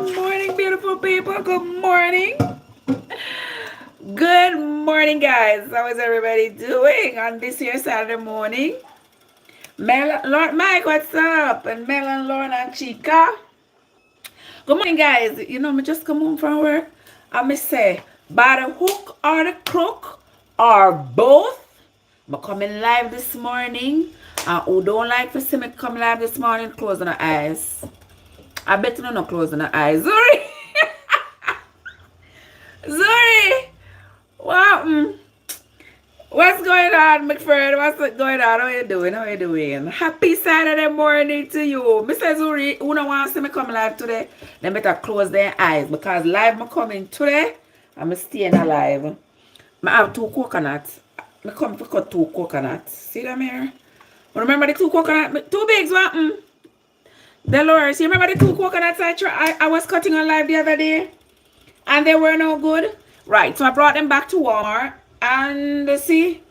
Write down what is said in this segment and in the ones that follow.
Good morning, beautiful people. Good morning. Good morning, guys. How is everybody doing on this here Saturday morning? Mel, Lord Mike, what's up? And Mel and Lauren and Chica. Good morning, guys. You know, me just come home from work. I me say, by the hook or the crook or both, I'm coming live this morning. And who don't like to see me come live this morning, closing the eyes. I bet you not closing the eyes. Zuri! Zuri! What? What's going on, McFred? What's going on? How you doing? How you doing? Happy Saturday morning to you. Mr. Zuri, who don't want to see me come live today, they better close their eyes because live me coming today, I'm staying alive. I have 2 coconuts. I come to cut 2 coconuts. See them here? Remember the 2 coconuts? 2 bigs, what? Dolores, you remember the 2 coconuts I was cutting on live the other day? And they were no good? Right, so I brought them back to Walmart. And see,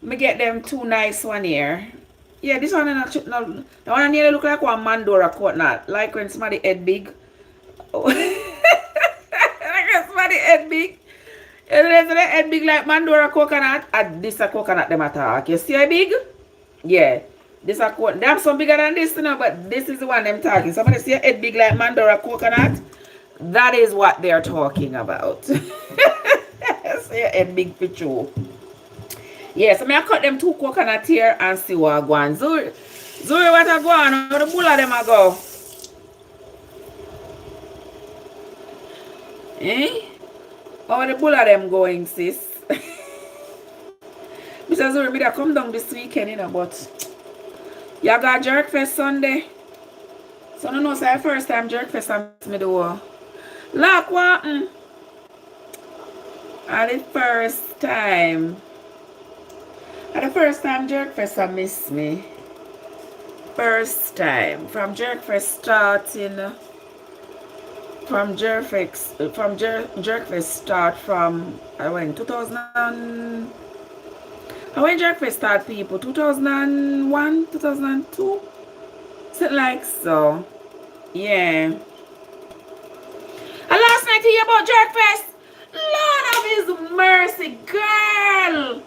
me get them 2 nice one here. Yeah, this one is not, the one nearly look like one Mandora coconut. Like when somebody head big. Like when somebody head big. And then the head big like Mandora coconut. And this a coconut them attack. You see how big? Yeah. This a coconut. They have some bigger than this, you know, but this is the one them talking. Somebody see a head big like Mandora coconut. That is what they're talking about. See a head big picture. Yeah, so I cut them 2 coconut here and see what I go on. Zuri, what I go on? How the bull of them I go? Eh? How the bull of them going, sis? Mr. Zuri, me come down this weekend, you know, but you got Jerkfest Sunday. So I don't know, say first time Jerkfest I'm me do. Look what? At the first time Jerkfest I miss me. First time. From Jerkfest starting. From Jerkfest start from I went 2000. I went Jerkfest start people 2001, 2002. Something like so. Yeah. And last night to hear about Jerkfest. Lord of His mercy, girl.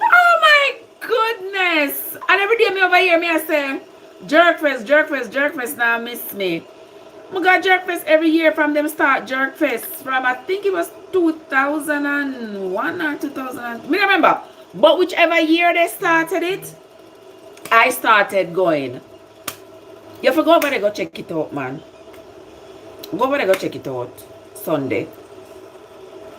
Oh my goodness. And every day me over here, me I say, Jerkfest now miss me. I got Jerkfest every year from them start Jerkfest. From I think it was 2001 or 2000. Me remember. But whichever year they started it, I started going. You have to go over there go check it out, man. Go over there go check it out. Sunday.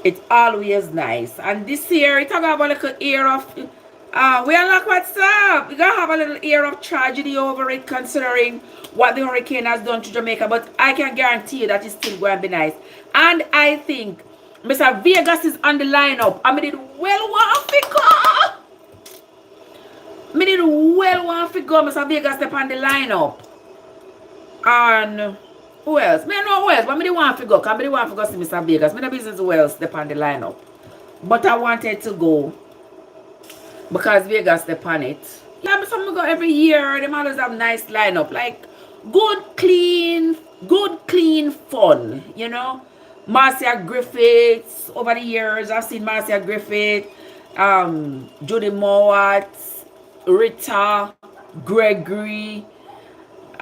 It's always nice. And this year, it's about a little air of we are like, what's up? We're gonna have a little air of tragedy over it, considering what the hurricane has done to Jamaica. But I can guarantee you that it's still going to be nice. And I think Mr. Vegas is on the lineup. I did well want to go. Mr. Vegas step on the lineup. And who else? Me know who else, but I didn't want to go. Because I didn't want to go see Mr. Vegas. Me no business who else step on the lineup. But I wanted to go. Because Vegas step on it. Yeah, but some go every year. Them always have nice lineup. Like good, clean fun. You know? Marcia Griffiths. Over the years, I've seen Marcia Griffith, Judy Mowat, Rita, Gregory,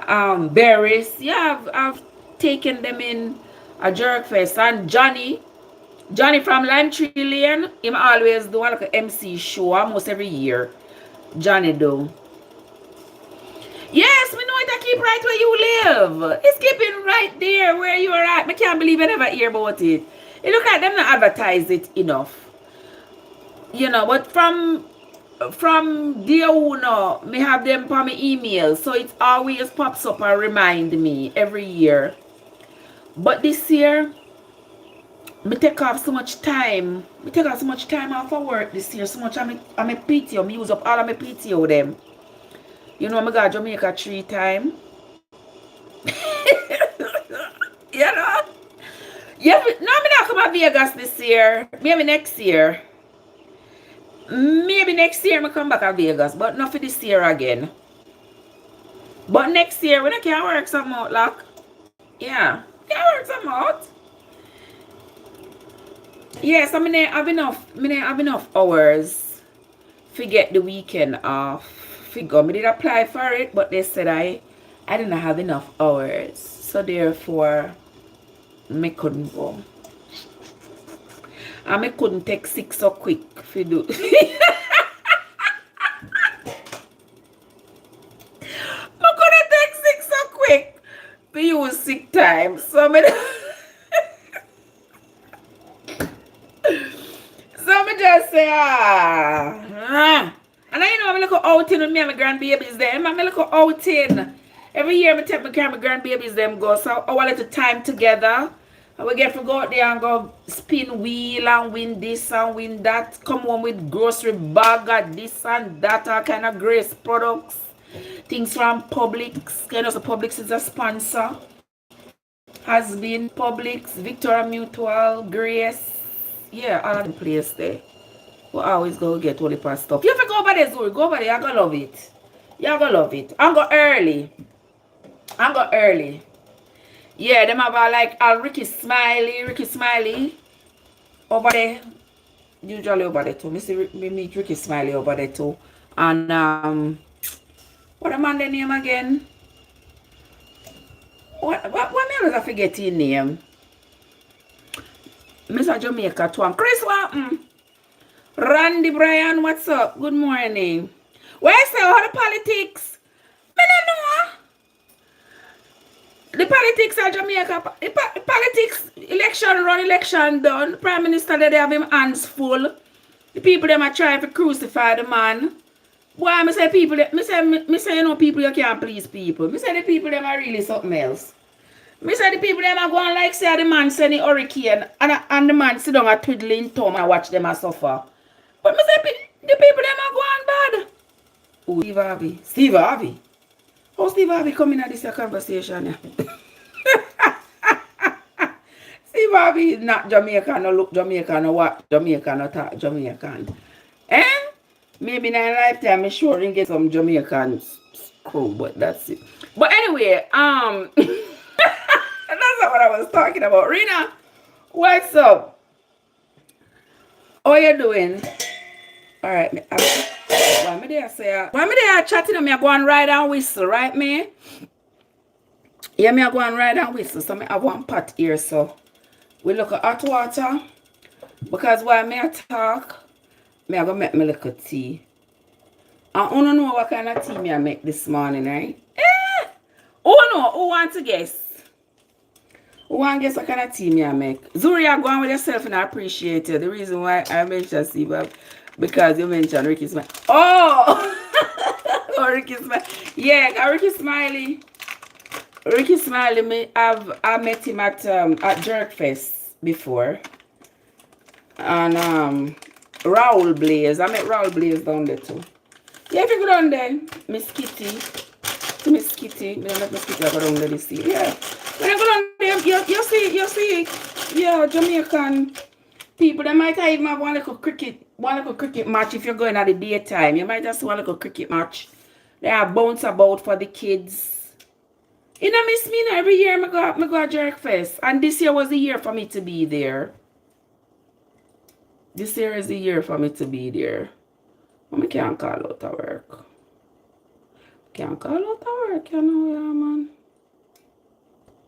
Barris. Yeah, I've taken them in a Jerkfest. And Johnny from Lantry Lane, him always do like an MC show almost every year. Johnny do. Yes, we know it. I keep right where you live. It's keeping right there where you are at. I can't believe I never hear about it. It look like them not advertise it enough. You know, but from dear owner, me have them for my email. So it always pops up and remind me every year. But this year, me take off so much time. Me take off so much time off of work this year. So much I'm a PTO. Me use up all of my PTO them. You know, I got Jamaica 3 times. You know? Yeah, no, me not come to Vegas this year. Maybe next year. Maybe next year I come back to Vegas. But not for this year again. But next year, when I can work some out, like, yeah. Can work some out. Yes, I mean I have enough hours to get the weekend off. Figure me did apply for it, but they said I didn't have enough hours. So therefore me couldn't go. And me couldn't take 6 so quick for do. I couldn't take 6 so quick for use sick time. So me so me just say and I know I'm like outing with me and my grandbabies them. I'm like outing. Every year I take my grandbabies them go. So our little time together. And we get to go out there and go spin wheel and win this and win that. Come home with grocery bag and this and that, all kind of Grace products. Things from Publix. You know, so Publix is a sponsor. Has been Publix, Victoria Mutual, Grace. Yeah, all of the place there. We always go get all the past stuff. You have to go over there, Zuri. Go over there. You're going to love it. You're going to love it. I'm go early. Yeah, them have like Ricky Smiley over there. Usually over there too. Me meet Ricky Smiley over there too. And what the man the name again? What me I forget his name? Mr. Jamaica too. Chris Watton. Randy Bryan, what's up? Good morning. Where say all the politics? Me don't know. The politics of Jamaica, the politics, election done. Prime Minister, they have him hands full. The people them are trying to crucify the man. Why I say people, me say you know people you can't please people. Me say the people them are really something else. Me say the people them are going like say the man send the hurricane and the man sit down and twiddling thumb and watch them and suffer. But me say the people them are going bad. Oh, Steve Harvey. How Steve Harvey coming at this conversation? Steve Harvey is not Jamaican, no look Jamaican, no what Jamaican, no talk Jamaican. Eh? Maybe in a lifetime, I'm sure you get some Jamaican crew, but that's it. But anyway, that's not what I was talking about. Rena, what's up? How you doing? All right, why me there chatting me I go and ride and whistle, right me? Yeah, me I go and ride and whistle, so me have one pot here, so we look at hot water, because while me I talk, me I go make me little tea. And who don't know what kind of tea me I make this morning, right? Oh no, who want to guess? Who want to guess what kind of tea me I make? Zuri, I go on with yourself and I appreciate it. The reason why I mentioned Steve, because you mentioned Ricky Smiley. Oh! Oh, Ricky Smiley. Yeah, Ricky Smiley. Ricky Smiley, I met him at Jerkfest before. And Raoul Blaze. I met Raoul Blaze down there too. Yeah, if you go down there, Miss Kitty. Miss Kitty. Me don't let Miss Kitty go down there this year. Yeah. When I go down there, you see, yeah, Jamaican people, they might even have one little cricket match if you're going at the daytime. You might just want a little cricket match. They are bounce about for the kids. You know, miss me every year I go at Jerkfest. And this year was the year for me to be there. This year is the year for me to be there. But I can't call out of work. Can't call out of work, you know, yeah, man.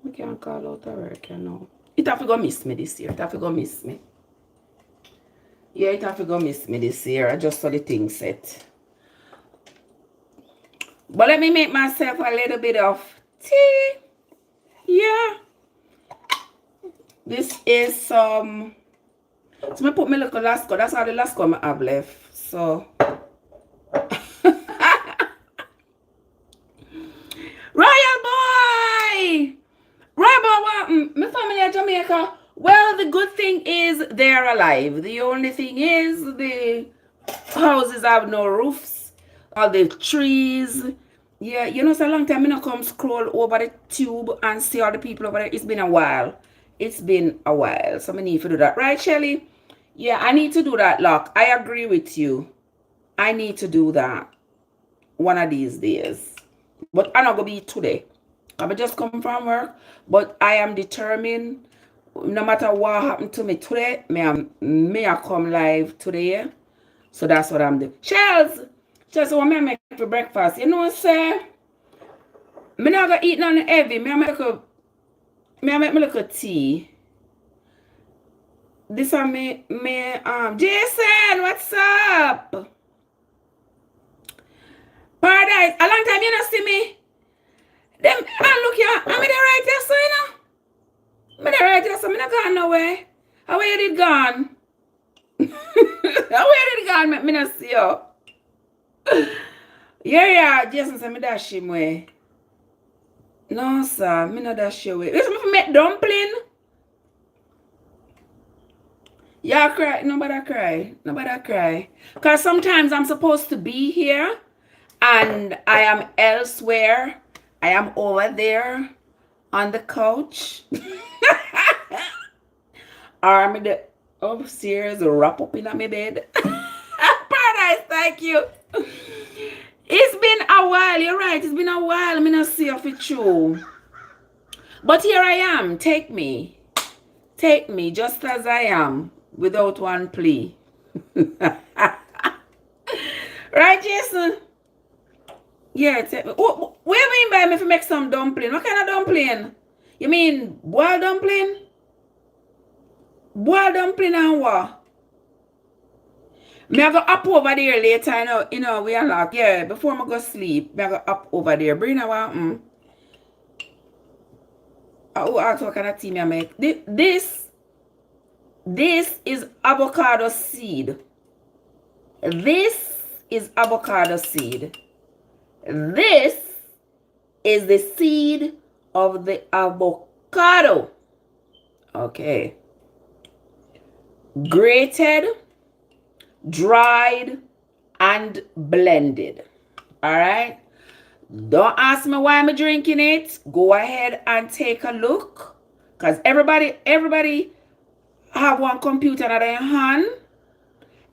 I can't call out of work, you know. It have to go miss me this year. It have to go miss me. Yeah, it have to go miss me this year. I just saw the thing set. But let me make myself a little bit of tea. Yeah. This is some... So I put my little Lasco. That's all the Lasco I have left. So... Royal boy! Royal boy, my family in Jamaica. Well, the good thing is they're alive. The only thing is the houses have no roofs. All the trees. Yeah, you know, it's a long time I don't come scroll over the tube and see all the people over there. It's been a while. It's been a while. So I need to do that. Right, Shelly? Yeah, I need to do that, Lock. I agree with you. I need to do that one of these days. But I'm not going to be today. I just come from work, but I am determined. No matter what happened to me today, me I come live today. So that's what I'm doing. Shells, just what me make for breakfast. You know, sir, me not gonna eat nothing heavy. Me I make me little tea. This are me Jason, what's up? Paradise, a long time you not see me. Them, look here, I'm in the right here, so you know. I'm in the right here, so I'm not gone nowhere. How where you did gone? How where did gone, me not see you. Yeah, Jason said me dash him way. No, sir, me not dash you way. Listen, me make dumpling. Yeah, cry. Nobody cry. Nobody cry. Because sometimes I'm supposed to be here and I am elsewhere. I am over there on the couch. Or I'm in the upstairs, wrap up in my bed. Paradise, thank you. It's been a while. You're right. It's been a while. I'm not see if it's true. But here I am. Take me. Take me just as I am. Without one plea. Right, Jason? Yeah, take me. What do you mean by me if you make some dumpling? What kind of dumpling? You mean boiled dumpling? Boiled dumpling and what? Me I go up over there later, you know, we unlock. Yeah, before I go sleep, me I go up over there. Bring what? Ask what kind of tea me I make. This is avocado seed. This is avocado seed. This is the seed of the avocado. Okay. Grated, dried, and blended. Alright? Don't ask me why I'm drinking it. Go ahead and take a look. Because everybody have one computer in their hand.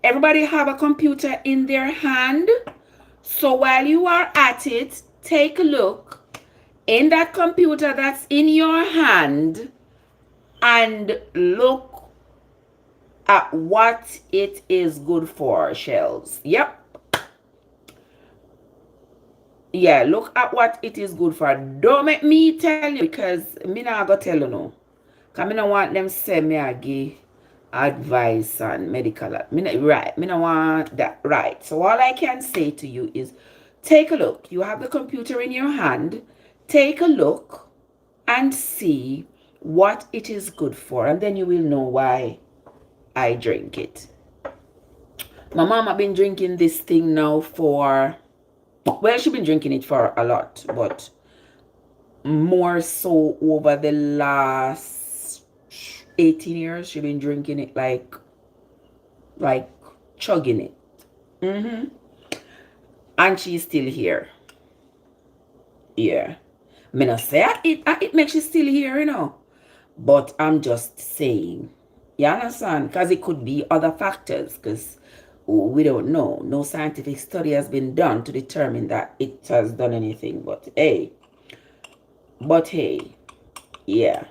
Everybody have a computer in their hand. So while you are at it, take a look in that computer that's in your hand and look at what it is good for, Shells. Yep. Yeah, look at what it is good for. Don't make me tell you, because me not go tell you no. Because I don't want them say me I give advice on medical. Right. Me don't want that. Right. So all I can say to you is take a look. You have the computer in your hand. Take a look and see what it is good for. And then you will know why I drink it. My mom have been drinking this thing now for, well, she's been drinking it for a lot, but more so over the last 18 years, she's been drinking it like chugging it. And she's still here. Yeah. I mean, I say it makes you still here, you know. But I'm just saying. You understand? Because it could be other factors. Because we don't know. No scientific study has been done to determine that it has done anything. But hey. Yeah.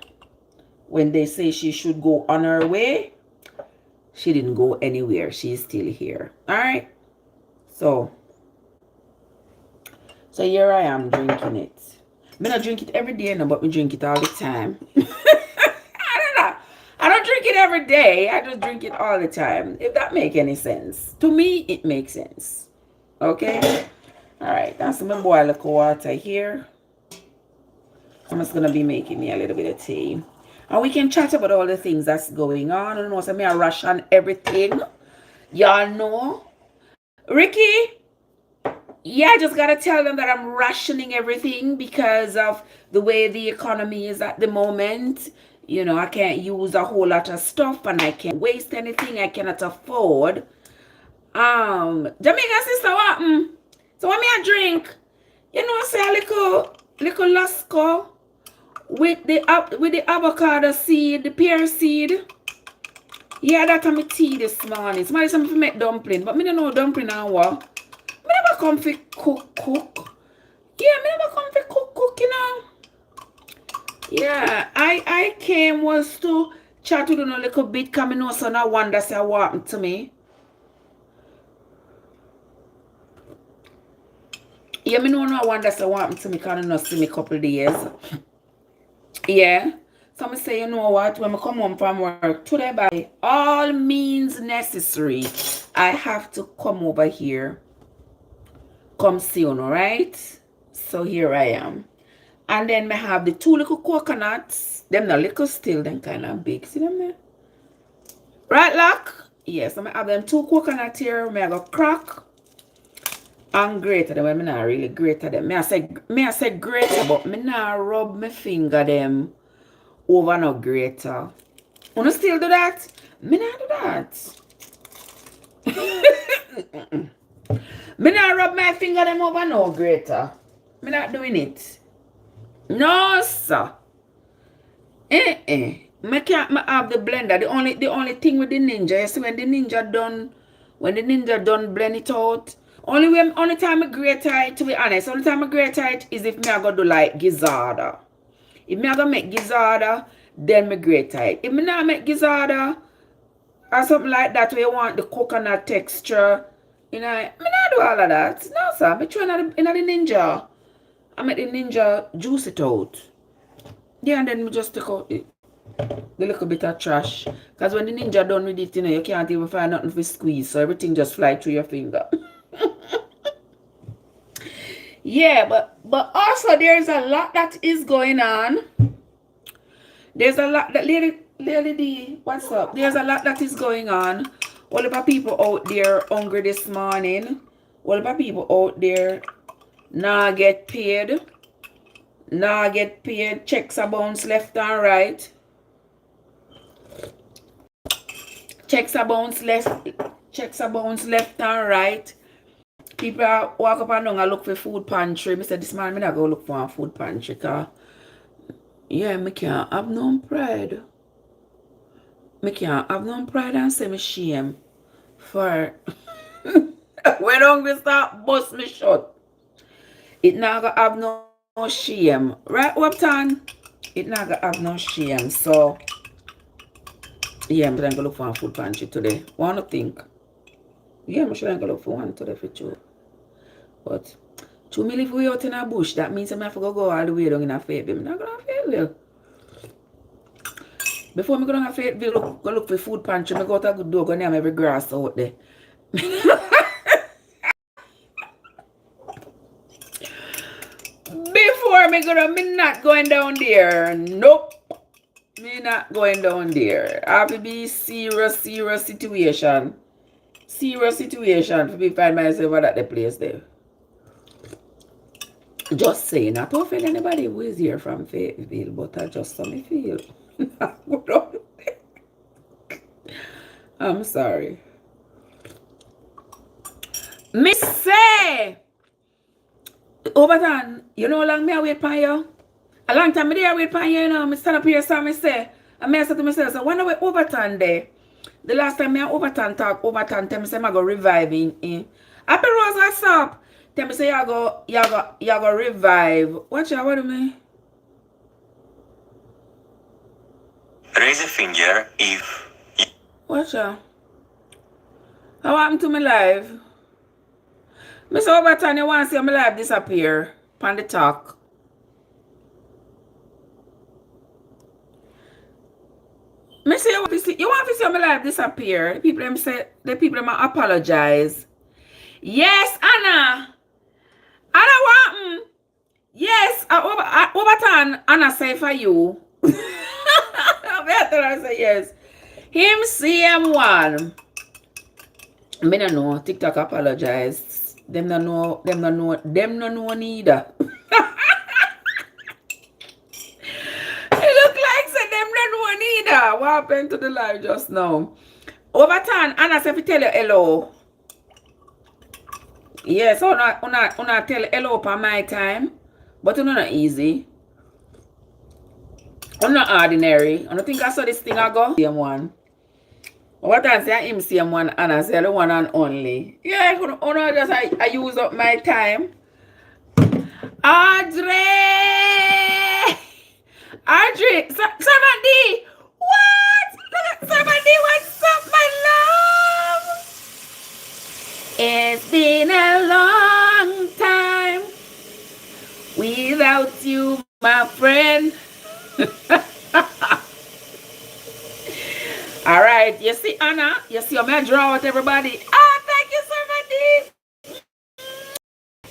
When they say she should go on her way, she didn't go anywhere. She's still here. Alright? So here I am drinking it. I don't drink it every day, no, but I drink it all the time. I don't drink it every day. I just drink it all the time. If that makes any sense. To me, it makes sense. Okay? Alright, that's my boil of water here. I'm just going to be making me a little bit of tea. And we can chat about all the things that's going on. I don't know, so I rush on everything. Y'all know. Ricky? Yeah, I just got to tell them that I'm rationing everything because of the way the economy is at the moment. You know, I can't use a whole lot of stuff and I can't waste anything I cannot afford. Jamaican sister, what? So what me I drink? You know, say a little lasco with the avocado seed, the pear seed. Yeah, that's my tea this morning. Somebody said me make dumpling, but me don't know dumpling and what. Me never come for cook. Yeah, me never come for cook, you know. Yeah, I came was to chat with you a little bit, coming on, so no wonder say what happened to me. Yeah, me no wonder say what happened to me, because I not see me couple days. Yeah. So I say, you know what, when I come home from work today, by all means necessary, I have to come over here. Come see you, right? So here I am. And then I have the 2 little coconuts. Them not little still, them kind of big. See them there? Right, lock? Yes, I have them 2 coconuts here. I go crack and grate them. I'm not really grate them. I say grate, but I not rub my finger them over no grater. Wanna still do that? Me not do that. Me not rub my finger them over no grater. Me not doing it. No, sir. Me can't have the blender. The only thing with the ninja, you see when the ninja done blend it out. Only time I grate it, to be honest, only time I grate it is if me I go do like gizzarda. If me I go make gizzarda, then me grate it. If me not make gizzarda or something like that where you want the coconut texture, you know, me not do all of that. No, sir. Me try in the ninja. I make the ninja juice it out. Yeah, and then me just take out the little bit of trash. Because when the ninja done with it, you know, you can't even find nothing for squeeze. So everything just fly through your finger. Yeah, but also there's a lot that is going on. There's a lot that Lady D, what's up? There's a lot that is going on. All of the people out there hungry this morning. All of the people out there nah get paid. Nah get paid. Checks are bounce left and right. Checks are bounce left and right. People are walk up and down and look for food pantry. I said this man, I not go look for a food pantry, cause yeah, me can't have no pride. Me can't have no pride and say me shame for when hungry start bust me shut. It not gonna have no shame. Right, Wapton? It not gonna have no shame. So yeah, I'm gonna look for a food pantry today. Wanna think? Yeah, I'm sure I'm gonna look for one today for sure. But to me live way out in a bush, that means I have to go all the way down in a Fayetteville. I'm not gonna Fayetteville. Before me go down a Fayetteville, go look for food pantry, I go to a good dog and name every grass out there. Before me go down, me not going down there. Nope. Me not going down there. I have to be serious situation. Serious situation for me find myself at the place there. Just saying, not to offend anybody who is here from Fayetteville, but I just saw me feel. I'm sorry. Me say, Overton, you know how long me I wait for you? A long time me there wait for you, you know. Me stand up here, so me say, and me say to myself, so when I wait Overton there, the last time me and Overton talk, Overton tell me say I go revive in. Happy Rose, what's up? Tell me say you go revive. Watch out, what do you mean? Raise a finger if... Watch out. How happened to me live? Mr. Overton, you want to see my live disappear? Pan the talk. Me say you want to see my live disappear. The people them apologize. Yes, Anna. Anna what? Yes, Overton, Anna say for you. I say yes. Him CM1. Me no know. TikTok apologize. Them no know neither. It look like say them no know neither. What happened to the live just now? Overton, Anna say if you tell you hello. Yes, una tell hello for my time. But it's not easy. I'm not ordinary. I don't think I saw this thing I go. CM1. What I say him CM1 and I say the one and only. Yeah, I use up my time. Audrey! Audrey, Servant D. What? Look at Servant D. What's up, my love? It's been a long time without you, my friend. All right, you see, Anna, you see how I draw out everybody. Ah, thank you, Servant D.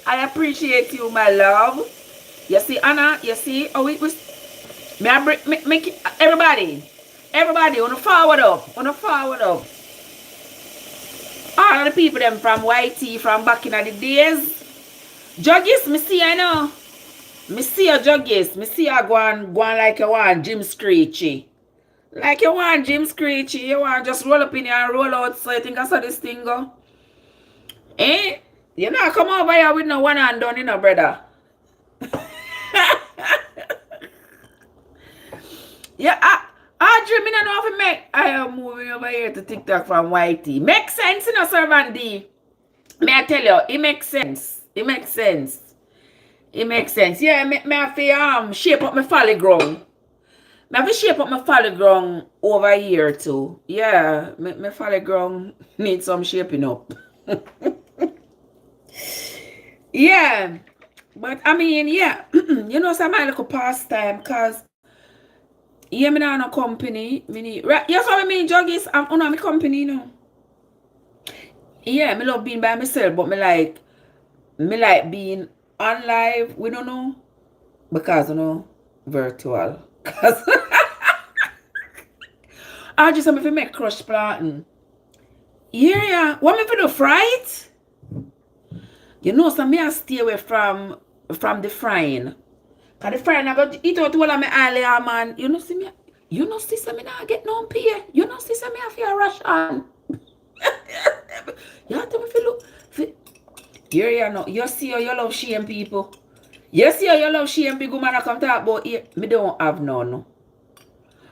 I appreciate you, my love. You see, Anna, you see how it was. Make it, everybody, wanna forward up. All of the people them from YT from back in the days. Juggies, me see I know. Me see a Juggies. Me see a go on like you want Jim Screechy. Like you want Jim Screechy. You want just roll up in here and roll out. So I think I saw this thing go. Eh? You know, come over here with no one hand done, you know, brother. Yeah, Audrey, me don't know if it make. I am moving over here to TikTok from YT. Makes sense, you know, Servant D. May I tell you, it makes sense. It makes sense. Yeah, me have to shape up my folly ground. Me have to shape up my folly ground over here too. Yeah, my folly ground needs some shaping up. Yeah. But I mean, yeah, you know, some my little pastime, cause yeah, me not no company. Me need, right? You know what I mean, Juggies? I'm on my company, you know. Yeah, me love being by myself, but me like being on live. We don't know because you know virtual. Cause I just want me to make crush planting. Yeah. What me for do fright? You know, so me I stay away from the frying. Cause the frying I got eat out all of my earlier, man. You know, see me. You know, see me not get no pay. You know, see me have to rush on. You have to look. Here you know. You see how you love shame people. You see how you love shame people, man. I come talk about here. Me don't have none.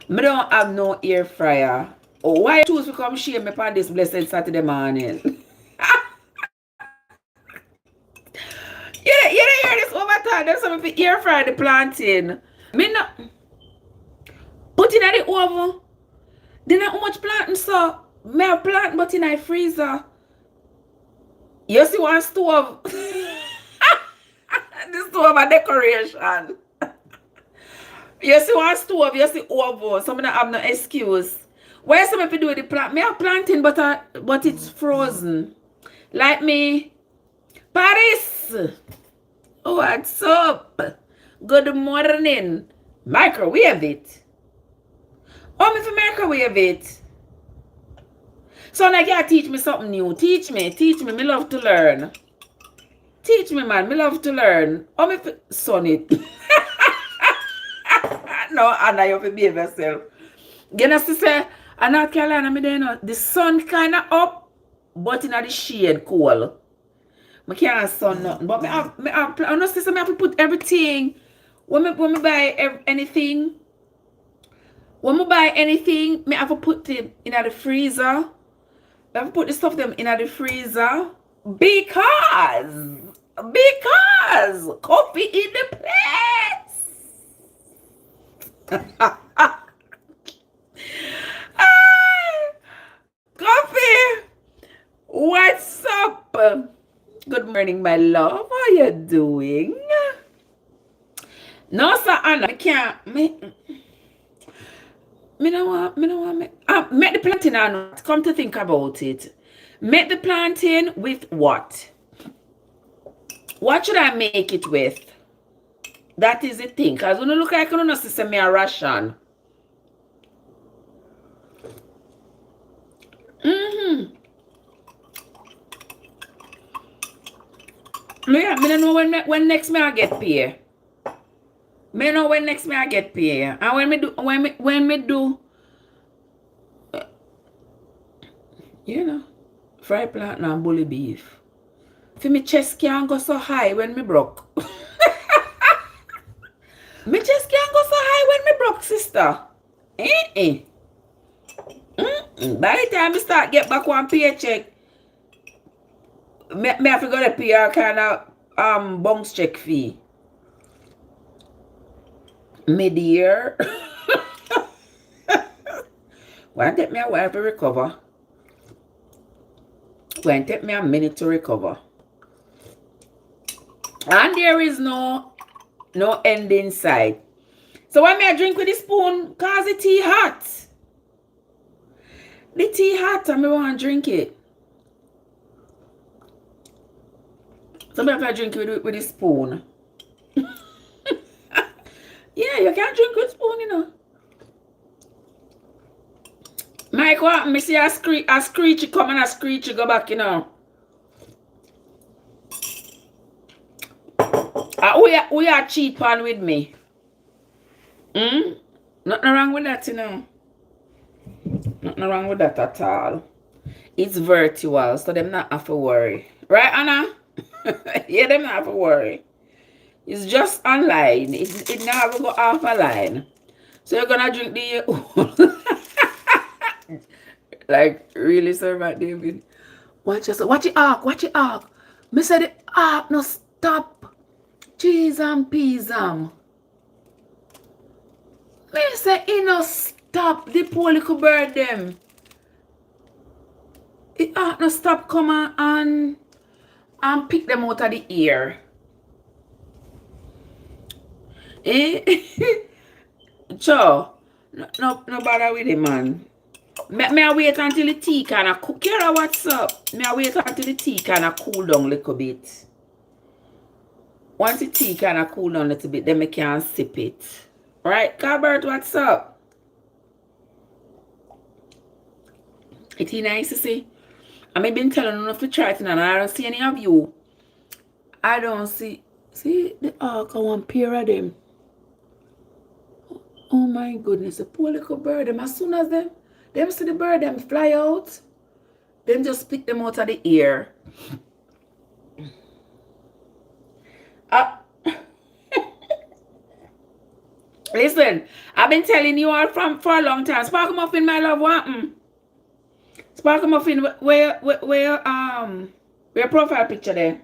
Me don't have no air fryer. Oh, why you choose to come shame me on this blessed Saturday morning? You don't hear this over time. There's some people air fry the plantain. Me not put in the oven. Then not how much plantain so. Me have plantain but in a freezer. You see one stove. This stove a decoration. You see one stove, you see oven. Some of them have no excuse. Why some people do with the plant? Me have plantain but it's frozen. Like me. Paris. What's up? Good morning. Microwave it. Oh, me for microwave it. So like you teach me something new. Teach me. Me love to learn. Teach me, man. Me love to learn. Oh, me for son it. No, Anna, you have to behave yourself. You know, sister, in North Carolina, me there, you know, the sun kind of up, but in the shade cool. I can't sun nothing. But I know, sister, I have to put everything. When me buy anything, me have to put it in the freezer. I have to put the stuff them in the freezer because coffee in the place. Coffee, what's up? Good morning, my love. How you doing? No, sir, Anna, I can't. Me don't want make the plantain or not. Come to think about it. Make the plantain with what? What should I make it with? That is the thing. Because when you look like you don't see me a ration. Yeah, me don't know when next me I get pay. Me know when next me I get pay. And when me do you know, fry plantain and bully beef. For me chest can't go so high when me broke. Me chest can't go so high when me broke, sister. By the time I start get back one paycheck, me have to go to pay a kind of bounce check fee. mid-year. Why take me a while to recover? Why take me a minute to recover? And there is no end in sight. So why me I drink with the spoon? Cause the tea hot. The tea hot and me want to drink it. So me have to drink it with the spoon. Yeah, you can't drink with spoon, you know. Mike, what? Me see a screechy come and a screechy go back, you know. We are cheap on with me. Nothing wrong with that, you know. Nothing wrong with that at all. It's virtual, so them not have to worry. Right, Anna? Yeah, them not have to worry. It's just online. It never go off a line. So you're gonna drink the like really, Sir Matt David. Watch it arc, watch it arc. Me said the arc no stop. Cheese and peas. Me say it no stop. The poor little bird them. It arc no stop come and pick them out of the ear. Cho, no bother with it, man. Me I wait until the tea kind of cool. Kira, what's up? Me I wait until the tea kind of cool down a little bit. Once the tea kind of cool down a little bit, then me can sip it. Right, Cabert, what's up? It's nice to see. I've been telling you not to try it and I don't see any of you. I don't see the arc on one pair of them. Oh my goodness, the poor little bird, them as soon as them see the bird, them fly out, then just pick them out of the air. Listen, I've been telling you all for a long time. Sparkle Muffin, my love, what? Sparkle Muffin, where profile picture there?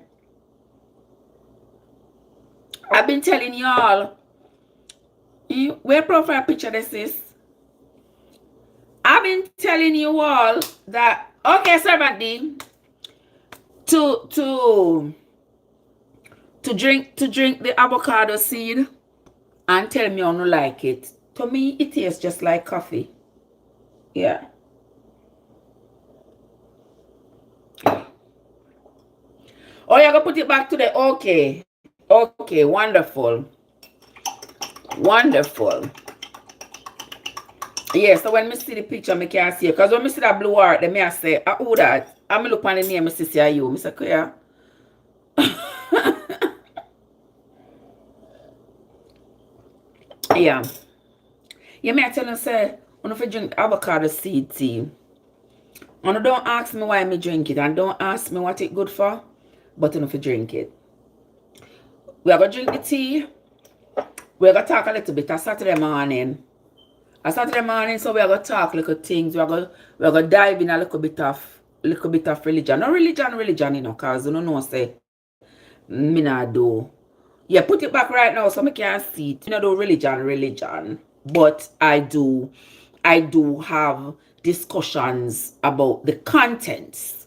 I've been telling y'all. Where profile picture this is? I've been telling you all that okay, Servant D, to drink the avocado seed and tell me you don't like it. To me, it tastes just like coffee. Yeah. Oh, you're gonna put it back today. Okay. Okay, wonderful. Wonderful. Yeah, so when I see the picture, I can't see it. Because when I see that blue heart, then I say, who that? I'm look on the name, I see you. I say, yeah. Yeah. Yeah, me I tell you, say, when I drink avocado seed tea, and don't ask me why I drink it, and don't ask me what it good for, but if you drink it. We are going to drink the tea. We're going to talk a little bit on Saturday morning. On Saturday morning, so we are going to talk little things. We are going to dive in a little bit of religion. Not religion, you know, because you don't know, say, me not do. Yeah, put it back right now so I can see it. You know, do religion. But I do have discussions about the contents.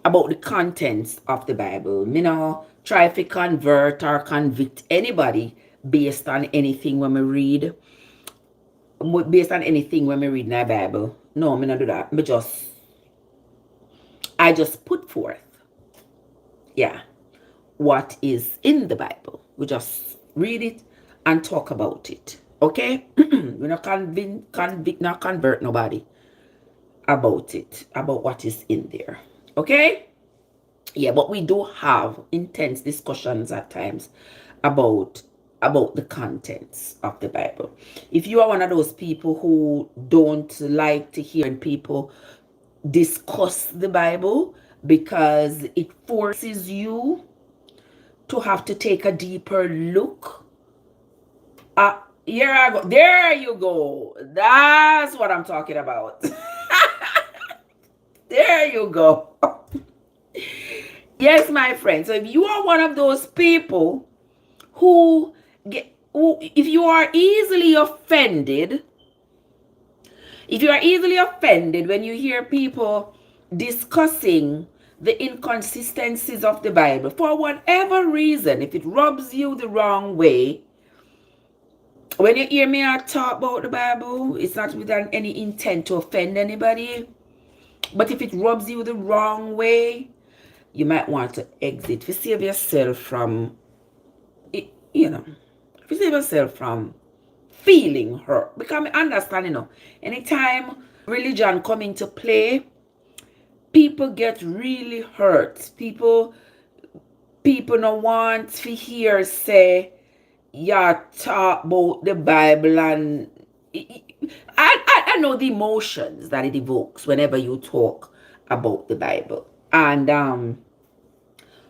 About the contents of the Bible. You know, try to convert or convict anybody based on anything when we read. Based on anything when we read in the Bible. No, me not do that. I just put forth, yeah, what is in the Bible. We just read it and talk about it. Okay? We not convict, not convert nobody about it, about what is in there. Okay? Yeah, but we do have intense discussions at times about the contents of the Bible. If you are one of those people who don't like to hear people discuss the Bible because it forces you to have to take a deeper look, here I go. There you go. That's what I'm talking about. There you go. Yes, my friend. So if you are one of those people who if you are easily offended, when you hear people discussing the inconsistencies of the Bible, for whatever reason, if it rubs you the wrong way, when you hear me talk about the Bible, it's not with any intent to offend anybody. But if it rubs you the wrong way, you might want to exit to save yourself from, to save yourself from feeling hurt. Because I understand, anytime religion come into play, people get really hurt. People don't want to hear say, talk about the Bible, and I know the emotions that it evokes whenever you talk about the Bible. And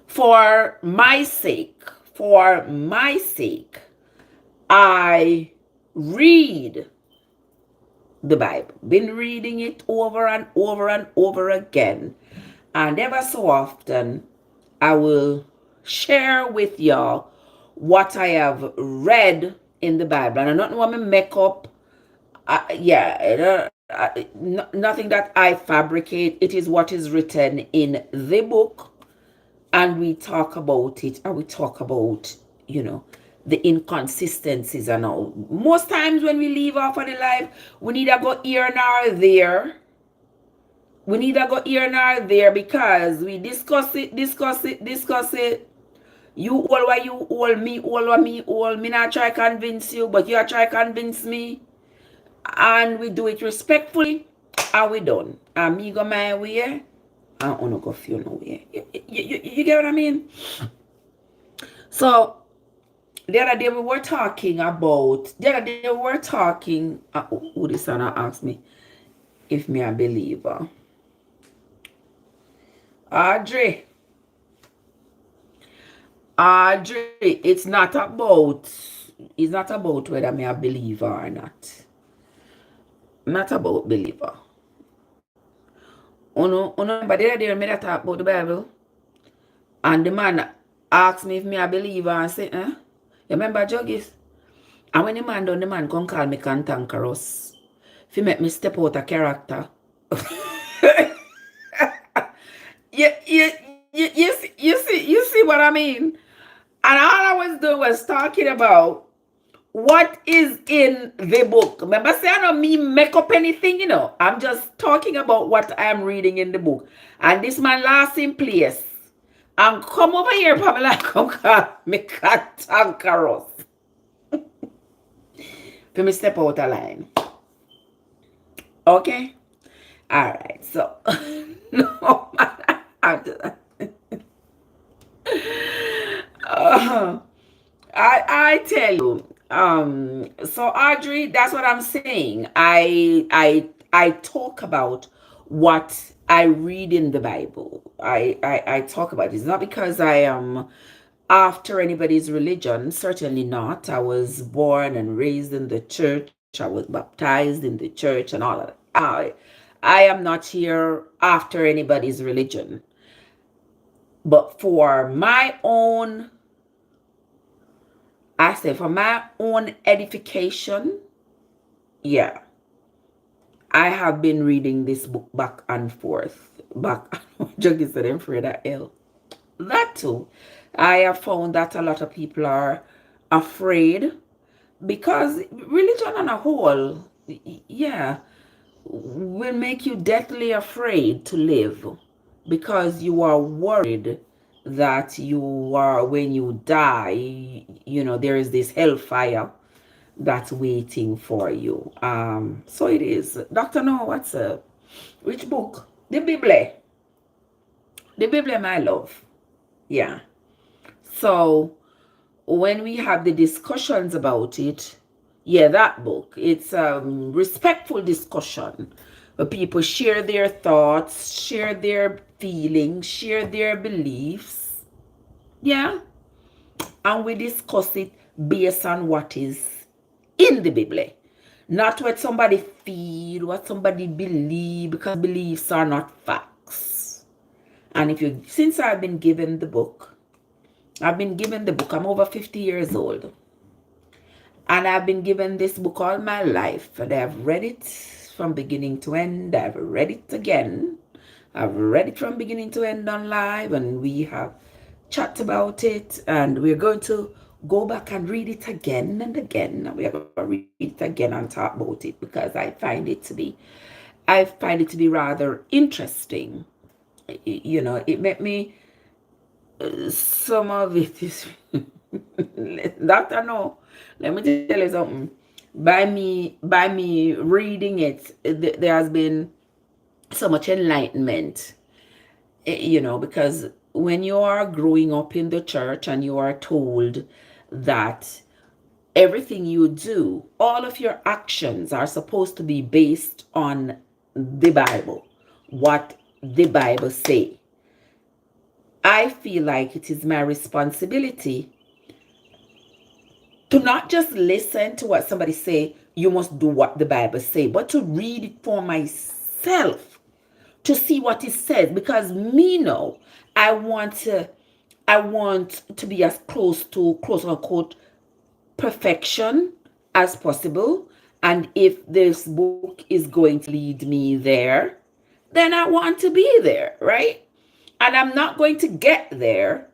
for my sake, I read the Bible. Been reading it over and over and over again. And ever so often, I will share with y'all what I have read in the Bible. And I don't want to make up, nothing that I fabricate. It is what is written in the book. And we talk about it, and we talk about, the inconsistencies and all. Most times when we leave off of the life, we need to go here and there. Because we discuss it. You all what you all, me all what me all. Me not try convince you, but you are try convince me. And we do it respectfully, and we done. And me go my way, and I go feel no way. You get what I mean? So the other day we were talking about. Who this son asked me if me a believer. Audrey, it's not about whether me a believer or not. Not about believer. But the other day me that talk about the Bible, and the man asked me if me a believer, and say, You remember Juggis? And when the man done, the man come call me cantankerous. If he make me step out of character. You see what I mean? And all I was doing was talking about what is in the book. Remember, say I don't mean make up anything, I'm just talking about what I'm reading in the book. And this man lost in place. And come over here, Pamela, come call me cantankerous. For me step out of line. Okay? Alright, so no matter. I tell you, so Audrey, that's what I'm saying. I talk about what I read in the Bible. I talk about it. It's not because I am after anybody's religion, certainly not. I was born and raised in the church. I was baptized in the church and all of that. I am not here after anybody's religion. But for my own edification, I have been reading this book back and forth. Juggy said I'm afraid of hell. That too. I have found that a lot of people are afraid because religion on a whole, will make you deathly afraid to live because you are worried that when you die, there is this hellfire that's waiting for you. So it is. Dr. No, what's up? Which book? The Bible. The Bible, my love. Yeah. So when we have the discussions about it, that book, it's respectful discussion where people share their thoughts, share their feelings, share their beliefs. Yeah. And we discuss it based on what is in the Bible. Not what somebody feel, what somebody believe, because beliefs are not facts. And since I've been given the book, I'm over 50 years old. And I've been given this book all my life, and I've read it from beginning to end. I've read it again. I've read it from beginning to end on live, and we have chat about it, and we're going to go back and read it again and again. And we're going to read it again and talk about it because I find it to be rather interesting. You know, it made me some of it is Doctor No. Let me tell you something. By me reading it, there has been so much enlightenment. You know, because when you are growing up in the church and you are told that everything you do, all of your actions are supposed to be based on the Bible, what the Bible say. I feel like it is my responsibility to not just listen to what somebody say, you must do what the Bible say, but to read it for myself, to see what it says. Because me know, I want to be as close to quote unquote perfection as possible. And if this book is going to lead me there, then I want to be there, right? And I'm not going to get there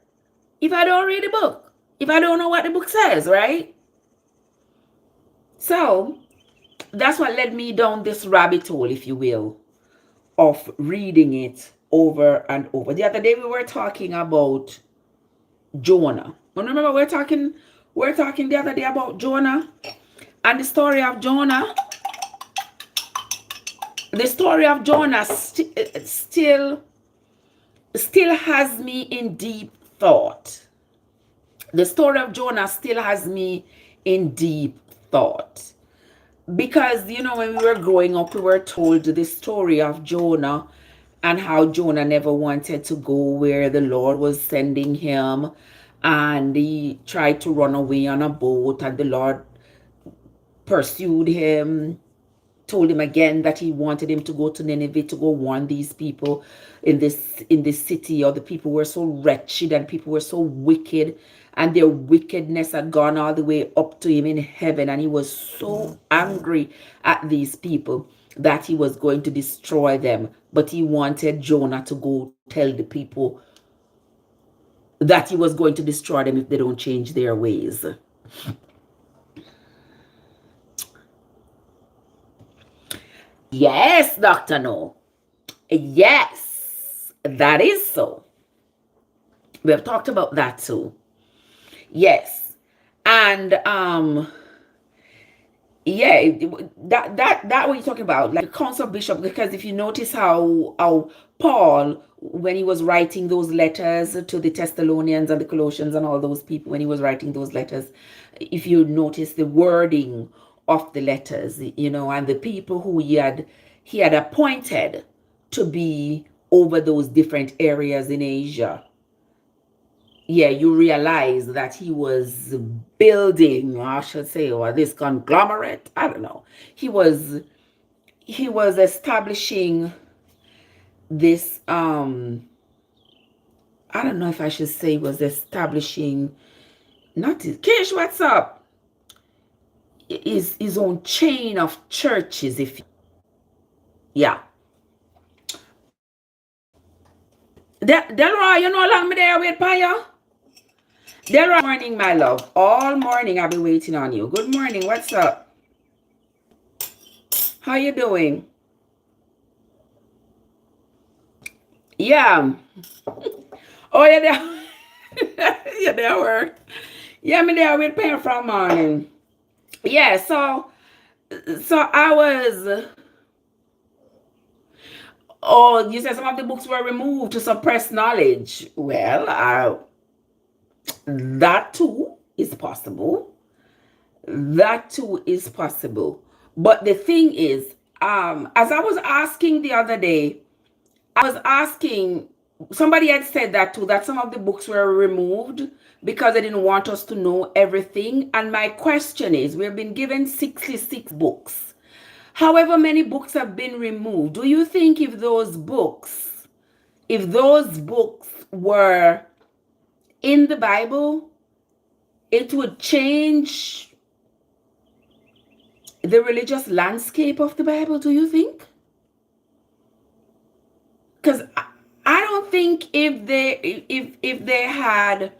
if I don't read the book, if I don't know what the book says, right? So that's what led me down this rabbit hole, if you will, of reading it over and over. The other day we were talking about Jonah. Remember we're talking the other day about Jonah and the story of Jonah. The story of Jonah still has me in deep thought. The story of Jonah still has me in deep thought. Because, you know, when we were growing up, we were told the story of Jonah and how Jonah never wanted to go where the Lord was sending him. And he tried to run away on a boat, and the Lord pursued him, told him again that he wanted him to go to Nineveh to go warn these people in this city. Or the people were so wretched and people were so wicked, and their wickedness had gone all the way up to him in heaven, and he was so angry at these people that he was going to destroy them. But he wanted Jonah to go tell the people that he was going to destroy them if they don't change their ways. Yes, Dr. No. Yes, that is so. We have talked about that too. Yes. And yeah, that what you're talking about, like the council of bishop. Because if you notice how Paul, when he was writing those letters to the Thessalonians and the Colossians and all those people, when he was writing those letters, if you notice the wording of the letters, you know, and the people who he had appointed to be over those different areas in Asia, yeah, you realize that he was building, I should say, or this conglomerate. I don't know. He was establishing this. I don't know if I should say was establishing. Not his Kish. What's up? His own chain of churches. If yeah. Delroy, you know how long me there wait for you? Delroy, morning, my love. All morning I'll be waiting on you. Good morning. What's up? How you doing? Yeah. Oh, yeah, there. Yeah, there work. Yeah, me there with pain from morning. Yeah, so I was. Oh, you said some of the books were removed to suppress knowledge. Well, that too is possible. That too is possible. But the thing is, as I was asking the other day, I was asking, somebody had said that too, that some of the books were removed because they didn't want us to know everything. And my question is, we've been given 66 books. However many books have been removed, do you think if those books were in the Bible, it would change the religious landscape of the Bible, do you think? Because I don't think if they had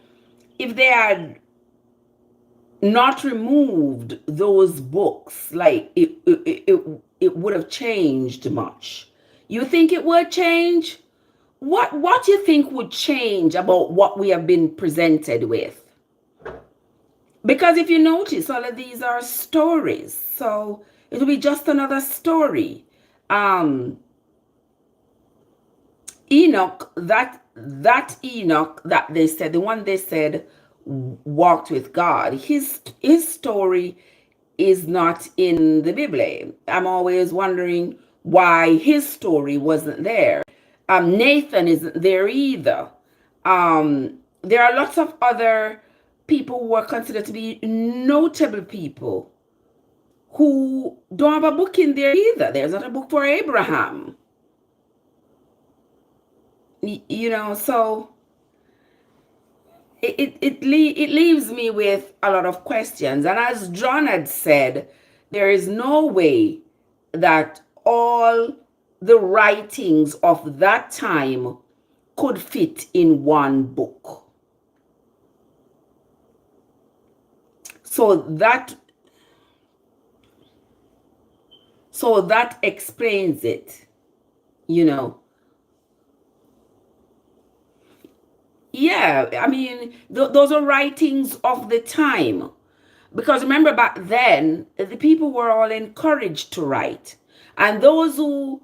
not removed those books, like it would have changed much. You think it would change? What do you think would change about what we have been presented with? Because if you notice, all of these are stories, so it will be just another story. Enoch, that Enoch that they said, the one they said walked with God, his story is not in the Bible. I'm always wondering why his story wasn't there. Nathan isn't there either. There are lots of other people who are considered to be notable people who don't have a book in there either. There's not a book for Abraham. You know, so it leaves me with a lot of questions. And as John had said, there is no way that all the writings of that time could fit in one book. So that explains it, you know. Yeah, I mean, those are writings of the time. Because remember, back then, the people were all encouraged to write. And those who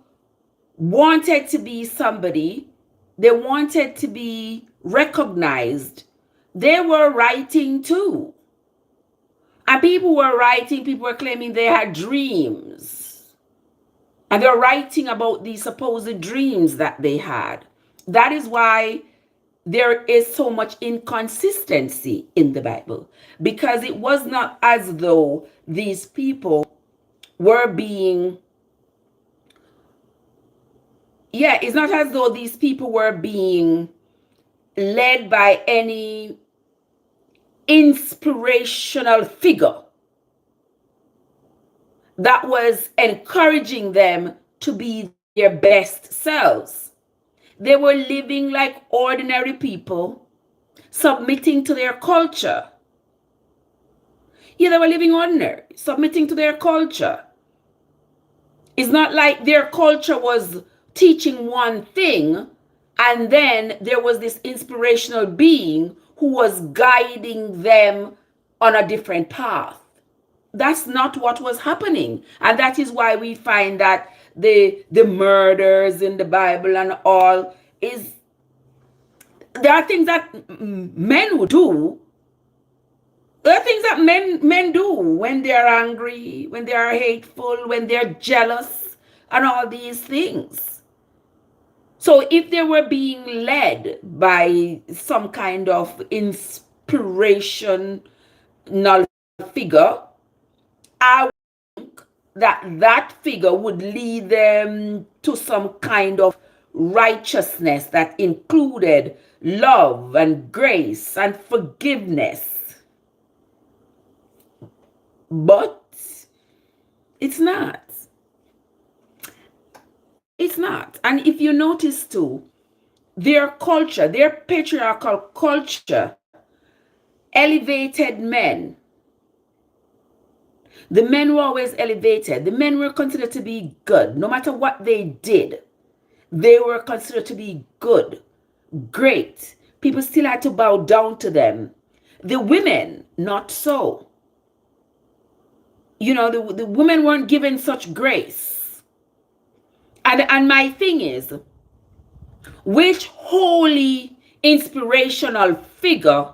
wanted to be somebody, they wanted to be recognized, they were writing too. And people were writing, people were claiming they had dreams. And they're writing about these supposed dreams that they had. That is why there is so much inconsistency in the Bible, because it was not as though these people were being, it's not as though these people were being led by any inspirational figure that was encouraging them to be their best selves. They were living like ordinary people, submitting to their culture. Yeah, they were living ordinary, submitting to their culture. It's not like their culture was teaching one thing, and then there was this inspirational being who was guiding them on a different path. That's not what was happening. And that is why we find that the murders in the Bible and all there are things that men would do. There are things that men do when they are angry, when they are hateful, when they're jealous, and all these things. So if they were being led by some kind of inspirational figure, I think that figure would lead them to some kind of righteousness that included love and grace and forgiveness. But it's not. It's not. And if you notice too, their culture, their patriarchal culture, elevated men. The men were always elevated. The men were considered to be good. No matter what they did, they were considered to be good, great. People still had to bow down to them. The women, not so. You know, the women weren't given such grace. And my thing is, which holy, inspirational figure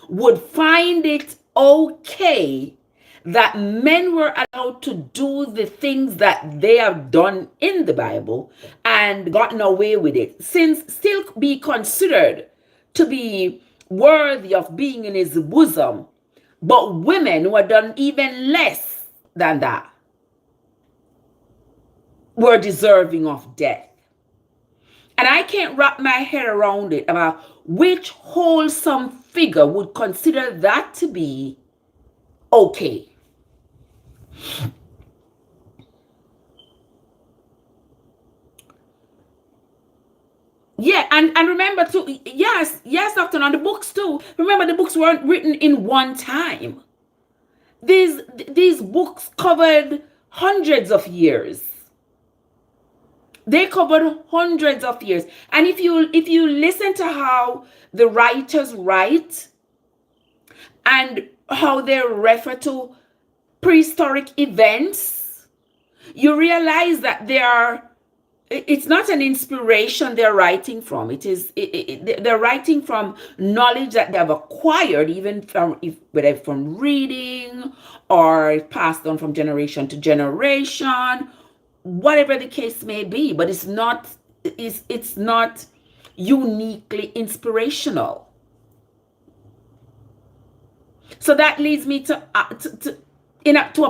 would find it okay that men were allowed to do the things that they have done in the Bible and gotten away with it, since still be considered to be worthy of being in his bosom, but women who had done even less than that were deserving of death. And I can't wrap my head around it about which wholesome figure would consider that to be okay. Yeah, and remember too, yes, Dr. On the books too. Remember, the books weren't written in one time. These books covered hundreds of years. They covered hundreds of years. And if you listen to how the writers write and how they refer to prehistoric events, you realize that it's not an inspiration they're writing from. They're writing from knowledge that they have acquired, even whether from reading or passed on from generation to generation, whatever the case may be. But it's not uniquely inspirational. So that leads me to a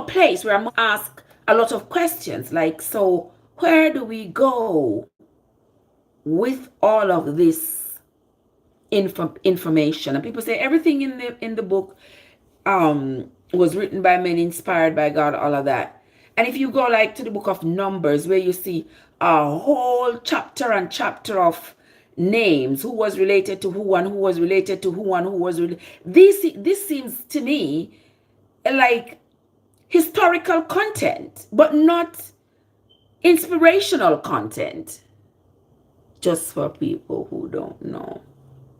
place where I'm going to ask a lot of questions, like, so where do we go with all of this information? And people say everything in the book was written by men, inspired by God, all of that. And if you go like to the book of Numbers, where you see a whole chapter and chapter of names, who was related to who and who was related to who and who was related. This seems to me like historical content, but not inspirational content. Just for people who don't know.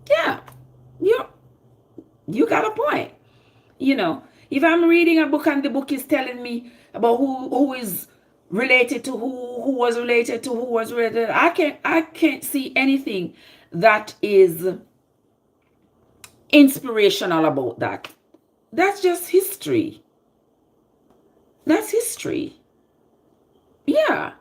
Yeah, you got a point. If I'm reading a book and the book is telling me about who is related to who was related to who was related, I can't see anything that is inspirational about that. That's just history. That's history. Yeah.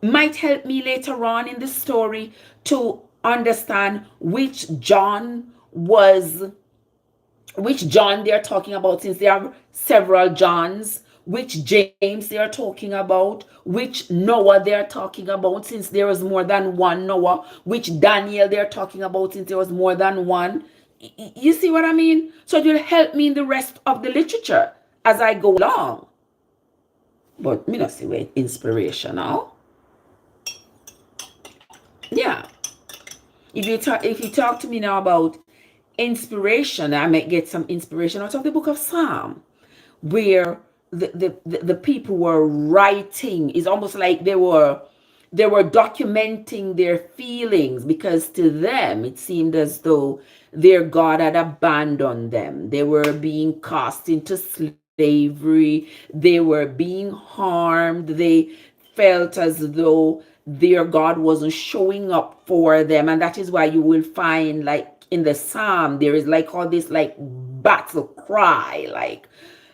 Might help me later on in the story to understand which John they're talking about, since there are several Johns, which James they are talking about, which Noah they're talking about, since there was more than one Noah, which Daniel they're talking about, since there was more than one. You see what I mean? So it will help me in the rest of the literature as I go along. But me not see where inspirational. Yeah. If you talk to me now about inspiration, I might get some inspiration out of the book of Psalm, where the people were writing. It's almost like they were documenting their feelings, because to them it seemed as though their God had abandoned them. They were being cast into slavery. They were being harmed. They felt as though their God wasn't showing up for them. And that is why you will find, like, in the Psalm, there is like all this like battle cry,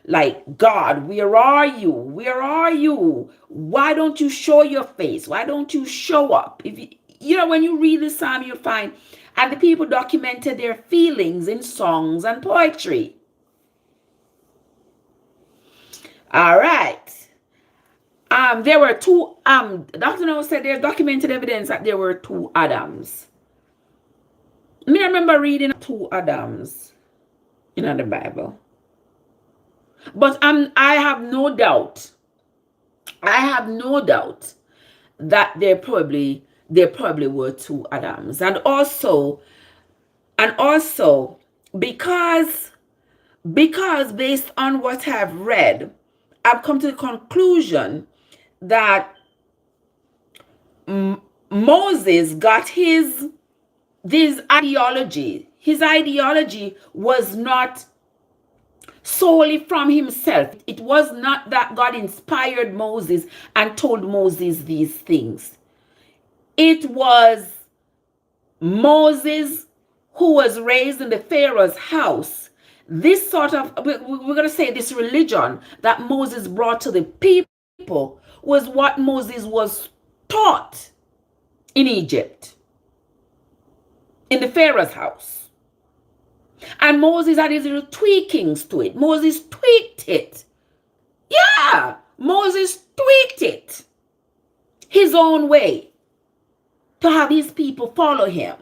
like, God, where are you? Where are you? Why don't you show your face? Why don't you show up? If when you read the Psalm, you'll find, and the people documented their feelings in songs and poetry. All right. There were two, Dr. Noah said there's documented evidence that there were two Adams. I remember reading two Adams in the Bible. But I have no doubt that there probably were two Adams. And also because based on what I've read, I've come to the conclusion that Moses got his ideology. His ideology was not solely from himself. It was not that God inspired Moses and told Moses these things. It was Moses, who was raised in the Pharaoh's house. This sort of, we're going to say, this religion that Moses brought to the people was what Moses was taught in Egypt, in the Pharaoh's house. And Moses had his little tweakings to it. Moses tweaked it. Yeah, Moses tweaked it his own way to have his people follow him.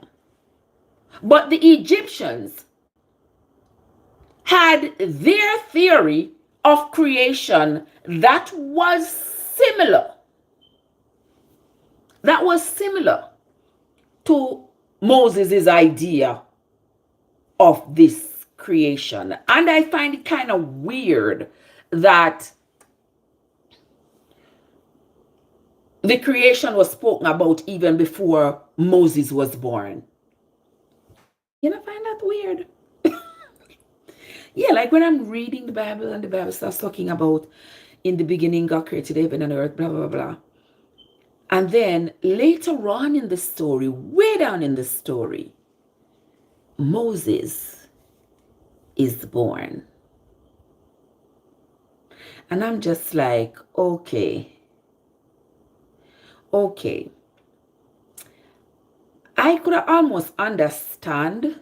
But the Egyptians had their theory of creation that was similar. to Moses' idea of this creation. And I find it kind of weird that the creation was spoken about even before Moses was born. You know, I find that weird. Yeah, like when I'm reading the Bible and the Bible starts talking about in the beginning God created heaven and earth, blah, blah, blah. And then later on in the story, way down in the story, Moses is born. And I'm just like, okay. I could almost understand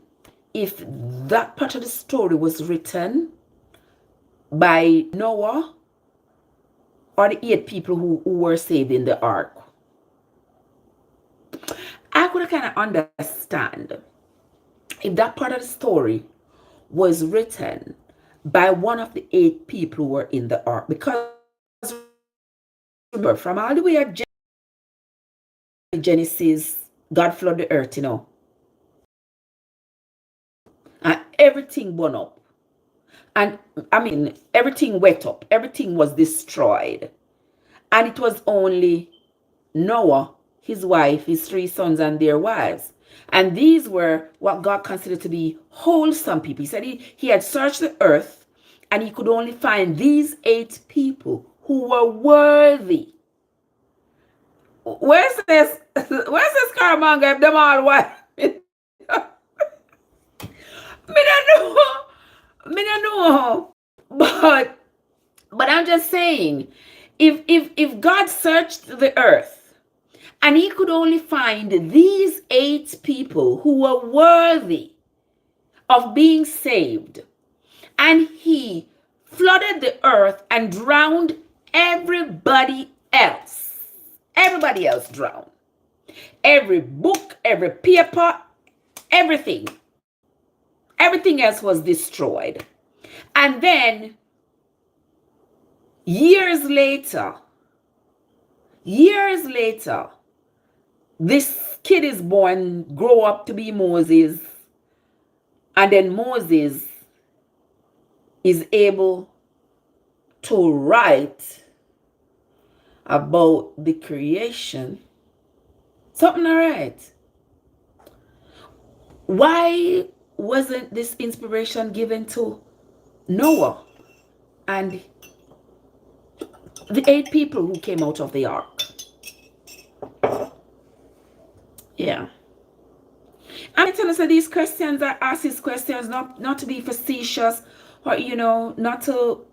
if that part of the story was written by Noah or the 8 people who were saved in the ark. I could kind of understand if that part of the story was written by one of the 8 people who were in the ark. Because remember, from all the way at Genesis, God flooded the earth, and everything burned up. And I mean, everything wet up. Everything was destroyed. And it was only Noah, his wife, his 3 sons, and their wives. And these were what God considered to be wholesome people. He said he had searched the earth and he could only find these 8 people who were worthy. Where's this Scaramanga if them all white? Me don't know. But I'm just saying, if God searched the earth and he could only find these 8 people who were worthy of being saved, and he flooded the earth and drowned everybody else. Everybody else drowned. Every book, every paper, everything. Everything else was destroyed. And then years later, this kid is born, grow up to be Moses, and then Moses is able to write about the creation. Something all right. Why wasn't this inspiration given to Noah and the 8 people who came out of the ark? Yeah. I'm telling you, these questions, I ask these questions not to be facetious or, not to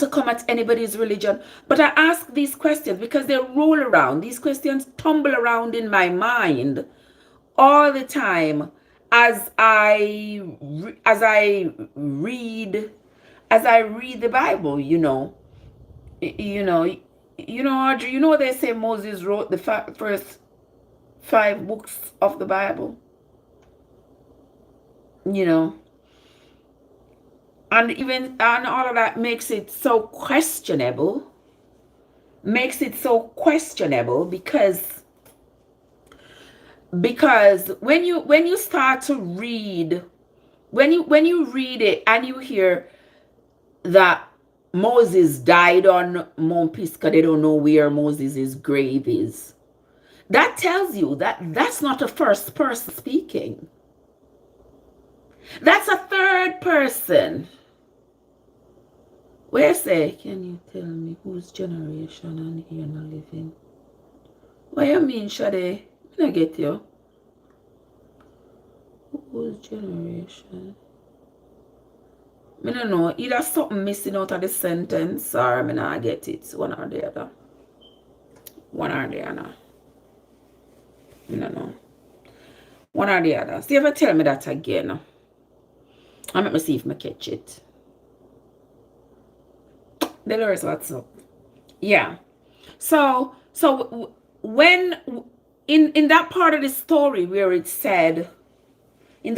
come at anybody's religion, but I ask these questions because they roll around. These questions tumble around in my mind all the time as I read the Bible. Audrey, they say Moses wrote the first 5 books of the Bible. And all of that makes it so questionable. Because when you start to read, when you read it and you hear that Moses died on Mount Pisgah, they don't know where Moses' grave is. That tells you that that's not a first person speaking. That's a third person. Where say, can you tell me whose generation and here no living? What you mean, Shade? I get you. Whose generation? I don't know. Either something missing out of the sentence or I not get it. One or the other. I don't know. One or the other. See if I tell me that again. I let me see if I catch it. Dolores, what's up? Yeah. So when in that part of the story where it said, and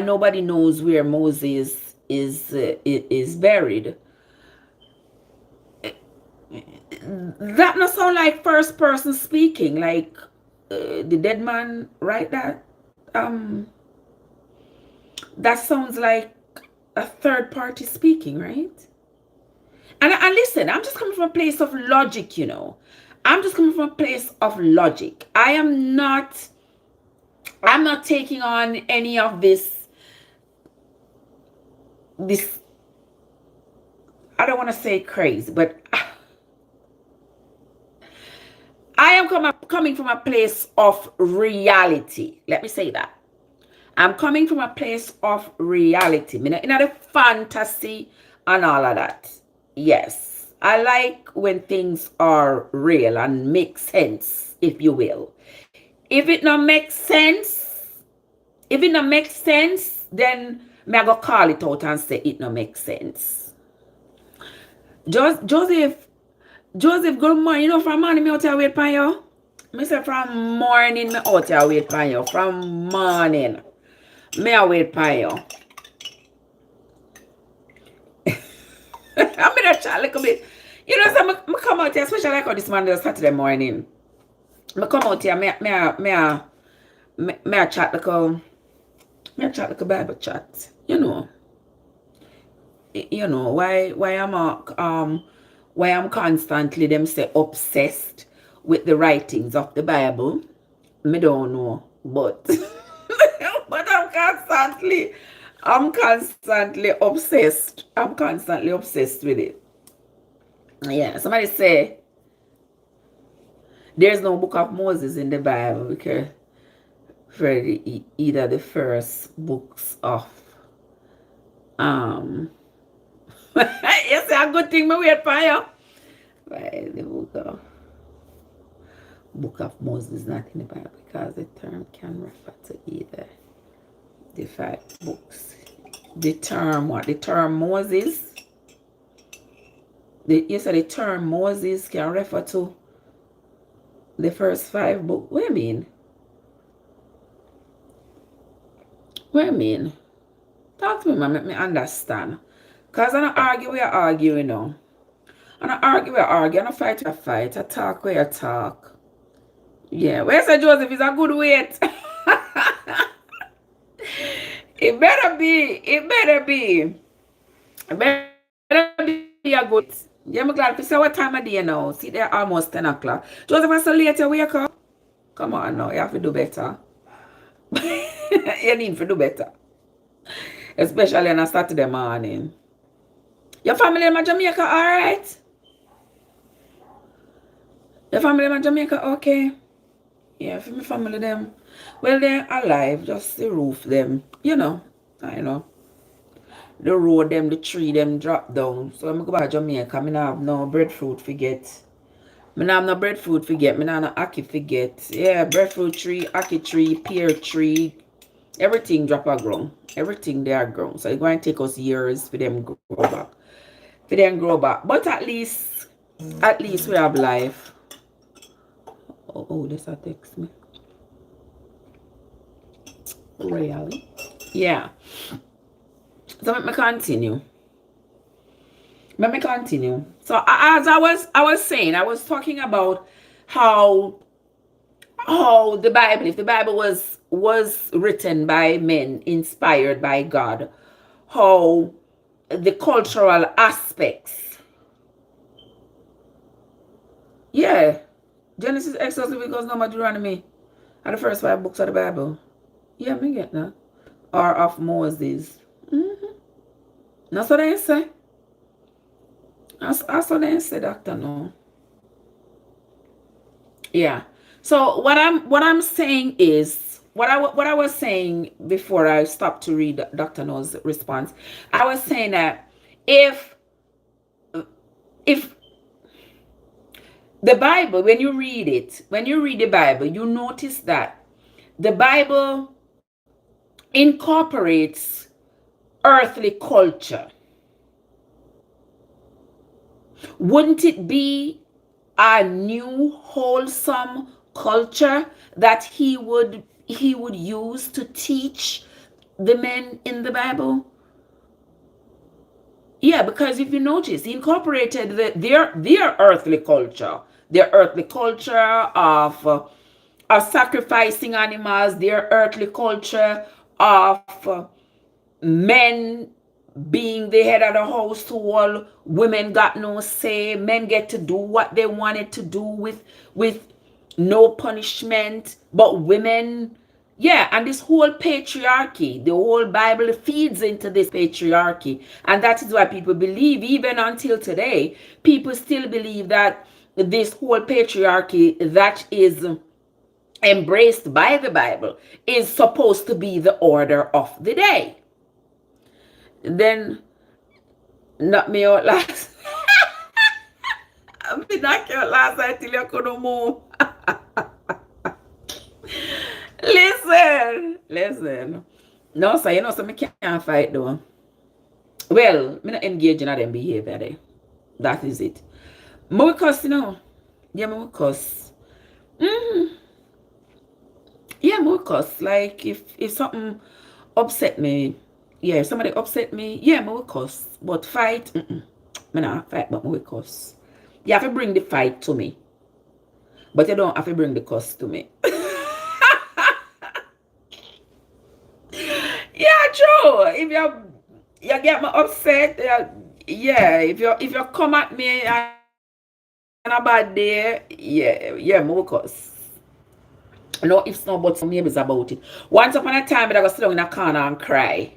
nobody knows where Moses is buried. That not sound like first person speaking, like the dead man, right? That sounds like a third party speaking, right? And listen, I'm just coming from a place of logic, I'm just coming from a place of logic. I'm not taking on any of this, I don't want to say crazy, but I am coming from a place of reality. Let me say that. I'm coming from a place of reality. In the fantasy and all of that. Yes. I like when things are real and make sense, if you will. If it not make sense, then me I go call it out and say it not make sense. Joseph, good morning. From morning me out here wait for you. Me say from morning me out here wait for you. From morning me I wait for you. I'm gonna chat a little bit. So me come out here, especially like this Monday, Saturday morning. Me come out here, me chat like a Bible chat. Why I'm constantly them say obsessed with the writings of the Bible. Me don't know, but but I'm constantly obsessed. I'm constantly obsessed with it. Yeah, somebody say there's no book of Moses in the Bible because for either the first books of you say a good thing me wait for you. Right, the book of Moses is not in the Bible because the term can refer to either the 5 books. The term what? The term Moses. You said the term Moses can refer to the first 5 books. What do you mean? What do you mean? Talk to me, man. Make me understand. Because I don't argue where I argue, I don't argue where I argue. I don't fight where I fight. I talk where I talk. Yeah. Where say Joseph is a good weight? It better be. It better be. It better be a good weight. Yeah, I'm glad to say what time of day now. See, they're almost 10 o'clock. Joseph, I so late you wake up. Come on now. You have to do better. You need to do better. Especially on a Saturday morning. Your family in Jamaica, alright? Your family in Jamaica, okay? Yeah, for my family, them. Well, they're alive. Just the roof, them. I know. The road, them, the tree, them drop down. So I'm going to go back to Jamaica. I don't have no breadfruit forget. I don't have no breadfruit forget. I don't have no ackee forget. Yeah, breadfruit tree, ackee tree, pear tree. Everything drop a ground. Everything they are grown. So it's going to take us years for them grow back. But at least we have life. Oh, this a text me. Really? Yeah. So let me continue. So as I was saying, I was talking about how the Bible, if the Bible was written by men, inspired by God, how the cultural aspects. Yeah. Genesis, Exodus, Leviticus, Numbers, Deuteronomy are the first 5 books of the Bible. Yeah, me get that. Or of Moses. That's what they say. That's what they say, Doctor. No. Yeah. So what I'm saying is what I was saying before I stopped to read Dr. No's response. I was saying that if the Bible, when you read the Bible, you notice that the Bible incorporates earthly culture. Wouldn't it be a new wholesome culture that he would use to teach the men in the Bible? Yeah, because if you notice, he incorporated their earthly culture, their earthly culture of sacrificing animals, their earthly culture of men being the head of the household. Women got no say. Men get to do what they wanted to do with no punishment. But women, yeah, and this whole patriarchy, the whole Bible feeds into this patriarchy. And that is why people believe, even until today, people still believe that this whole patriarchy that is embraced by the Bible is supposed to be the order of the day. Then knock me out last. I mean, knock you out last night till you couldn't move. Listen. No, sir, you know, so me can't fight though. Well, me not engaging in them behavior there. That is it. Me will cuss, you know. Yeah, me will cuss. Yeah, me will cuss. Like if something upset me, yeah, if somebody upset me, yeah, me will cuss. But fight, me not fight, but me will cuss. You have to bring the fight to me. But you don't have to bring the cuss to me. Yeah, true. If you get me upset, yeah. If you come at me on a bad day, yeah, me will cuss. No ifs, no buts, no maybes about it. Once upon a time, I go sit down in a corner and cry.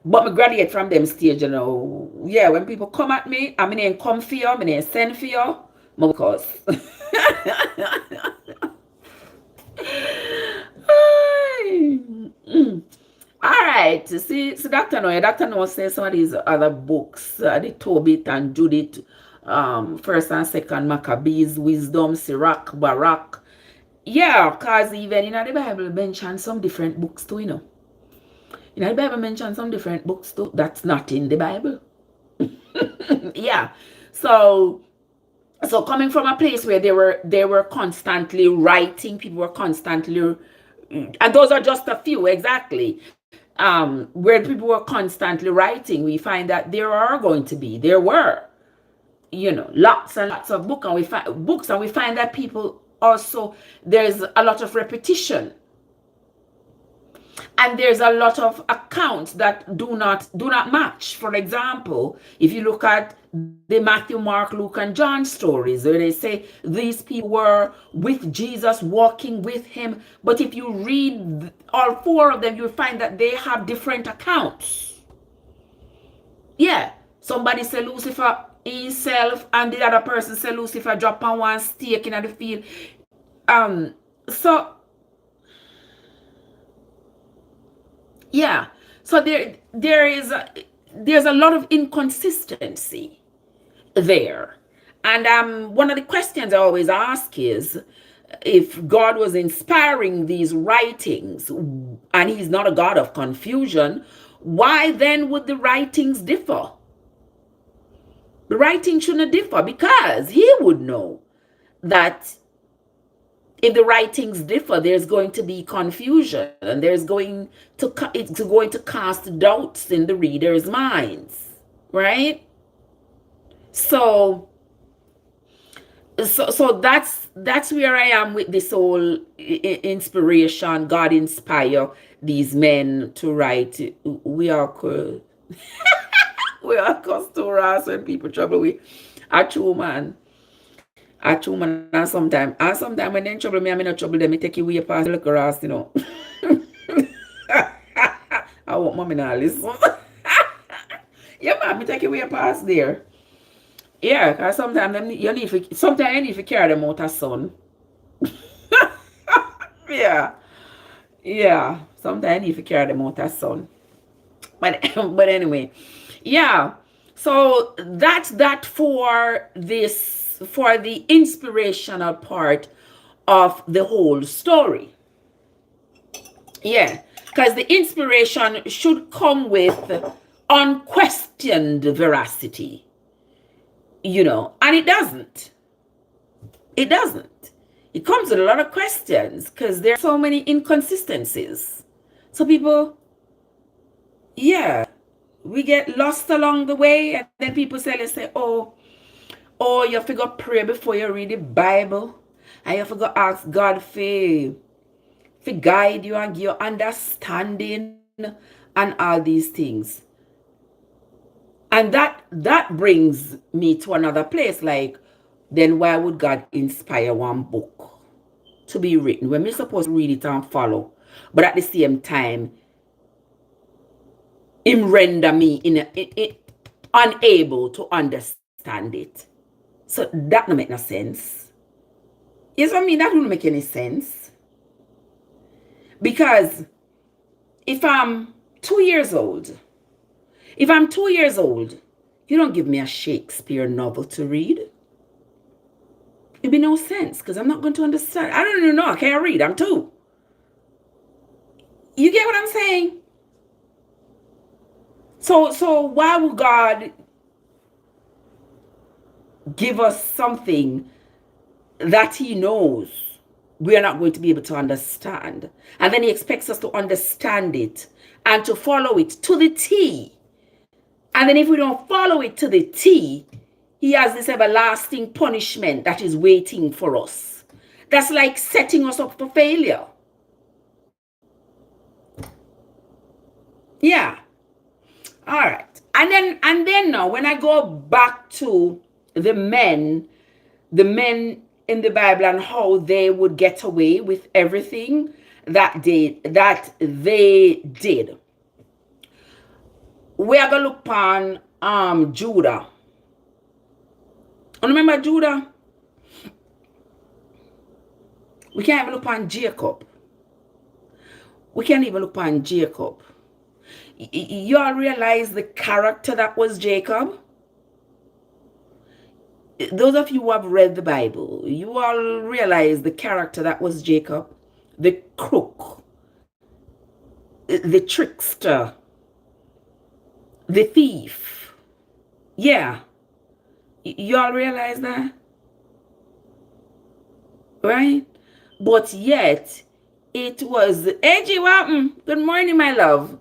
But me graduate from them stage, you know. Yeah, when people come at me, I mean, ain't come for you, I mean, ain't send for you, me will cuss. All right, see, Dr. Noah says some of these other books, the Tobit and Judith, First and Second Maccabees, Wisdom, Sirach, Barak. Yeah, because even in the Bible mention some different books too, you know. In the Bible mention some different books too. That's not in the Bible. Yeah. So coming from a place where they were constantly writing, people were constantly, and those are just a few exactly. Where people were constantly writing, we find that there were, you know, lots and lots of books, and we find that people also, there's a lot of repetition, and there's a lot of accounts that do not match. For example, if you look at the Matthew, Mark, Luke, and John stories, where they say these people were with Jesus, walking with him, but if you read all four of them, you'll find that they have different accounts. Yeah, somebody say Lucifer himself, and the other person say Lucifer drop on one stake in the field. So yeah, so there's a lot of inconsistency there. And one of the questions I always ask is, if God was inspiring these writings and he's not a God of confusion, why then would the writings differ? The writing shouldn't differ, because he would know that if the writings differ, there's going to be confusion, and it's going to cast doubts in the reader's minds, right? So that's where I am with this whole inspiration. God inspire these men to write. We are cool. We are customers when people trouble with a true man. And sometimes when they in trouble me, I'm in trouble them, me take you way past the little grass, you know. I want mommy now listen. Yeah, man, me take you way past there. Yeah, because sometimes you need to carry them out of sun. Yeah. Yeah. Sometimes you need to carry them out of sun. But anyway. Yeah. So that's that for the inspirational part of the whole story. Yeah, because the inspiration should come with unquestioned veracity, you know, and it doesn't. It comes with a lot of questions because there are so many inconsistencies. So people, yeah, we get lost along the way, and then people say, oh, you have to go pray before you read the Bible. And you have to go ask God for guide you and give you understanding and all these things. And that brings me to another place. Like, then why would God inspire one book to be written when we're supposed to read it and follow? But at the same time, him render me unable to understand it. So that don't make no sense. Yes, I mean, that don't make any sense. Because if I'm 2 years old, you don't give me a Shakespeare novel to read. It'd be no sense, because I'm not going to understand. I don't even know. I can't read. I'm 2. You get what I'm saying? So why would God give us something that he knows we are not going to be able to understand? And then he expects us to understand it and to follow it to the T. And then if we don't follow it to the T, he has this everlasting punishment that is waiting for us. That's like setting us up for failure. Yeah. All right. And then now, when I go back to the men in the Bible and how they would get away with everything that they did. We are gonna look on Judah. Remember Judah? We can't even look on Jacob. You all realize the character that was Jacob? Those of you who have read the Bible, you all realize the character that was Jacob. The crook, the trickster, the thief. Yeah. You all realize that? Right? But yet, it was, Angie, welcome. Good morning, my love.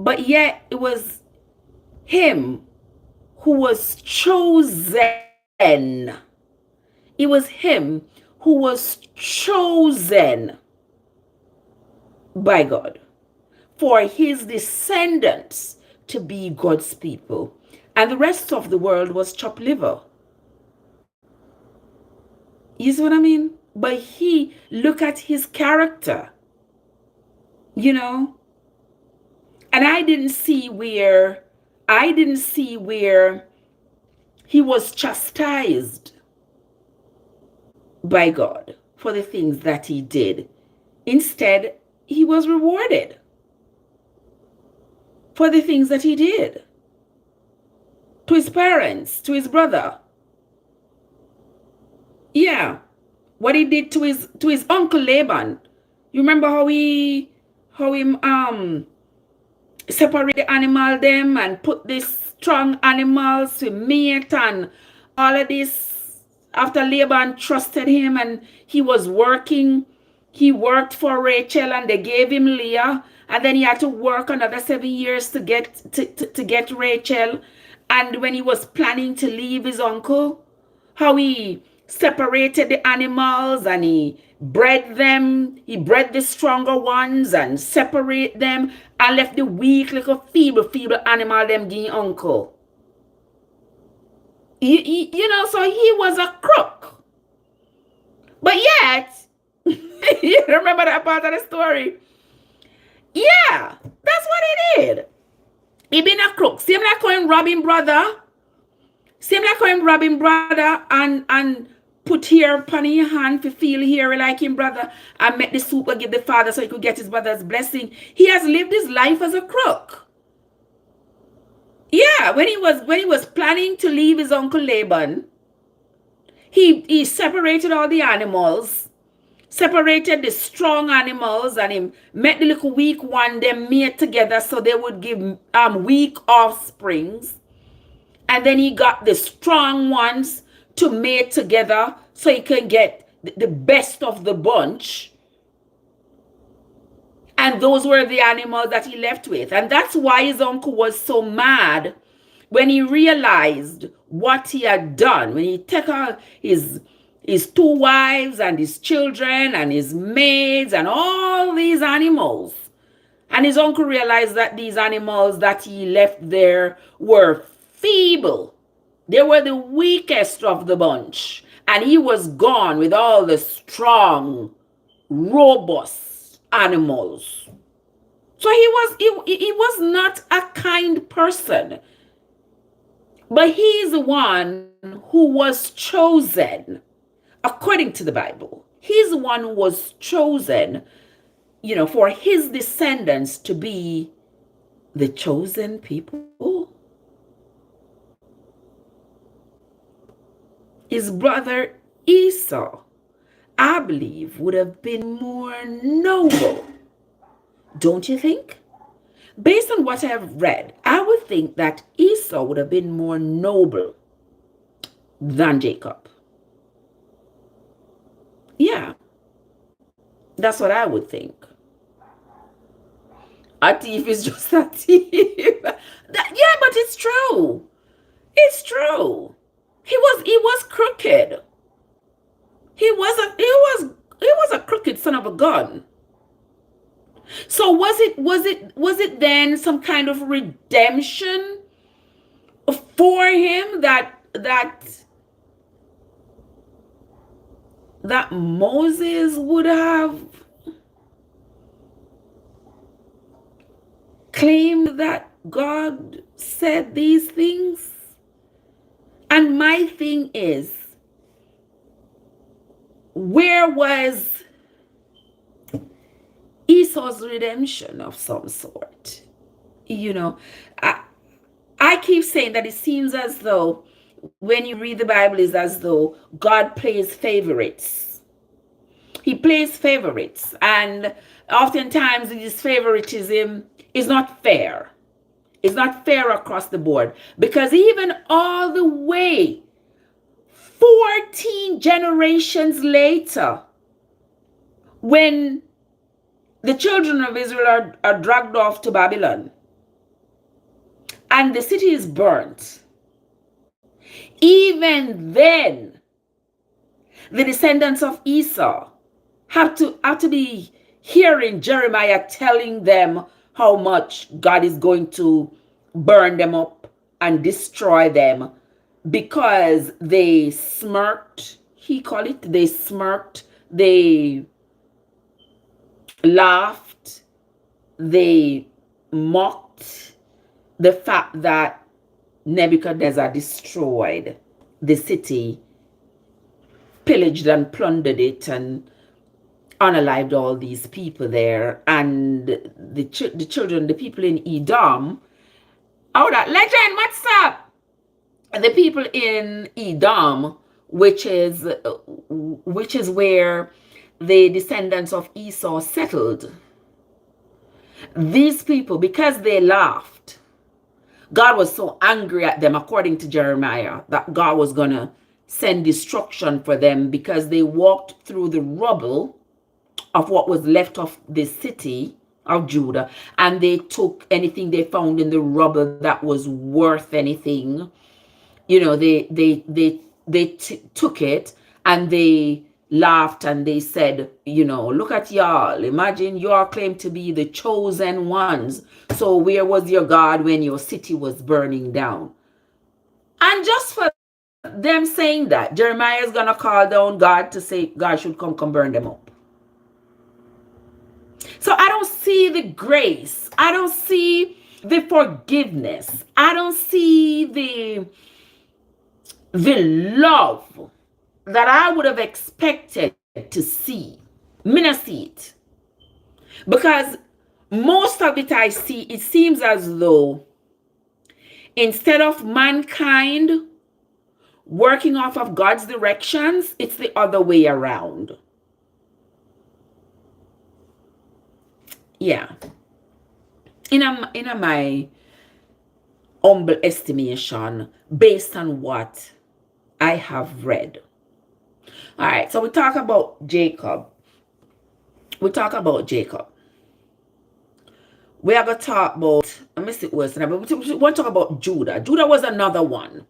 But yet, it was him who was chosen. It was him who was chosen by God for his descendants to be God's people. And the rest of the world was chopped liver. You see what I mean? But look at his character. You know? And I didn't see where he was chastised by God for the things that he did. Instead, he was rewarded for the things that he did. To his parents, to his brother. Yeah. What he did to his uncle Laban. You remember how he separate the animal them and put these strong animals to mate and all of this after Laban trusted him and he was working. He worked for Rachel and they gave him Leah, and then he had to work another 7 years to get Rachel. And when he was planning to leave his uncle, how he separated the animals and he bred them. He bred the stronger ones and separate them and left the weak, little feeble animal them give uncle. You know, so he was a crook. But yet, you remember that part of the story? Yeah, that's what he did. He been a crook. Same like how him robbing brother. And put hair upon his hand to feel hair like him brother and make the soup give the father so he could get his brother's blessing. He has lived his life as a crook. Yeah, when he was planning to leave his uncle Laban, he separated all the animals, separated the strong animals, and he met the little weak one, them mate together so they would give weak offsprings. And then he got the strong ones to mate together so he can get the best of the bunch. And those were the animals that he left with. And that's why his uncle was so mad when he realized what he had done, when he took out his 2 wives and his children and his maids and all these animals. And his uncle realized that these animals that he left there were feeble. They were the weakest of the bunch. And he was gone with all the strong, robust animals. So he was not a kind person. But he's the one who was chosen, according to the Bible. He's the one who was chosen, for his descendants to be the chosen people. His brother Esau, I believe, would have been more noble. Don't you think? Based on what I have read, I would think that Esau would have been more noble than Jacob. Yeah, that's what I would think. A thief is just a thief. Yeah, but it's true. It's true. He was crooked. He was a crooked son of a gun. So was it then some kind of redemption for him that Moses would have claimed that God said these things? And my thing is, where was Esau's redemption of some sort? I keep saying that it seems as though when you read the Bible, it's as though God plays favorites. He plays favorites, and oftentimes this favoritism is not fair. It's not fair across the board, because even all the way 14 generations later, when the children of Israel are dragged off to Babylon and the city is burnt, even then the descendants of Esau have to be hearing Jeremiah telling them how much God is going to burn them up and destroy them, because they smirked, they laughed, they mocked the fact that Nebuchadnezzar destroyed the city, pillaged and plundered it, and unalived all these people there. And the children, the people in Edom, that legend, what's up? The people in Edom, which is where the descendants of Esau settled, these people, because they laughed, God was so angry at them, according to Jeremiah, that God was going to send destruction for them, because they walked through the rubble of what was left of the city of Judah, and they took anything they found in the rubble that was worth anything. They took it, and they laughed, and they said, look at y'all. Imagine y'all claim to be the chosen ones. So where was your God when your city was burning down? And just for them saying that, Jeremiah is going to call down God to say God should come burn them up. So I don't see the grace. I don't see the forgiveness. I don't see the love that I would have expected to see. Me not see it. Because most of it I see, it seems as though instead of mankind working off of God's directions, it's the other way around. Yeah. In my humble estimation, based on what I have read. All right, so we talk about Jacob. We are going to talk about, I missed it worse, but we want to talk about Judah. Judah was another one.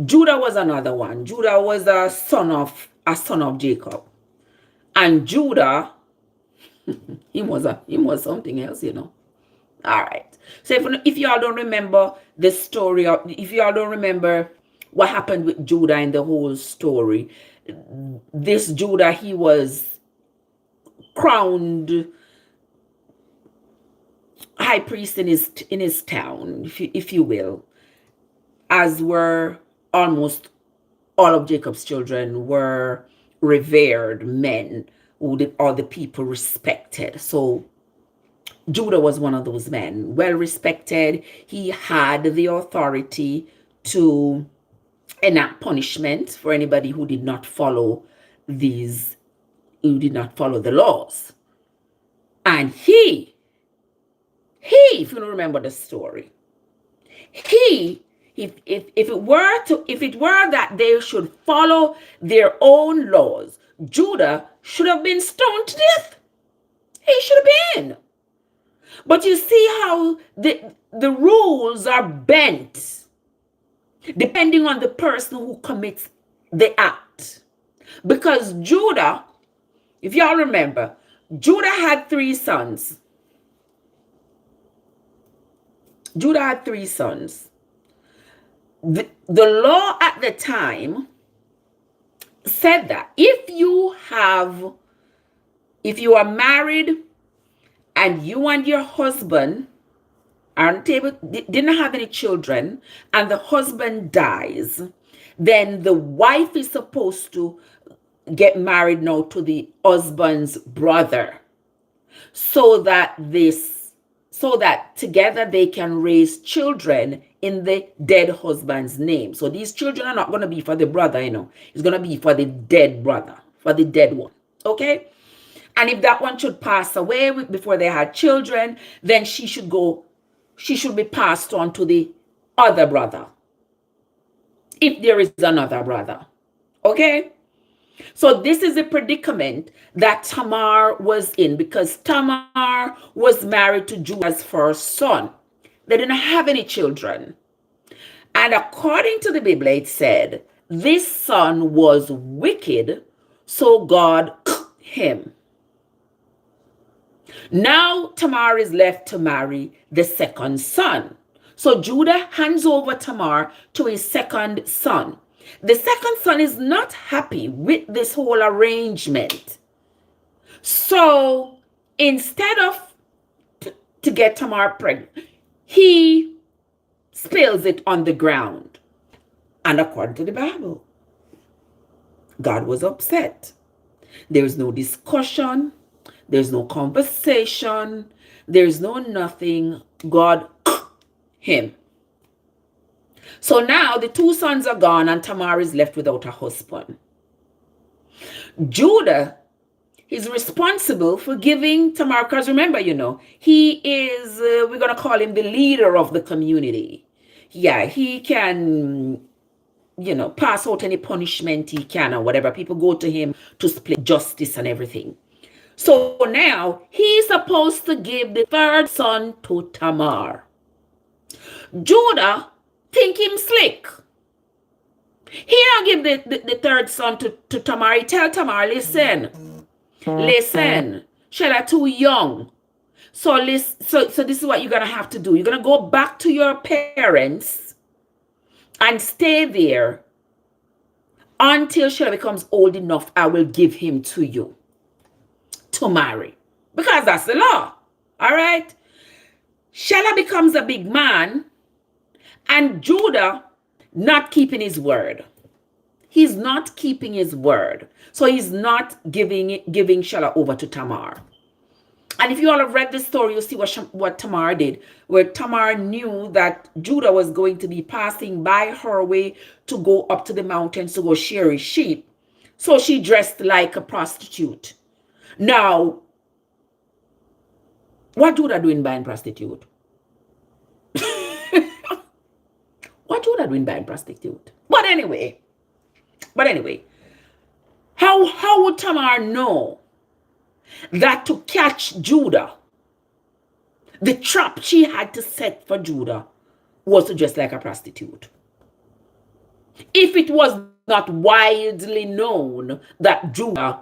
Judah was a son of Jacob. And Judah, he was something else, you know. All right. So if y'all don't remember the story, or if y'all don't remember what happened with Judah in the whole story, this Judah, he was crowned high priest in his town, if you will, as were almost all of Jacob's children were revered men who all the people respected. So Judah was one of those men, well respected. He had the authority to enact punishment for anybody who did not follow the laws. And he, if you don't remember the story, if it were that they should follow their own laws, Judah should have been stoned to death. He should have been. But you see how the rules are bent depending on the person who commits the act. Because Judah, if y'all remember, Judah had 3 sons. Judah had 3 sons. The law at the time said that if you are married and you and your husband didn't have any children, and the husband dies, then the wife is supposed to get married now to the husband's brother, so that together they can raise children in the dead husband's name. So these children are not going to be for the brother, you know. It's going to be for the dead brother, for the dead one. Okay? And if that one should pass away before they had children, then she should be passed on to the other brother, if there is another brother. Okay? So this is a predicament that Tamar was in, because Tamar was married to Judah's first son. They didn't have any children. And according to the Bible, it said, this son was wicked, so God him. Now Tamar is left to marry the second son. So Judah hands over Tamar to his second son. The second son is not happy with this whole arrangement. So instead of to get Tamar pregnant, he spills it on the ground. And according to the Bible, God was upset. There's no discussion. There's no conversation. There's no nothing. God him. So now the 2 sons are gone and Tamar is left without a husband. Judah is responsible for giving Tamar, because remember, you know, he is, we're going to call him the leader of the community. Yeah, he can, you know, pass out any punishment he can or whatever. People go to him to split justice and everything. So now he's supposed to give the 3rd son to Tamar. Judah think him slick. He don't give the 3rd son to Tamar. He tell Tamar, listen, Sheila too young. So this is what you're going to have to do. You're going to go back to your parents and stay there until Sheila becomes old enough. I will give him to you to marry, because that's the law. All right. Sheila becomes a big man, and Judah not keeping his word. He's not keeping his word. So he's not giving Sheila over to Tamar. And if you all have read the story, you'll see what Tamar did, where Tamar knew that Judah was going to be passing by her way to go up to the mountains to go shear his sheep. So she dressed like a prostitute. Now, what Judah doing buying prostitute? What Judah doing buying prostitute? But anyway, how would Tamar know that to catch Judah, The trap she had to set for Judah was to dress like a prostitute. If it was not widely known that Judah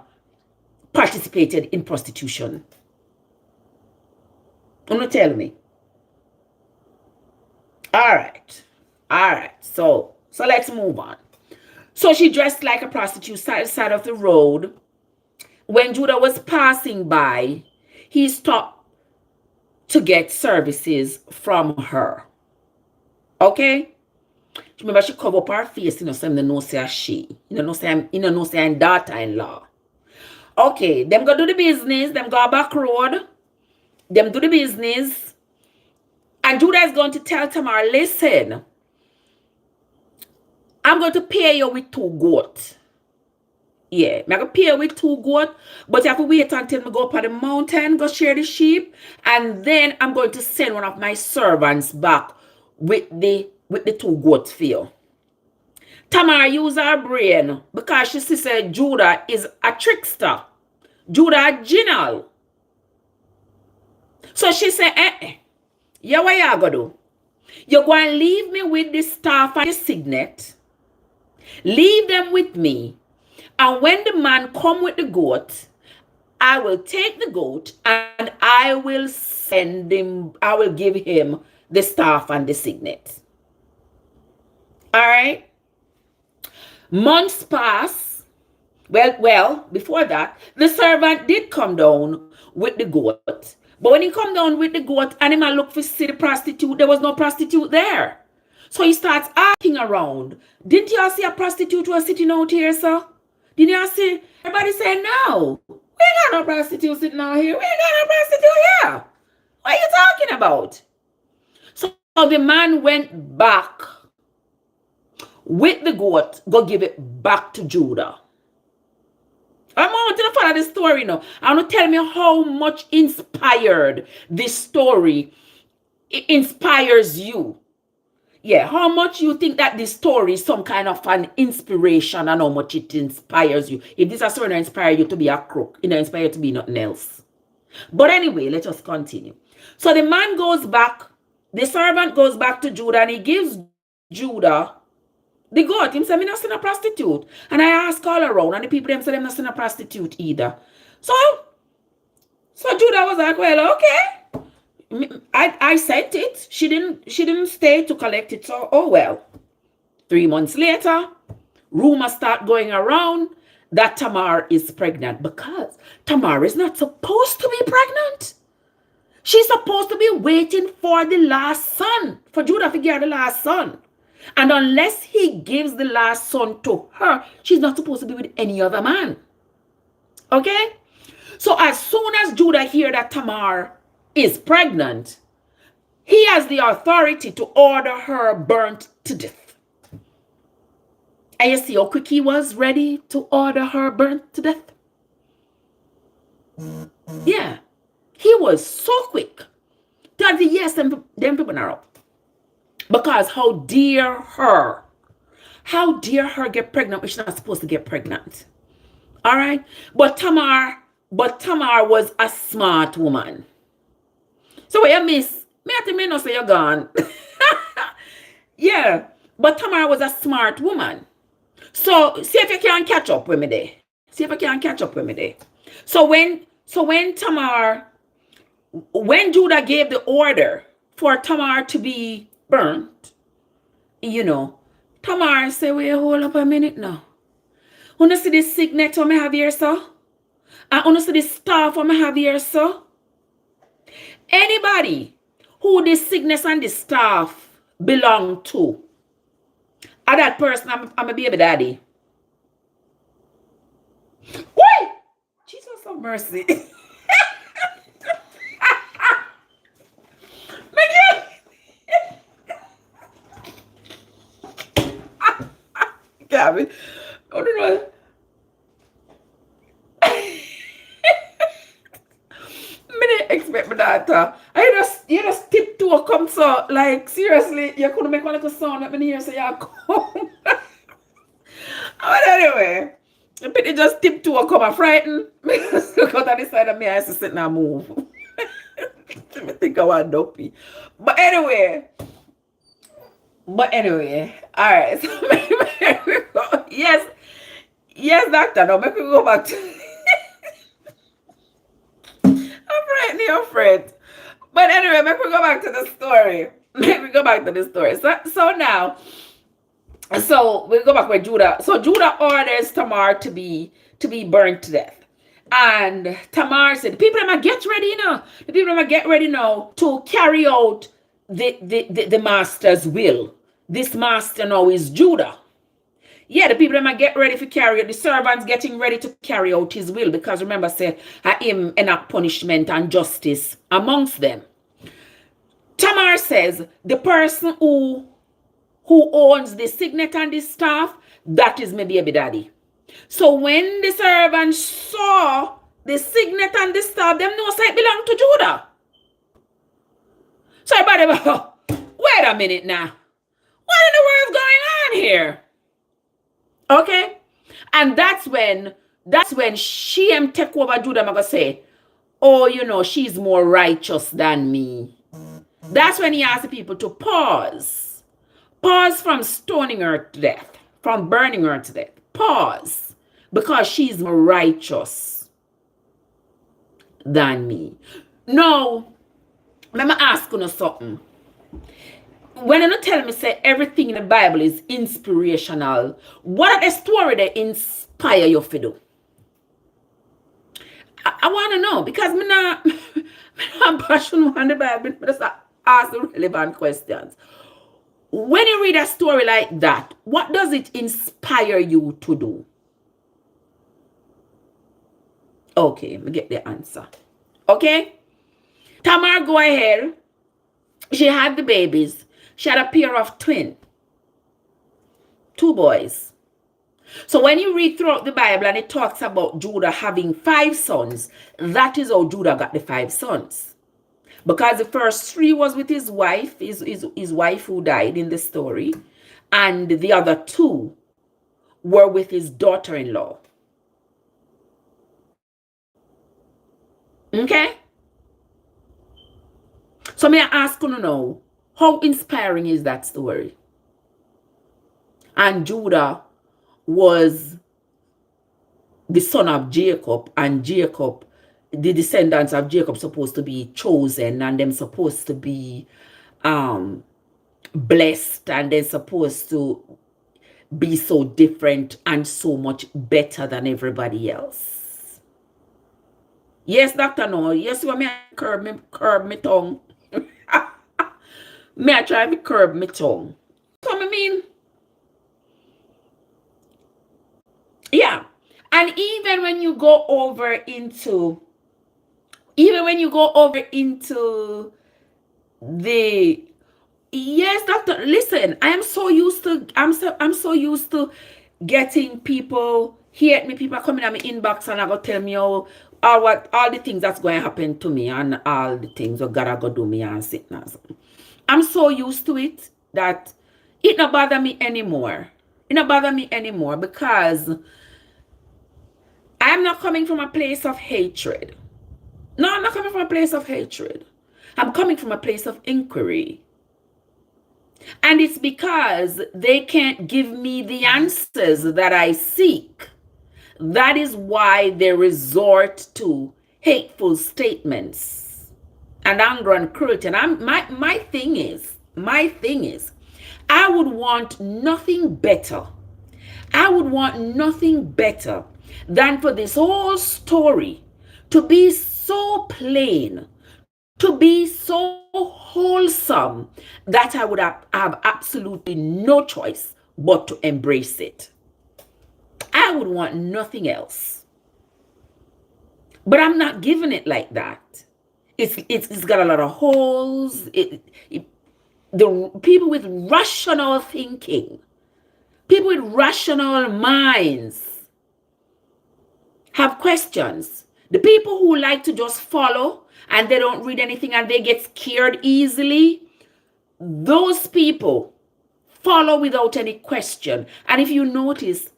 participated in prostitution. Don't tell me. All right. So let's move on. So she dressed like a prostitute, side of the road. When Judah was passing by, he stopped to get services from her. Okay? Remember, she covered up her face, so no say she. No say daughter-in-law. Okay, them go do the business, them go back road, them do the business. And Judah is going to tell Tamar, listen, I'm going to pay you with 2 goats. Yeah, I'm going to pay you with 2 goats, but you have to wait until I go up on the mountain, go share the sheep, and then I'm going to send one of my servants back with the 2 goats for you. Tamar used her brain because she said Judah is a trickster. Judah genial. So she said, yeah, what you gonna do? You're going to leave me with the staff and the signet. Leave them with me. And when the man come with the goat, I will take the goat and I will give him the staff and the signet. All right. Months pass. Well, before that, the servant did come down with the goat. But when he come down with the goat and he man look for see the prostitute, there was no prostitute there. So he starts asking around. Didn't y'all see a prostitute who was sitting out here, sir? Didn't y'all see? Everybody say no. We ain't got no prostitute sitting out here. We ain't got no prostitute here. What are you talking about? So the man went back with the goat, go give it back to Judah. I want to follow this story now. I want to tell me how much inspired this story inspires you. Yeah, how much you think that this story is some kind of an inspiration and how much it inspires you. If this story not inspire you to be a crook, it not inspire you to be nothing else. But anyway, let us continue. So the man goes back, the servant goes back to Judah and he gives Judah the goat. Him say, I'm not seeing a prostitute. And I ask all around and the people them say they're not seeing a prostitute either. So Judah was like, well, okay. I sent it. She didn't stay to collect it. So, oh well. 3 months later, rumors start going around that Tamar is pregnant because Tamar is not supposed to be pregnant. She's supposed to be waiting for the last son, for Judah to get the last son. And unless he gives the last son to her, she's not supposed to be with any other man. Okay? So as soon as Judah hears that Tamar is pregnant, he has the authority to order her burnt to death. And you see how quick he was ready to order her burnt to death? Yeah. He was so quick. That yes, them people are up. Because how dare her get pregnant when she's not supposed to get pregnant. All right? But Tamar was a smart woman. So what you miss? Me at the minute say you're gone. Yeah. But Tamar was a smart woman. So see if you can catch up with me there. So when Judah gave the order for Tamar to be burnt, Tamar said, wait, hold up a minute now. You see this signet I have here, sir? And you see this staff I have here, sir? Anybody who this signet and this staff belong to, and that person, I'm a baby daddy. Wait! Jesus have mercy. Gavin, I don't know. I didn't expect my daughter. You just tiptoe come so, like, seriously, you couldn't make one little sound let me hear so you come. But anyway, the pity just tiptoe come and frighten. Look out on the side of me, I used to sit and move. think I want dopey. But anyway, all right. So yes, doctor. Now make we go back to. I'm frightening your friend. But anyway, make we go back to the story. So now, so we go back with Judah. So Judah orders Tamar to be burnt to death. And Tamar said, the people might get ready now. The people might get ready now to carry out the master's will. This master now is Judah. Yeah, the people might get ready for carry out. The servants getting ready to carry out his will. Because remember, said, him enact punishment and justice amongst them. Tamar says, the person who owns the signet and the staff, that is my baby daddy. So when the servants saw the signet and the staff, them know it belonged to Judah. So everybody, wait a minute now. What in the world's going on here? Okay? And that's when Shem take over Judah and go say, oh, you know, she's more righteous than me. That's when he asked the people to pause. Pause from stoning her to death, from burning her to death. Pause. Because she's more righteous than me. Now, let me ask you something. When you tell me say everything in the Bible is inspirational, what are the story that inspire you to do? I want to know, because I'm passionate on the Bible, but just ask the relevant questions. When you read a story like that, what does it inspire you to do? Okay, we get the answer. Okay? Tamar, go ahead. She had the babies. She had a pair of twins. 2 boys. So when you read throughout the Bible and it talks about Judah having 5 sons, that is how Judah got the 5 sons. Because the first 3 was with his wife, his wife who died in the story, and the other 2 were with his daughter-in-law. Okay? So may I ask you now, how inspiring is that story? And Judah was the son of Jacob, and Jacob, the descendants of Jacob, supposed to be chosen, and them supposed to be blessed, and they're supposed to be so different and so much better than everybody else. Yes, Doctor, no. Yes, you want me to curb my tongue. May I try to curb my tongue. So I mean, yeah. And even when you go over into the, yes, Doctor, listen, I'm so used to getting people, people coming at my inbox and I go tell me all the things that's going to happen to me and all the things that God go do me and sickness. I'm so used to it that it not bother me anymore. It not bother me anymore because I'm not coming from a place of hatred. No, I'm not coming from a place of hatred. I'm coming from a place of inquiry. And it's because they can't give me the answers that I seek. That is why they resort to hateful statements and anger and cruelty. And my thing is, I would want nothing better. I would want nothing better than for this whole story to be so plain, to be so wholesome, that I would have absolutely no choice but to embrace it. I would want nothing else. But I'm not giving it like that. It's got a lot of holes. The people with rational thinking, people with rational minds have questions. The people who like to just follow and they don't read anything and they get scared easily, those people follow without any question. And if you notice,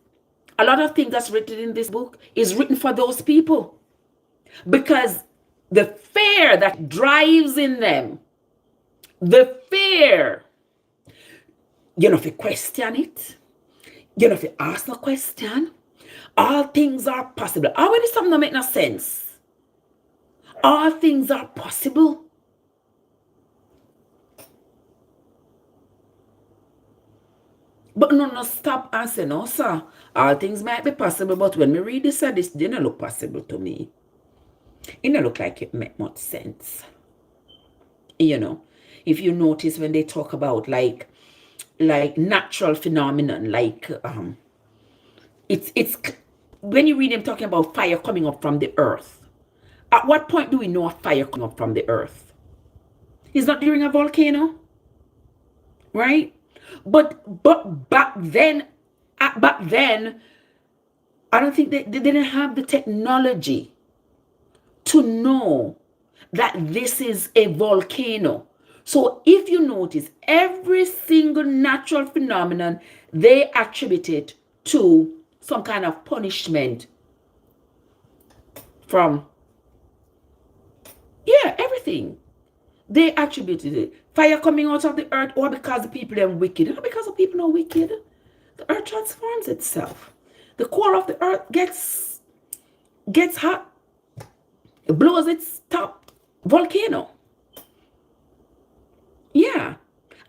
a lot of things that's written in this book is written for those people. Because The fear that drives in them. The fear. You know, if you question it, you know, if you ask no question, all things are possible. How when something don't make no sense? All things are possible. But no stop and say, no, sir. All things might be possible, but when me read this, this didn't look possible to me. It don't look like it make much sense. You know, if you notice when they talk about like natural phenomenon, like it's when you read them talking about fire coming up from the earth. At what point do we know a fire coming up from the earth? It's not during a volcano, right? But back then, I don't think they didn't have the technology to know that this is a volcano. So if you notice, every single natural phenomenon, they attribute it to some kind of punishment from, yeah, everything. They attributed it. Fire coming out of the earth, or because the people are wicked. Not because the people are wicked. The earth transforms itself. The core of the earth gets hot. It blows its top volcano. Yeah.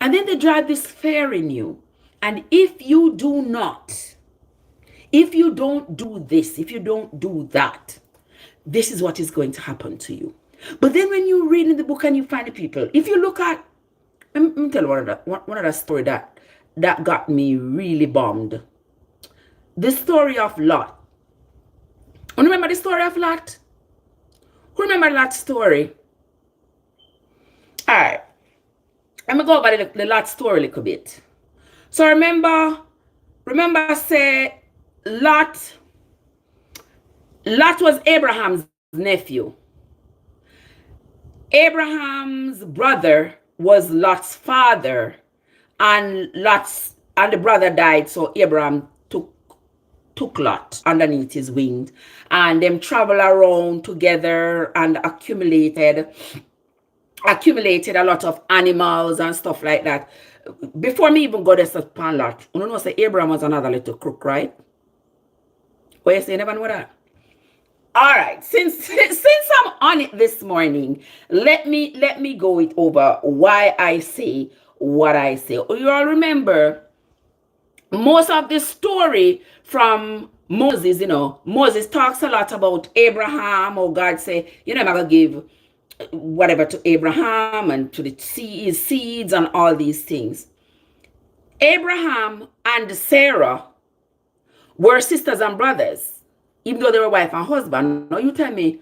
And then they drive this fear in you. And if you do not, if you don't do this, if you don't do that, this is what is going to happen to you. But then when you read in the book and you find the people, if you look at, let me tell you one of the story that got me really bummed. The story of Lot. You remember the story of Lot? Who remember that story? All right. I'm going to go over the Lot story a little bit. So remember say Lot was Abraham's nephew. Abraham's brother was Lot's father, and the brother died, so Abraham took Lot underneath his wings, and them travel around together and accumulated a lot of animals and stuff like that. Before me even go this upon Lot, you know, say Abraham was another little crook, right? What you say, never know that? All right, since I'm on it this morning, let me go it over why I say what I say. You all remember most of the story from Moses, you know, Moses talks a lot about Abraham, or God say, you know, I'm gonna give whatever to Abraham and to his seeds and all these things. Abraham and Sarah were sisters and brothers. Even though they were wife and husband. Now you tell me,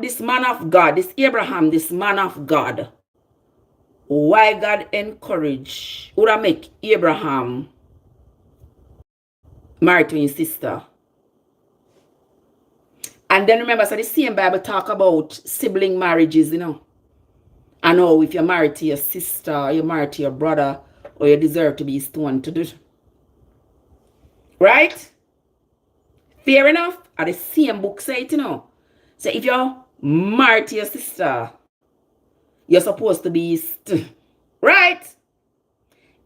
this man of God, this Abraham, this man of God, why God encourage, would I make Abraham married to his sister? And then remember, so the same Bible talk about sibling marriages, you know. I know if you're married to your sister, you're married to your brother, or you deserve to be stoned to do it. Right? Fair enough. Or the same book say it, you know. So if you're married to your sister, you're supposed to be right?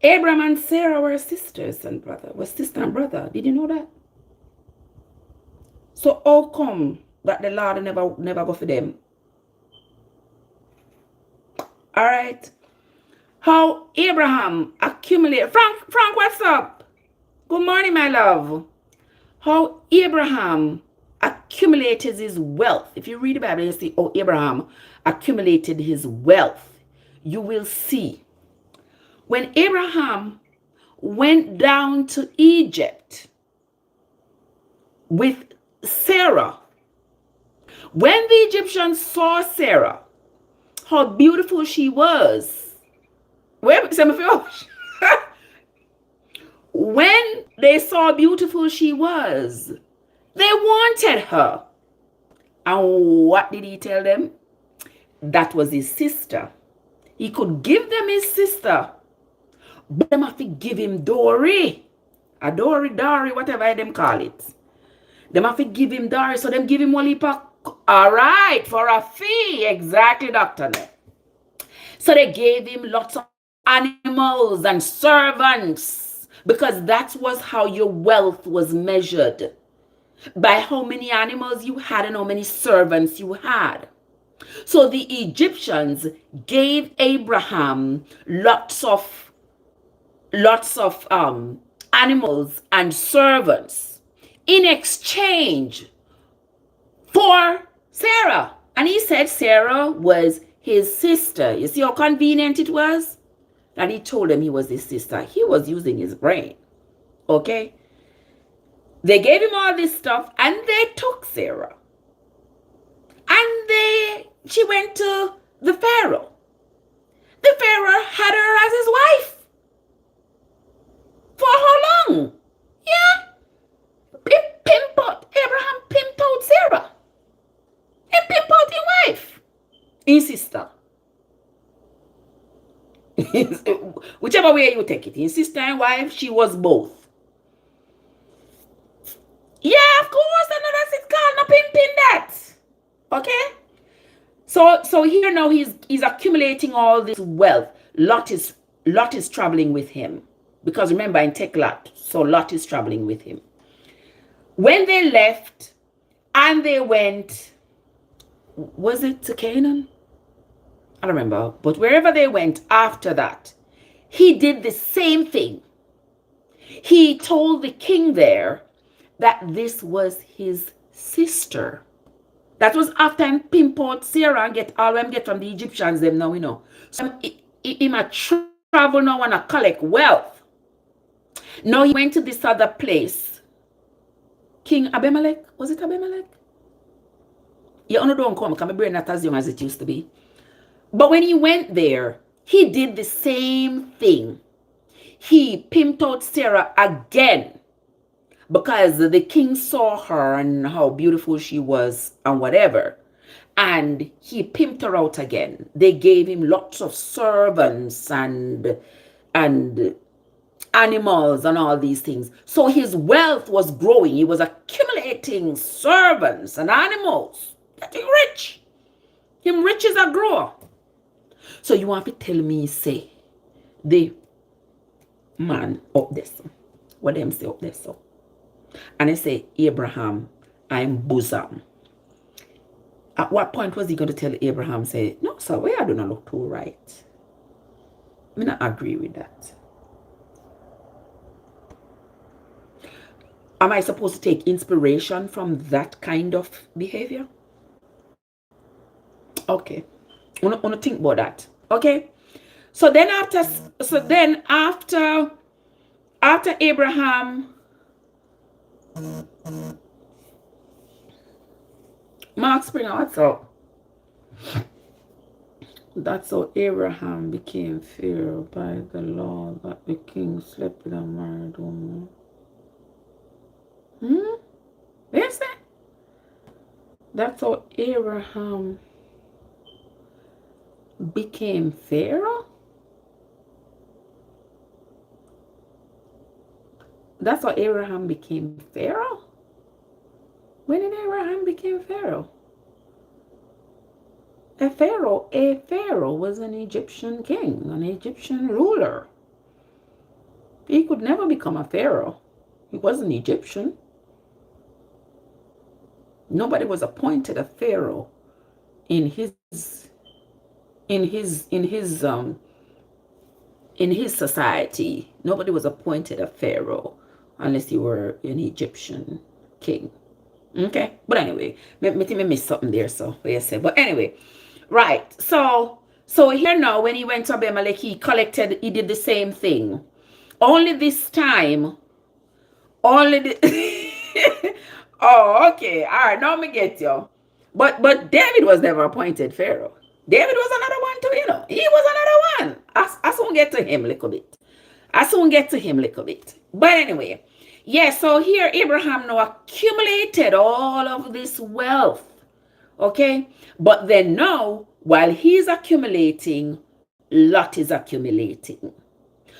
Abraham and Sarah were sisters and brother. Were sister and brother. Did you know that? So how come that the Lord never go for them? All right. How Abraham accumulated. Frank, what's up? Good morning, my love. How Abraham accumulated his wealth. If you read the Bible, you see how Abraham accumulated his wealth. You will see. When Abraham went down to Egypt with Sarah, when the Egyptians saw Sarah, how beautiful she was. When they saw how beautiful she was, they wanted her. And what did he tell them? That was his sister. He could give them his sister, but they have to give him Dory. Dory, whatever them call it. They have to give him Dory, so them give him one heap of All right, for a fee. Exactly, Dr. Ned. So they gave him lots of animals and servants because that was how your wealth was measured, by how many animals you had and how many servants you had. So the Egyptians gave Abraham lots of animals and servants in exchange for Sarah. And he said Sarah was his sister. You see how convenient it was? And he told them he was his sister. He was using his brain. Okay? They gave him all this stuff and they took Sarah. And she went to the Pharaoh. The Pharaoh had her as his wife. For how long? Yeah. Abraham pimped out Sarah. And pimped out his wife. His sister. Whichever way you take it. His sister and wife, she was both. Yeah, of course. I know that's it called. No pimping that. Okay? So here now he's accumulating all this wealth. Lot is traveling with him. Because remember, I take Lot. So Lot is traveling with him. When they left and they went, was it to Canaan? I don't remember. But wherever they went after that, he did the same thing. He told the king there that this was his sister. That was after him pimp out Sarah and get all them get from the Egyptians them now, you know. So he might travel now and collect wealth. Now he went to this other place. King Abimelech. Was it Abimelech? You don't come because my brain not as young as it used to be. But when he went there, he did the same thing. He pimped out Sarah again. Because the king saw her and how beautiful she was and whatever. And he pimped her out again. They gave him lots of servants and animals and all these things. So his wealth was growing. He was accumulating servants and animals. Getting rich. Him rich is a grower. So you want to tell me, say, the man up there, so. What them say up there, so. And they say, Abraham, I'm bosom. At what point was he going to tell Abraham, say, no, sir, we do not look too right. I mean, I agree with that. Am I supposed to take inspiration from that kind of behavior? Okay. I want to think about that. Okay. So then after Abraham, Mark Springer, what's up? That's how Abraham became Pharaoh by the law that the king slept with a married woman. Yes, that? That's how Abraham became Pharaoh? That's how Abraham became Pharaoh? When did Abraham become Pharaoh? A pharaoh was an Egyptian king, an Egyptian ruler. He could never become a pharaoh. He wasn't Egyptian. Nobody was appointed a pharaoh in his society. Nobody was appointed a pharaoh unless you were an Egyptian king. Okay, but anyway, me miss something there. So yes, but anyway, right. So here now, when he went to Abimelech, he did the same thing. Only this time, oh, okay, all right. Now me get you. But David was never appointed pharaoh. David was another one too, you know. He was another one. I soon get to him a little bit. But anyway, yeah, so here Abraham now accumulated all of this wealth. Okay? But then now, while he's accumulating, Lot is accumulating.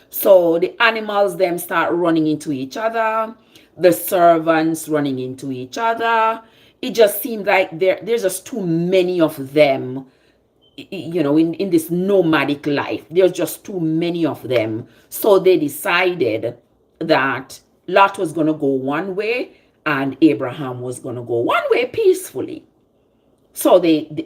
So the animals them start running into each other. The servants running into each other. it just seemed like there's just too many of them, in this nomadic life. There's just too many of them. So they decided that Lot was going to go one way and Abraham was going to go one way peacefully. So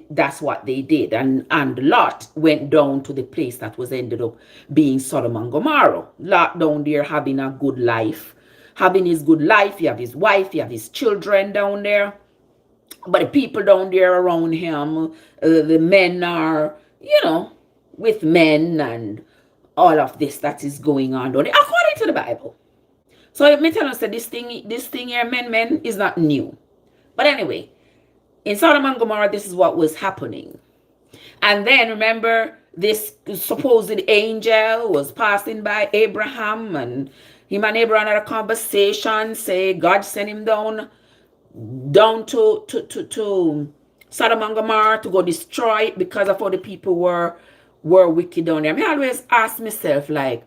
that's what they did. And Lot went down to the place that was ended up being Sodom and Gomorrah. Lot down there having a good life. Having his good life. He have his wife, he have his children down there. But the people down there around him, the men are, with men and all of this that is going on down there, according to the Bible. So let me tell us that this thing here, men, is not new. But anyway, in Sodom and Gomorrah, this is what was happening. And then remember, this supposed angel was passing by Abraham, and him and Abraham had a conversation, say God sent him down to Sodom and Gomorrah to go destroy it because of how the people were wicked down there. I always ask myself, like,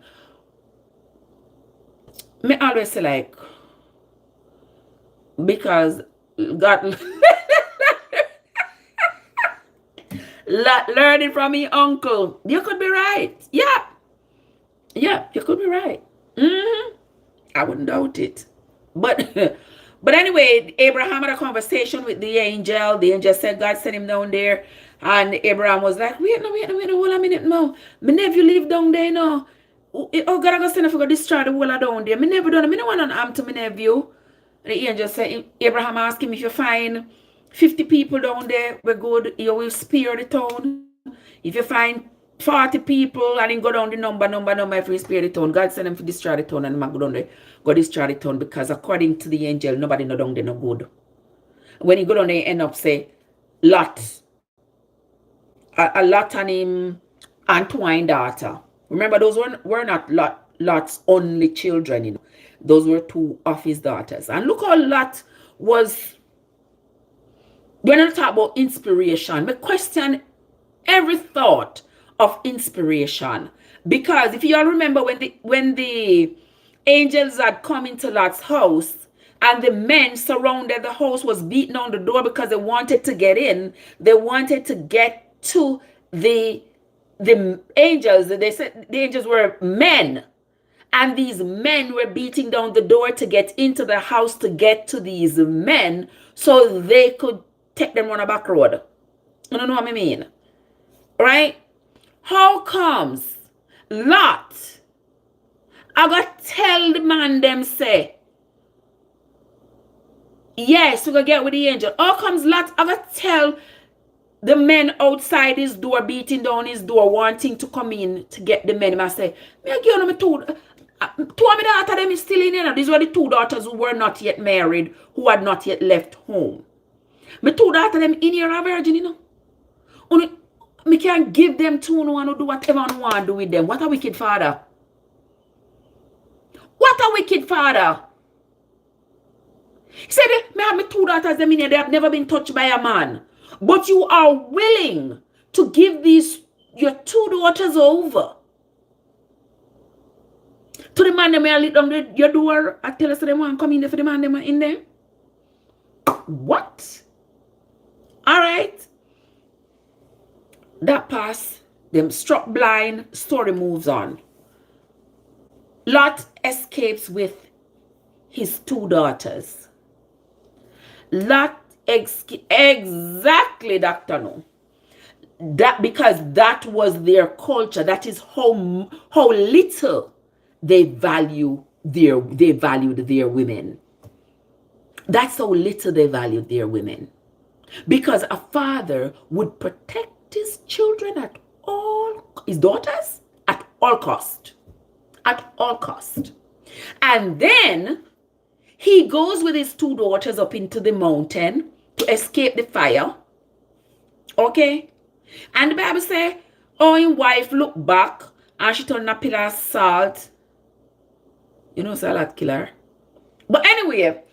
because God learning from me uncle, you could be right. Yeah, you could be right. I wouldn't doubt it. But anyway, Abraham had a conversation with the angel. The angel said God sent him down there. And Abraham was like, wait, hold a minute now. My nephew live down there now. Oh, God, I got send him to go destroy the wall down there. Me never done it. I don't want to harm to my nephew. The angel said, Abraham asked him, if you find 50 people down there, we're good. You will spare the town. If you find 40 people and then go down the number if you spare the town, God send them to destroy the town, and go down there, go destroy the town, because according to the angel, nobody no down there no good. When he go down there, end up say Lot, a Lot and him and twine daughter. Remember, those were not Lot's only children, Those were two of his daughters. And look how Lot was. We're not talking about inspiration. We question every thought of inspiration, because if you all remember, when the angels had come into Lot's house and the men surrounded the house, was beating on the door because they wanted to get in. They wanted to get to the angels. They said the angels were men, and these men were beating down the door to get into the house, to get to these men so they could take them on a back road. You don't know what I mean? Right? How comes Lot, I got tell the man them say, yes, we gonna get with the angel. How comes Lot, I got tell the men outside his door, beating down his door, wanting to come in to get the men? I say, me again, me two of my daughter them is still in here. These were the two daughters who were not yet married, who had not yet left home. Me two daughters them in here are virgin, Me can't give them to no one to do whatever I want to do with them. What a wicked father. What a wicked father. He said, me have my two daughters them in here, they have never been touched by a man. But you are willing to give your two daughters over to the man that may lit down your door. I tell us they want to come in there for the man them in there. What? All right. That pass, them struck blind, story moves on. Lot escapes with his two daughters. Lot exactly, Dr. No. That because that was their culture. That is how little they valued their women. That's how little they valued their women. Because a father would protect his children his daughters at all cost. At all cost. And then he goes with his two daughters up into the mountain to escape the fire. Okay? And the Bible says, his wife looked back and she turned a pillar of salt. Salad killer. But anyway,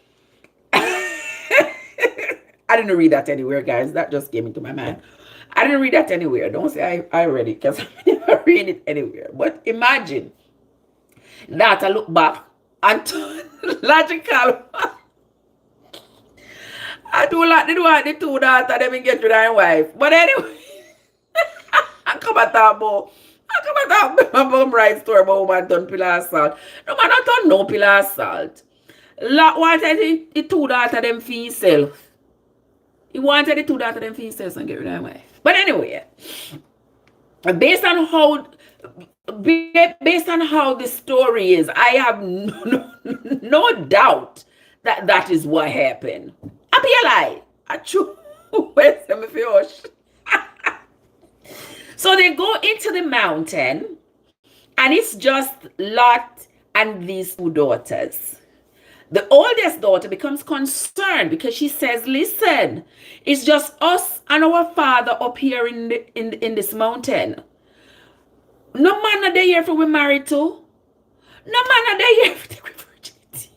I didn't read that anywhere, guys. That just came into my mind. I didn't read that anywhere. Don't say I read it, because I never read it anywhere. But imagine that I look back and logical. I do like the two daughters them and get rid of their wife. But anyway, I come at that about. I come at that about right story about woman done pillar assault. No man not done no pillar assault. Lot wanted the two daughters them for himself. He wanted the two daughters them for himself and get rid of their wife. But anyway, based on how the story is, I have no doubt that that is what happened. I be a lie. I true. Where's them if you So they go into the mountain, and it's just Lot and these two daughters. The oldest daughter becomes concerned because she says, listen, it's just us and our father up here in this mountain. No man are there for we married to. No man are there for take virginity.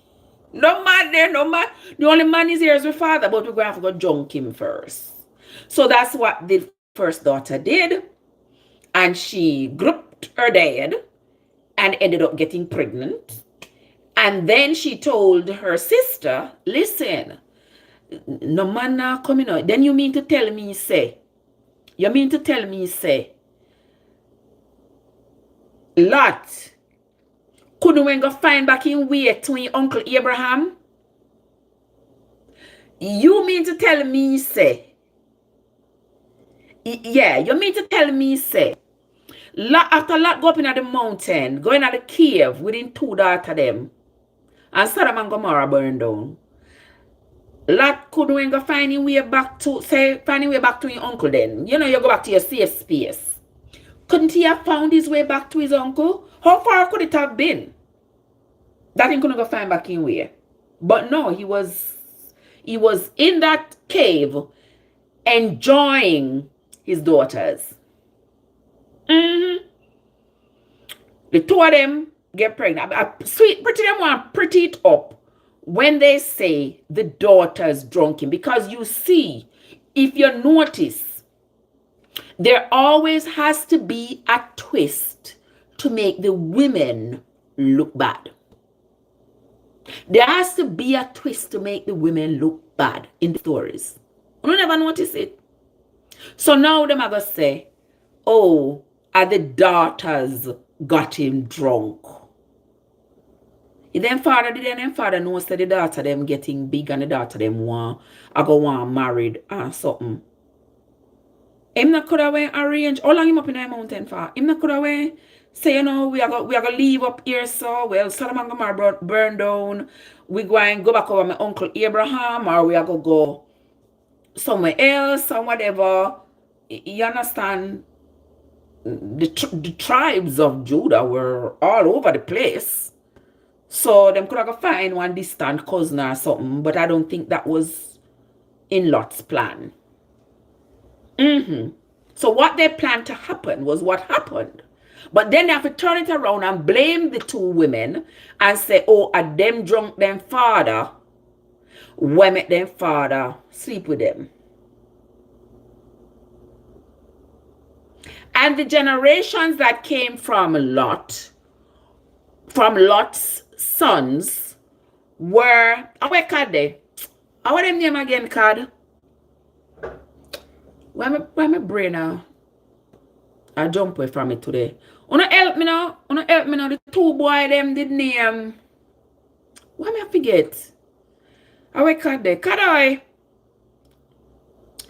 No man there, no man. The only man is here is my father, but we're going to have to go junk him first. So that's what the first daughter did. And she grouped her dad and ended up getting pregnant. And then she told her sister, listen, no man now coming out. Then you mean to tell me, say, Lot couldn't we go find back in way to his uncle Abraham? You mean to tell me, say, yeah, you mean to tell me, say, Lot, after Lot go up in the mountain, going at the cave within two daughters them, and Sodom and Gomorrah burned down. Lot couldn't go find his way back to his uncle then. You know, you go back to your safe space. Couldn't he have found his way back to his uncle? How far could it have been? That he couldn't go find back in way. But no, he was in that cave enjoying his daughters. The two of them get pregnant. Pretty them want pretty it up when they say the daughters drunk him. Because you see, if you notice, there always has to be a twist to make the women look bad. There has to be a twist to make the women look bad in the stories. You never notice it. So now them are going to say, oh, and the daughters got him drunk. Then father knows that the daughter them getting big and the daughter them want married or something. Him not could have went arrange. How long him up in the mountain for? Him not could have went say, you know, we are gonna leave up here, so well, Sodom and Gomorrah burn down. We going to go back over my uncle Abraham, or we are gonna go somewhere else or whatever. You understand? The tribes of Judah were all over the place. So them could have find one distant cousin or something, but I don't think that was in Lot's plan. So what they planned to happen was what happened. But then they have to turn it around and blame the two women and say, oh, are them drunk them father? Why make them father sleep with them? And the generations that came from Lot's sons were, where card they? How them name again, card? Where my brain now? I jump away from it today. Wanna help me now? The two boy them did name. Why me I forget? Where card they? Card I?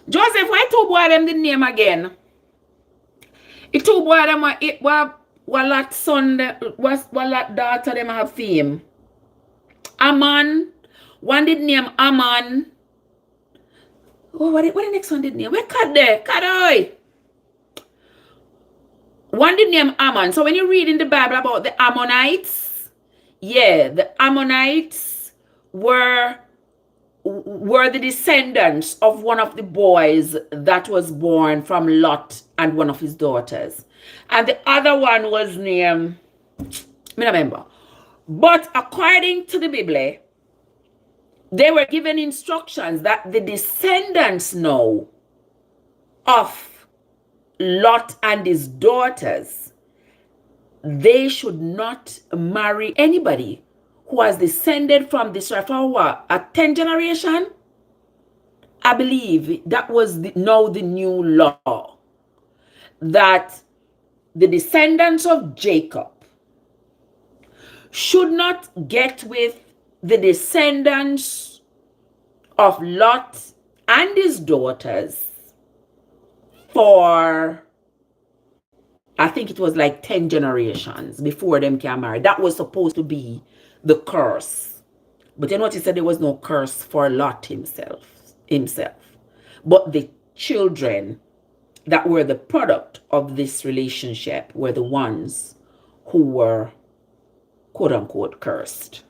Joseph, why two boy them did name again? The two boy them what that son what that daughter them have fame. Ammon. One did name Ammon. Oh, what the next one did name? Where cut there? Cut. One did name Ammon. So when you read in the Bible about the Ammonites, yeah, the Ammonites were the descendants of one of the boys that was born from Lot and one of his daughters. And the other one was named, I don't remember. But according to the Bible, they were given instructions that the descendants now of Lot and his daughters, they should not marry anybody who has descended from this for what? A 10th generation? I believe that was now the new law, that the descendants of Jacob should not get with the descendants of Lot and his daughters for, I think it was like 10 generations before them can marry. That was supposed to be the curse. But you notice that there was no curse for Lot himself. But the children that were the product of this relationship were the ones who were quote unquote cursed.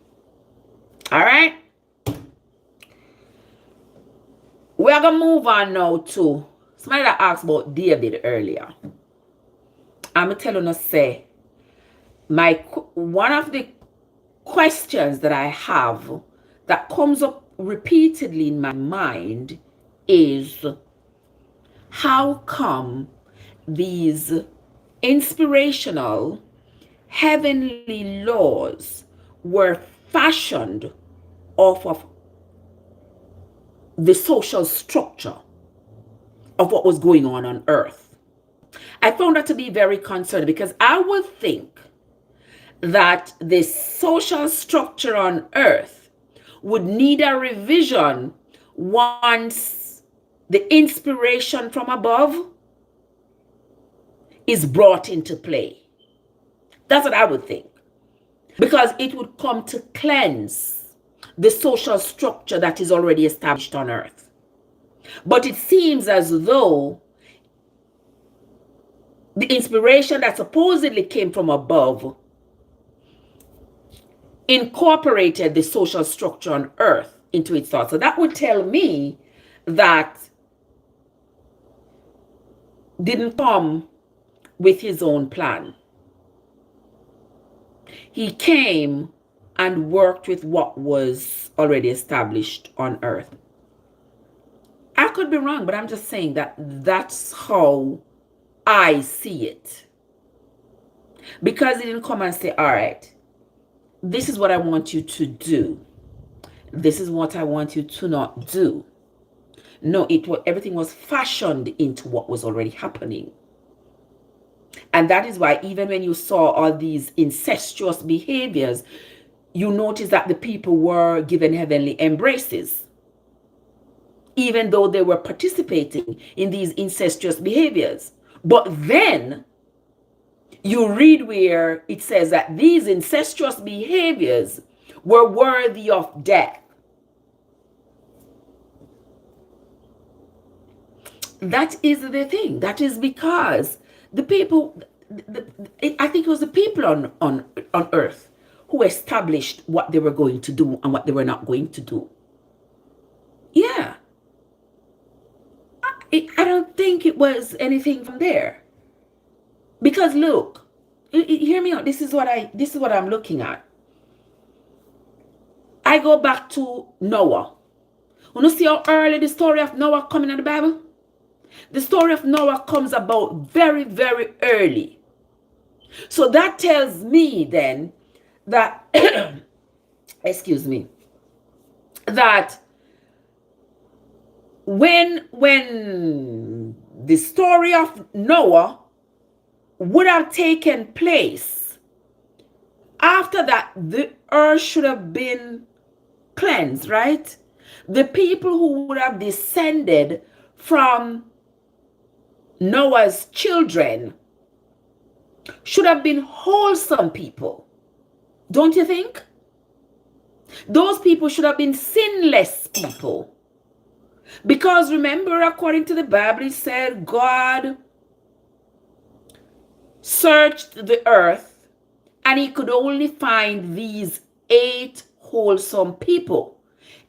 All right. We're going to move on now to somebody that asked about David earlier. I'm going to tell you, say, one of the questions that I have that comes up repeatedly in my mind is, how come these inspirational heavenly laws were fashioned off of the social structure of what was going on earth? I found that to be very concerning, because I would think that the social structure on earth would need a revision once the inspiration from above is brought into play. That's what I would think, because it would come to cleanse the social structure that is already established on earth. But it seems as though the inspiration that supposedly came from above incorporated the social structure on earth into its thought. So that would tell me that didn't come with his own plan. He came and worked with what was already established on earth. I could be wrong, but I'm just saying that that's how I see it. Because he didn't come and say, all right, this is what I want you to do. This is what I want you to not do. No, everything was fashioned into what was already happening. And that is why even when you saw all these incestuous behaviors, you notice that the people were given heavenly embraces, even though they were participating in these incestuous behaviors. But then you read where it says that these incestuous behaviors were worthy of death. That is the thing. That is because the people, I think it was the people on earth who established what they were going to do and what they were not going to do. Yeah. I don't think it was anything from there. Because look, hear me out. This is what I'm looking at. I go back to Noah. You know, see how early the story of Noah coming in the Bible? The story of Noah comes about very, very early. So that tells me then that, excuse me, that when the story of Noah would have taken place, after that, the earth should have been cleansed, right? The people who would have descended from Noah's children should have been wholesome people. Don't you think? Those people should have been sinless people. Because remember, according to the Bible, it said God searched the earth and he could only find these 8 wholesome people.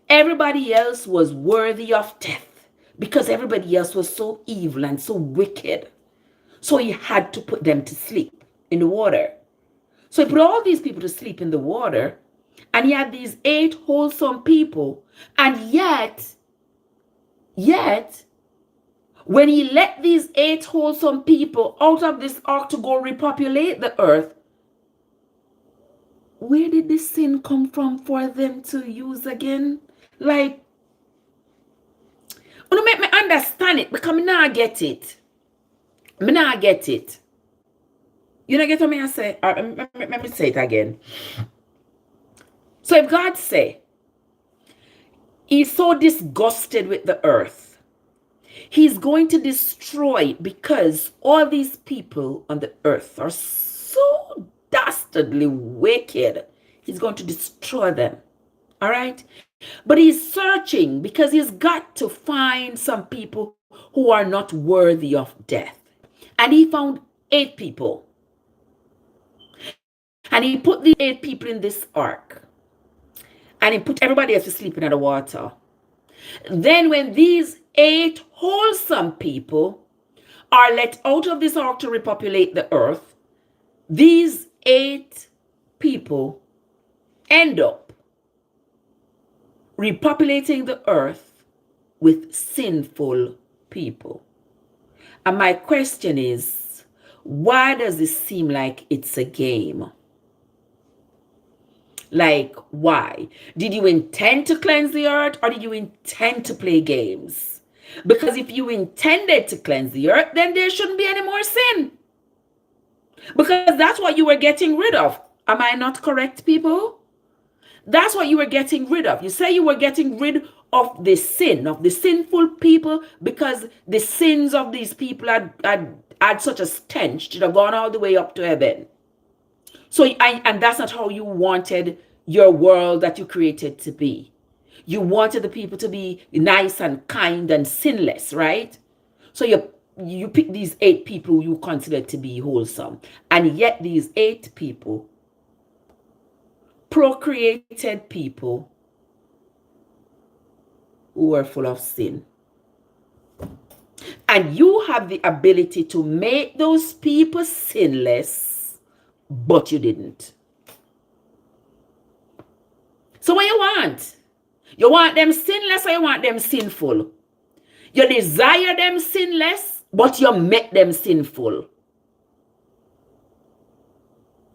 Everybody else was worthy of death because everybody else was so evil and so wicked. So he had to put them to sleep in the water. So he put all these people to sleep in the water, and he had these 8 wholesome people. And yet, when he let these 8 wholesome people out of this ark to go repopulate the earth, where did this sin come from for them to use again? Like, make me understand it because me not get it. Me not get it. You don't get what I say? Let me say it again. So if God say, he's so disgusted with the earth, he's going to destroy it because all these people on the earth are so dastardly wicked. He's going to destroy them. All right? But he's searching because he's got to find some people who are not worthy of death. And he found 8 people. And he put the 8 people in this ark. And he put everybody else to sleep in the water. Then when these 8 wholesome people are let out of this ark to repopulate the earth, these 8 people end up repopulating the earth with sinful people. And my question is, why does this seem like it's a game? Like, why? Did you intend to cleanse the earth or did you intend to play games? Because if you intended to cleanse the earth, then there shouldn't be any more sin. Because that's what you were getting rid of. Am I not correct, people? That's what you were getting rid of. You say you were getting rid of the sin, of the sinful people, because the sins of these people had such a stench, it had gone all the way up to heaven. So, and that's not how you wanted your world that you created to be. You wanted the people to be nice and kind and sinless, right? So you pick these 8 people you consider to be wholesome. And yet these 8 people procreated people who were full of sin. And you have the ability to make those people sinless, but you didn't. So what you want? You want them sinless or you want them sinful? You desire them sinless, but you make them sinful.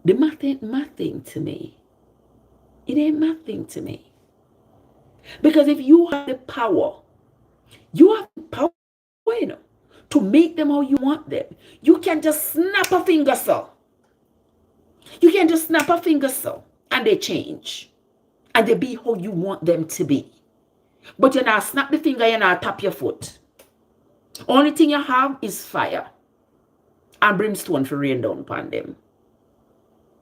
The math ain't nothing to me. It ain't nothing to me. Because if you have the power, to make them how you want them. You can just snap a finger, so. You can just snap a finger, so, and they change. And they be how you want them to be. But you not snap the finger, you not tap your foot. Only thing you have is fire and brimstone for rain down upon them.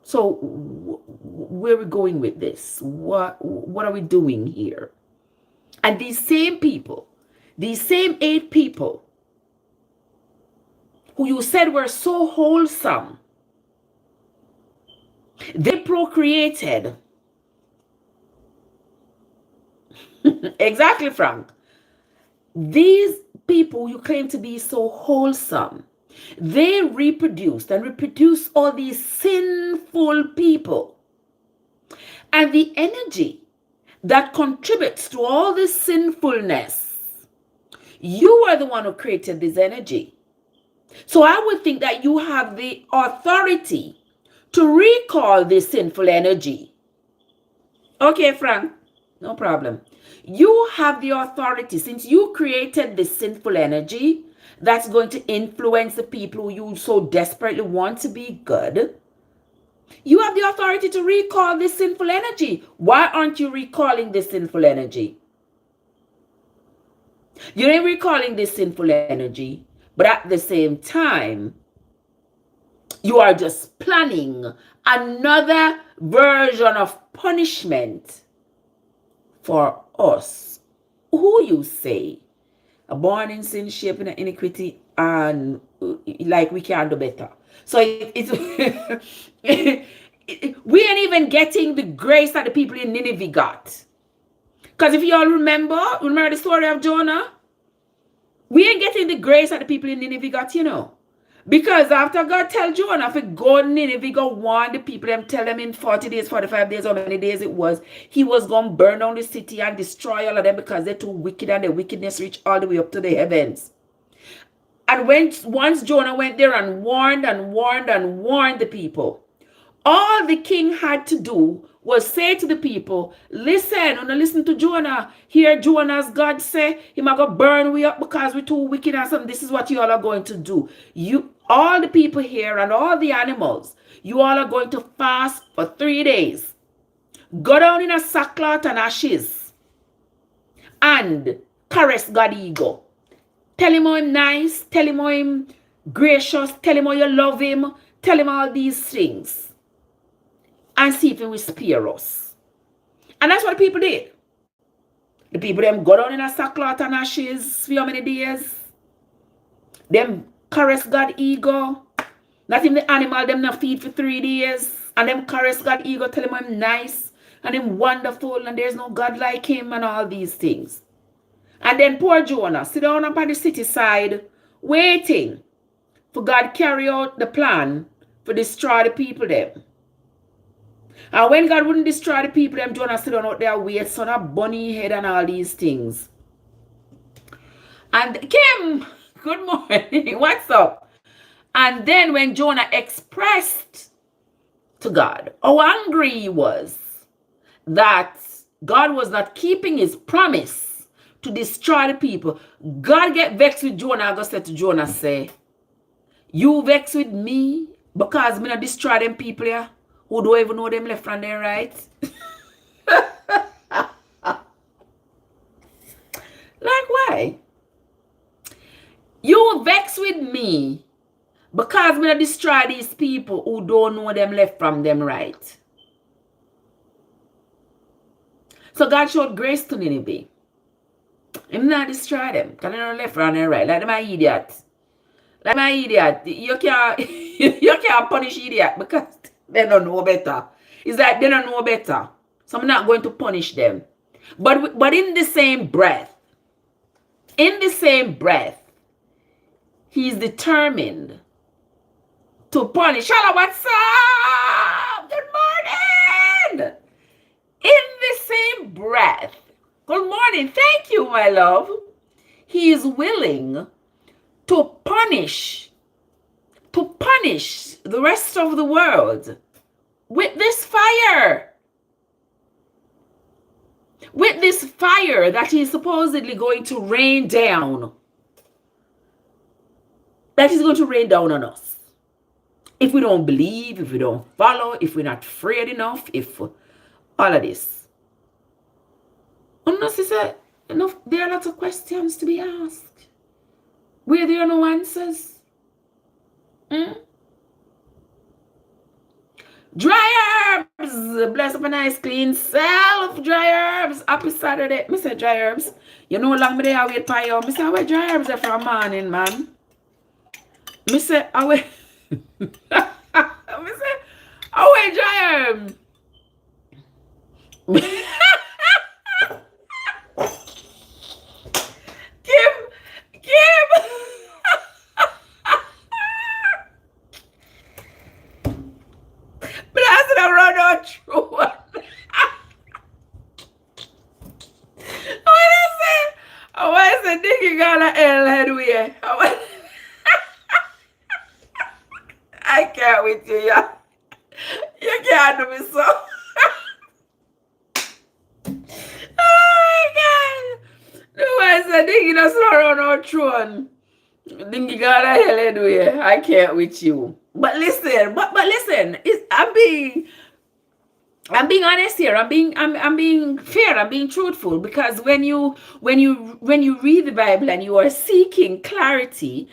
So where are we going with this? What are we doing here? And these same people, these same 8 people who you said were so wholesome, they procreated. Exactly, Frank. These people you claim to be so wholesome, they reproduced all these sinful people. And the energy that contributes to all this sinfulness, you are the one who created this energy. So I would think that you have the authority to recall this sinful energy. Okay, Frank, no problem. You have the authority, since you created this sinful energy that's going to influence the people who you so desperately want to be good. You have the authority to recall this sinful energy. Why aren't you recalling this sinful energy? You're not recalling this sinful energy, but at the same time, you are just planning another version of punishment for us, who you say are born in sin, shaped in iniquity, and like we can do better. So we ain't even getting the grace that the people in Nineveh got. Because if you all remember the story of Jonah, we ain't getting the grace that the people in Nineveh got, you know. Because after God tell Jonah to go to Nineveh, go warn the people, and tell them in 40 days, 45 days, how many days it was, he was going to burn down the city and destroy all of them because they're too wicked and their wickedness reached all the way up to the heavens. And once Jonah went there and warned the people, all the king had to do was say to the people, listen, when you listen to Jonah, hear Jonah's God say, he might go burn we up because we're too wicked and something. This is what you all are going to do. You, all the people here and all the animals, you all are going to fast for 3 days. Go down in a sackcloth and ashes and caress God ego. Tell him how him nice, tell him how him gracious, tell him how you love him, tell him all these things. And see if he will spare us. And that's what the people did. The people them go down in a sackcloth and ashes for how many days? Them caress God ego. Not even the animal them not feed for 3 days. And them caress God ego, tell him I'm nice and him wonderful and there's no God like him and all these things. And then poor Jonah sit down up on the city side waiting for God carry out the plan for destroy the people them. And when God wouldn't destroy the people, them Jonah sit down out there wait, son of bunny head and all these things. And Kim, good morning, what's up? And then when Jonah expressed to God how angry he was that God was not keeping his promise to destroy the people, God get vexed with Jonah and go say to Jonah, say, you vex with me because me not destroy them people here? Who don't even know them left and them right? Like why? You vex with me because I'm going to destroy these people who don't know them left from them right. So God showed grace to Nineveh. Him not destroy them because they don't left from them right. Like them are idiot. Like my idiot. You can't punish idiot because they don't know better. It's like they don't know better. So I'm not going to punish them. But in the same breath, he's determined to punish. Shala, what's up? Good morning. In the same breath, good morning. Thank you, my love. He is willing to punish the rest of the world with this fire. With this fire that he's supposedly going to rain down. That is going to rain down on us. If we don't believe, if we don't follow, if we're not afraid enough, if all of this. Unless enough, there are lots of questions to be asked. Where there are no answers. Dry herbs. Bless up a nice clean self. Dry herbs. Happy Saturday. Me say dry herbs. You know how long me they wait for you. Me say where dry herbs are from morning, man. Me say away. Me say away dry herbs. Kim. But I said I run out through one. I want to say, Nicky got an L headway. I can't with you, yeah. You can't do me so. Oh my God. No, I said, Nicky doesn't run out through one. Nicky got a hell headway. I can't with you. But listen, I'm being honest here. I'm being fair. I'm being truthful, because when you read the Bible and you are seeking clarity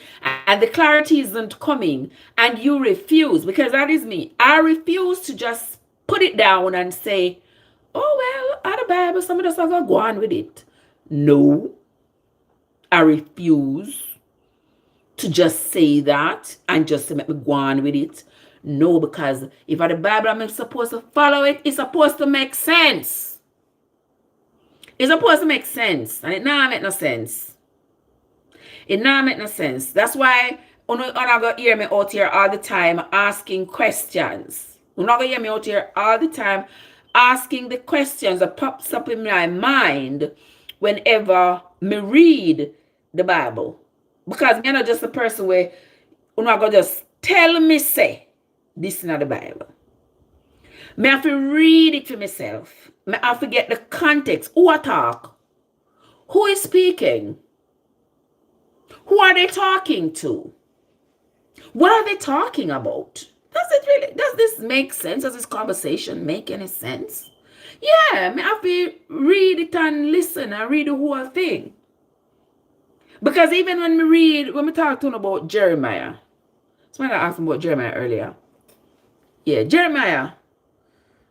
and the clarity isn't coming and you refuse, because that is me. I refuse to just put it down and say, oh well, out of the Bible, some of us are gonna go on with it. No, I refuse to just say that and just to make me go on with it. No, because if the Bible I'm supposed to follow it, it's supposed to make sense. It's supposed to make sense. And it not make no sense. It not make no sense. That's why you're not going to hear me out here all the time asking questions. You're not going to hear me out here all the time asking the questions that pops up in my mind whenever me read the Bible. Because I'm not just a person where you're not going to just tell me say, this is not the Bible. Me have to read it to myself. Me have to get the context. Who I talk? Who is speaking? Who are they talking to? What are they talking about? Does this make sense? Does this conversation make any sense? Yeah, me have to read it and listen and read the whole thing. Because even when we talk to them about Jeremiah, somebody asked me about Jeremiah earlier. Yeah, Jeremiah.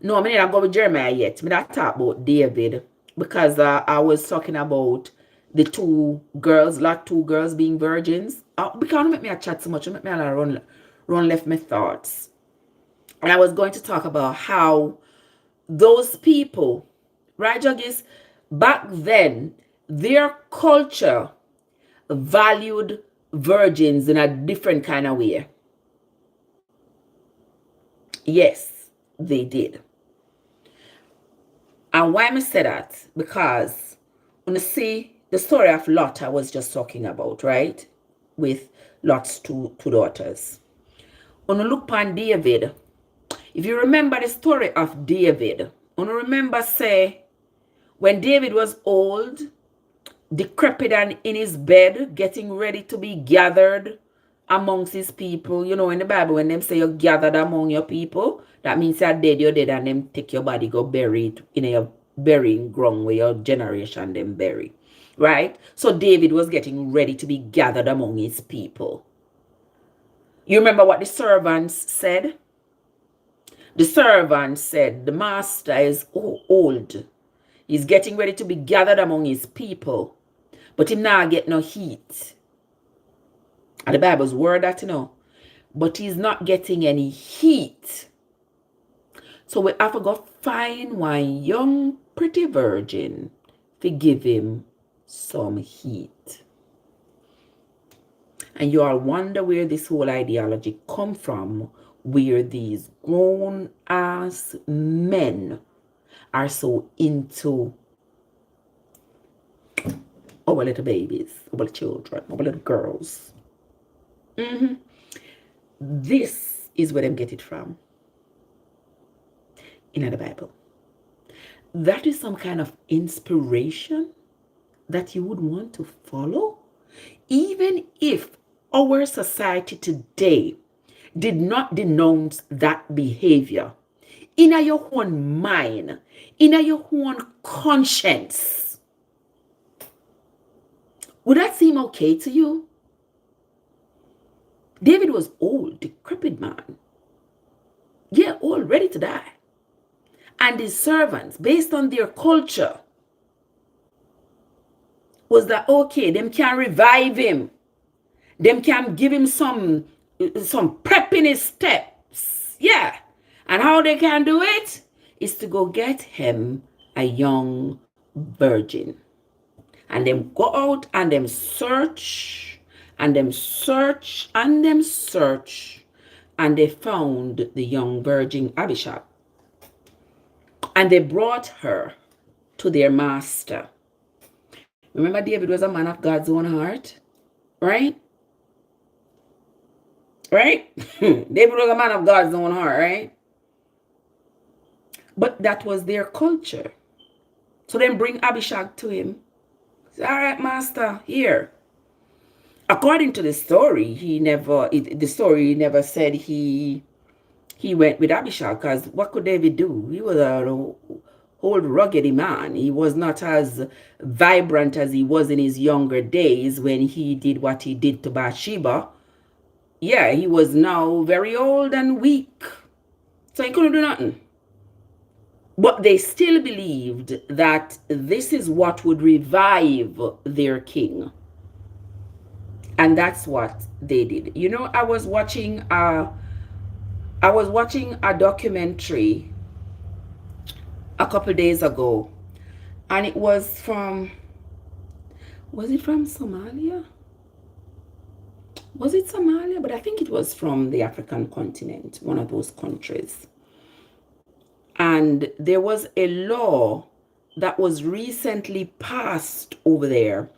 No, I mean, I go with Jeremiah yet. I talk about David because I was talking about the two girls being virgins. Because don't make me a chat so much. Don't make me run left my thoughts. And I was going to talk about how those people, right, Juggies, back then, their culture valued virgins in a different kind of way. Yes, they did. And why I say that? Because when you see the story of Lot I was just talking about, right? With Lot's two daughters. When you look upon David, if you remember the story of David, when you remember, say, when David was old, decrepit and in his bed, getting ready to be gathered amongst his people. You know, in the Bible, when them say you're gathered among your people, that means you're dead, and them take your body, go bury it in a burying ground where your generation them bury. Right? So David was getting ready to be gathered among his people. You remember what the servants said? The servants said, the master is old. He's getting ready to be gathered among his people, but him now get no heat. And the Bible's word that, you know. But he's not getting any heat. So we have to go find one young, pretty virgin to give him some heat. And you all wonder where this whole ideology come from, where these grown-ass men are so into our little babies, our children, our little girls. This is where them get it from. In the Bible. That is some kind of inspiration that you would want to follow. Even if our society today did not denounce that behavior, in your own mind, in your own conscience, would that seem okay to you? David was old, decrepit man. Yeah, old, ready to die. And his servants, based on their culture, was that okay, them can revive him. Them can give him some prep in his steps. Yeah. And how they can do it is to go get him a young virgin. And them go out and them search, and them search, and them search. And they found the young virgin Abishag. And they brought her to their master. Remember, David was a man of God's own heart, right? Right? David was a man of God's own heart, right? But that was their culture. So then bring Abishag to him. Say, all right, master, here. According to the story, the story never said he went with Abishag, because what could David do? He was a old rugged man. He was not as vibrant as he was in his younger days when he did what he did to Bathsheba. Yeah, he was now very old and weak. So he couldn't do nothing. But they still believed that this is what would revive their king. And that's what they did. You know, I was watching a documentary a couple days ago, and it was from Somalia? Was it Somalia? But I think it was from the African continent, one of those countries. And there was a law that was recently passed over there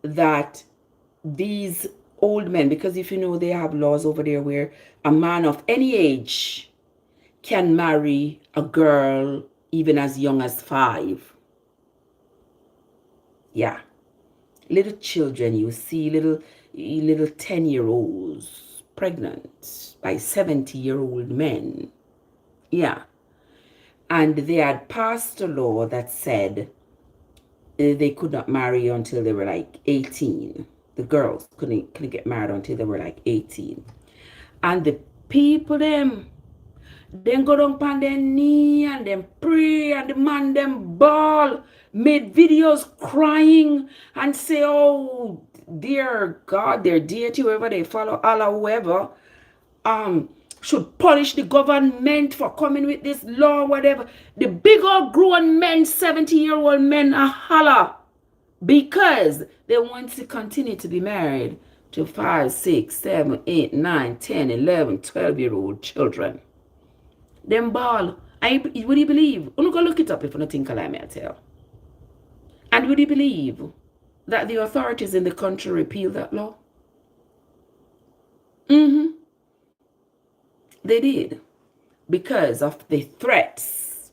that these old men, because if you know, they have laws over there where a man of any age can marry a girl even as young as 5. Yeah. Little children, you see little 10-year-olds pregnant by 70-year-old men. Yeah. And they had passed a law that said they could not marry until they were like 18. The girls couldn't get married until they were like 18. And the people them go down on their knee and them pray, and the man them bawl, made videos crying and say, oh dear God, their deity, whoever they follow, Allah, whoever, should punish the government for coming with this law, whatever. The big old grown men, 70-year-old men, a holler because they want to continue to be married to 5, 6, 7, 8, 9, 10, 11, 12-year-old children. Them ball. Would you believe? I'm going to look it up if you don't think I may tell. And would you believe that the authorities in the country repealed that law? They did. Because of the threats.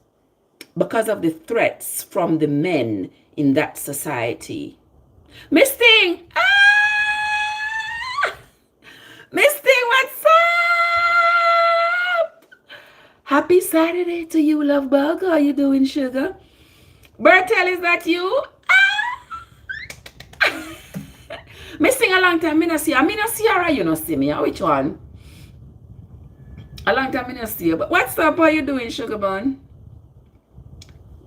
Because of the threats from the men in that society. Miss Thing! Miss Thing, what's up? Happy Saturday to you, love bug. How are you doing, sugar? Bertel, is that you? Miss Thing, a long time I not see you. I not see her, you not see me. Which one? A long time I not see you. But what's up? How you doing, sugar bun?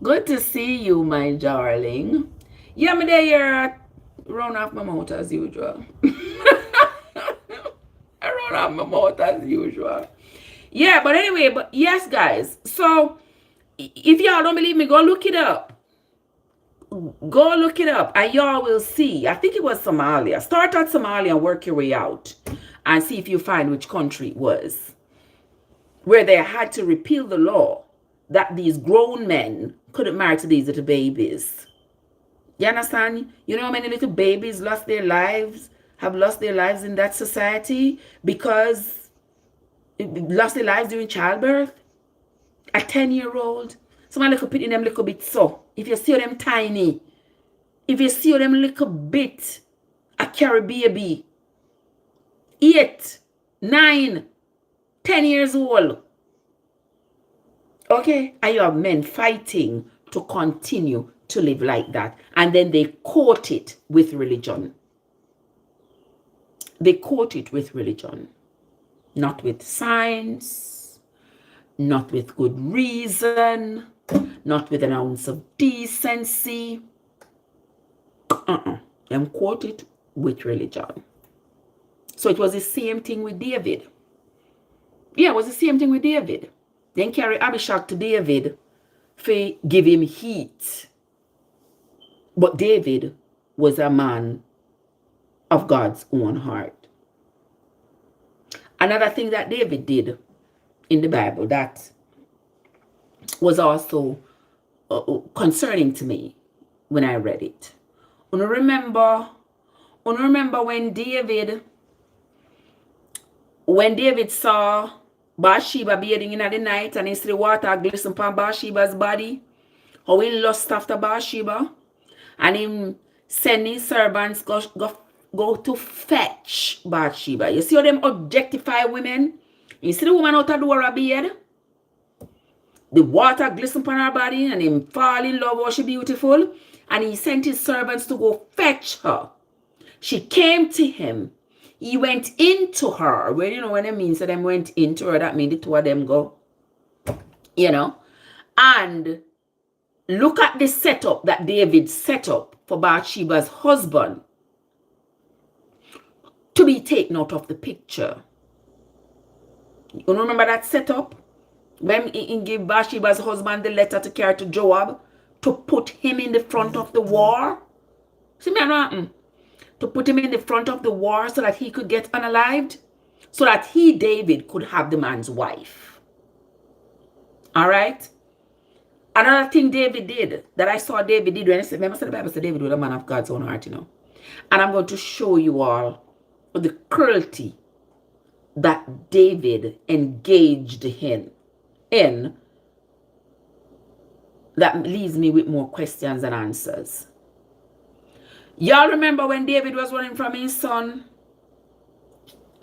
Good to see you, my darling. Yeah, me there run off my mouth as usual. I run off my mouth as usual. Yeah, but anyway, but yes, guys. So if y'all don't believe me, go look it up. Go look it up and y'all will see. I think it was Somalia. Start at Somalia and work your way out and see if you find which country it was, where they had to repeal the law that these grown men couldn't marry to these little babies. You understand? You know how many little babies have lost their lives in that society because lost their lives during childbirth? A 10-year-old. Somebody could put in them little bit so. If you see them tiny, if you see them little bit, a carry baby, 8, 9, 10 years old. Okay? And you have men fighting to continue to live like that. And then they quote it with religion. They quote it with religion. Not with science, not with good reason, not with an ounce of decency. Them quote it with religion. So it was the same thing with David. Yeah, it was the same thing with David. Then carry Abishag to David for give him heat. But David was a man of God's own heart. Another thing that David did in the Bible that was also concerning to me when I read it. You remember when David saw Bathsheba bathing in the night and he see the water glisten upon Bathsheba's body, how he lust after Bathsheba, and him send his servants go to fetch Bathsheba. You see how them objectify women? You see the woman out of the door of bed? The water glisten upon her body and him fall in love, how she beautiful. And he sent his servants to go fetch her. She came to him. He went into her. Well, you know what it means? So them went into her. That means the two of them go. You know? And look at the setup that David set up for Bathsheba's husband to be taken out of the picture. You remember that setup? When he gave Bathsheba's husband the letter to carry to Joab to put him in the front of the war. See me what to put him in the front of the war so that he could get unalived, so that he, David, could have the man's wife. All right? Another thing David did, that I saw David did, when I said, remember the Bible said David was a man of God's own heart, you know. And I'm going to show you all the cruelty that David engaged in in that leaves me with more questions than answers. Y'all remember when David was running from his son?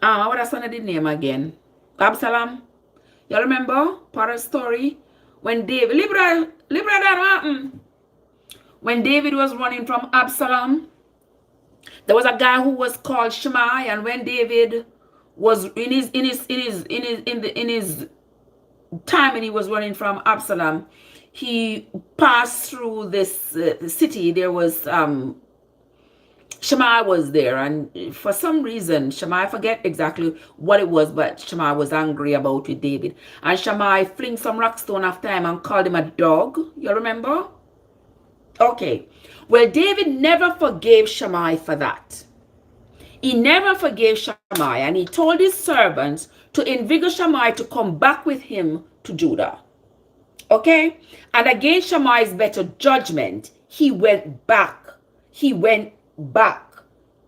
What that son did name again? Absalom. Y'all remember part of the story? When David, Libra that happened. When David was running from Absalom, there was a guy who was called Shimei, and when David was in his time and he was running from Absalom, he passed through this city. There was Shimei was there, and for some reason, Shimei, I forget exactly what it was, but Shimei was angry about with David. And Shimei flinged some rockstone after him and called him a dog. You remember? Okay. Well, David never forgave Shimei for that. He never forgave Shimei, and he told his servants to invigorate Shimei to come back with him to Judah. Okay? And against Shimei's better judgment, he went back. He went back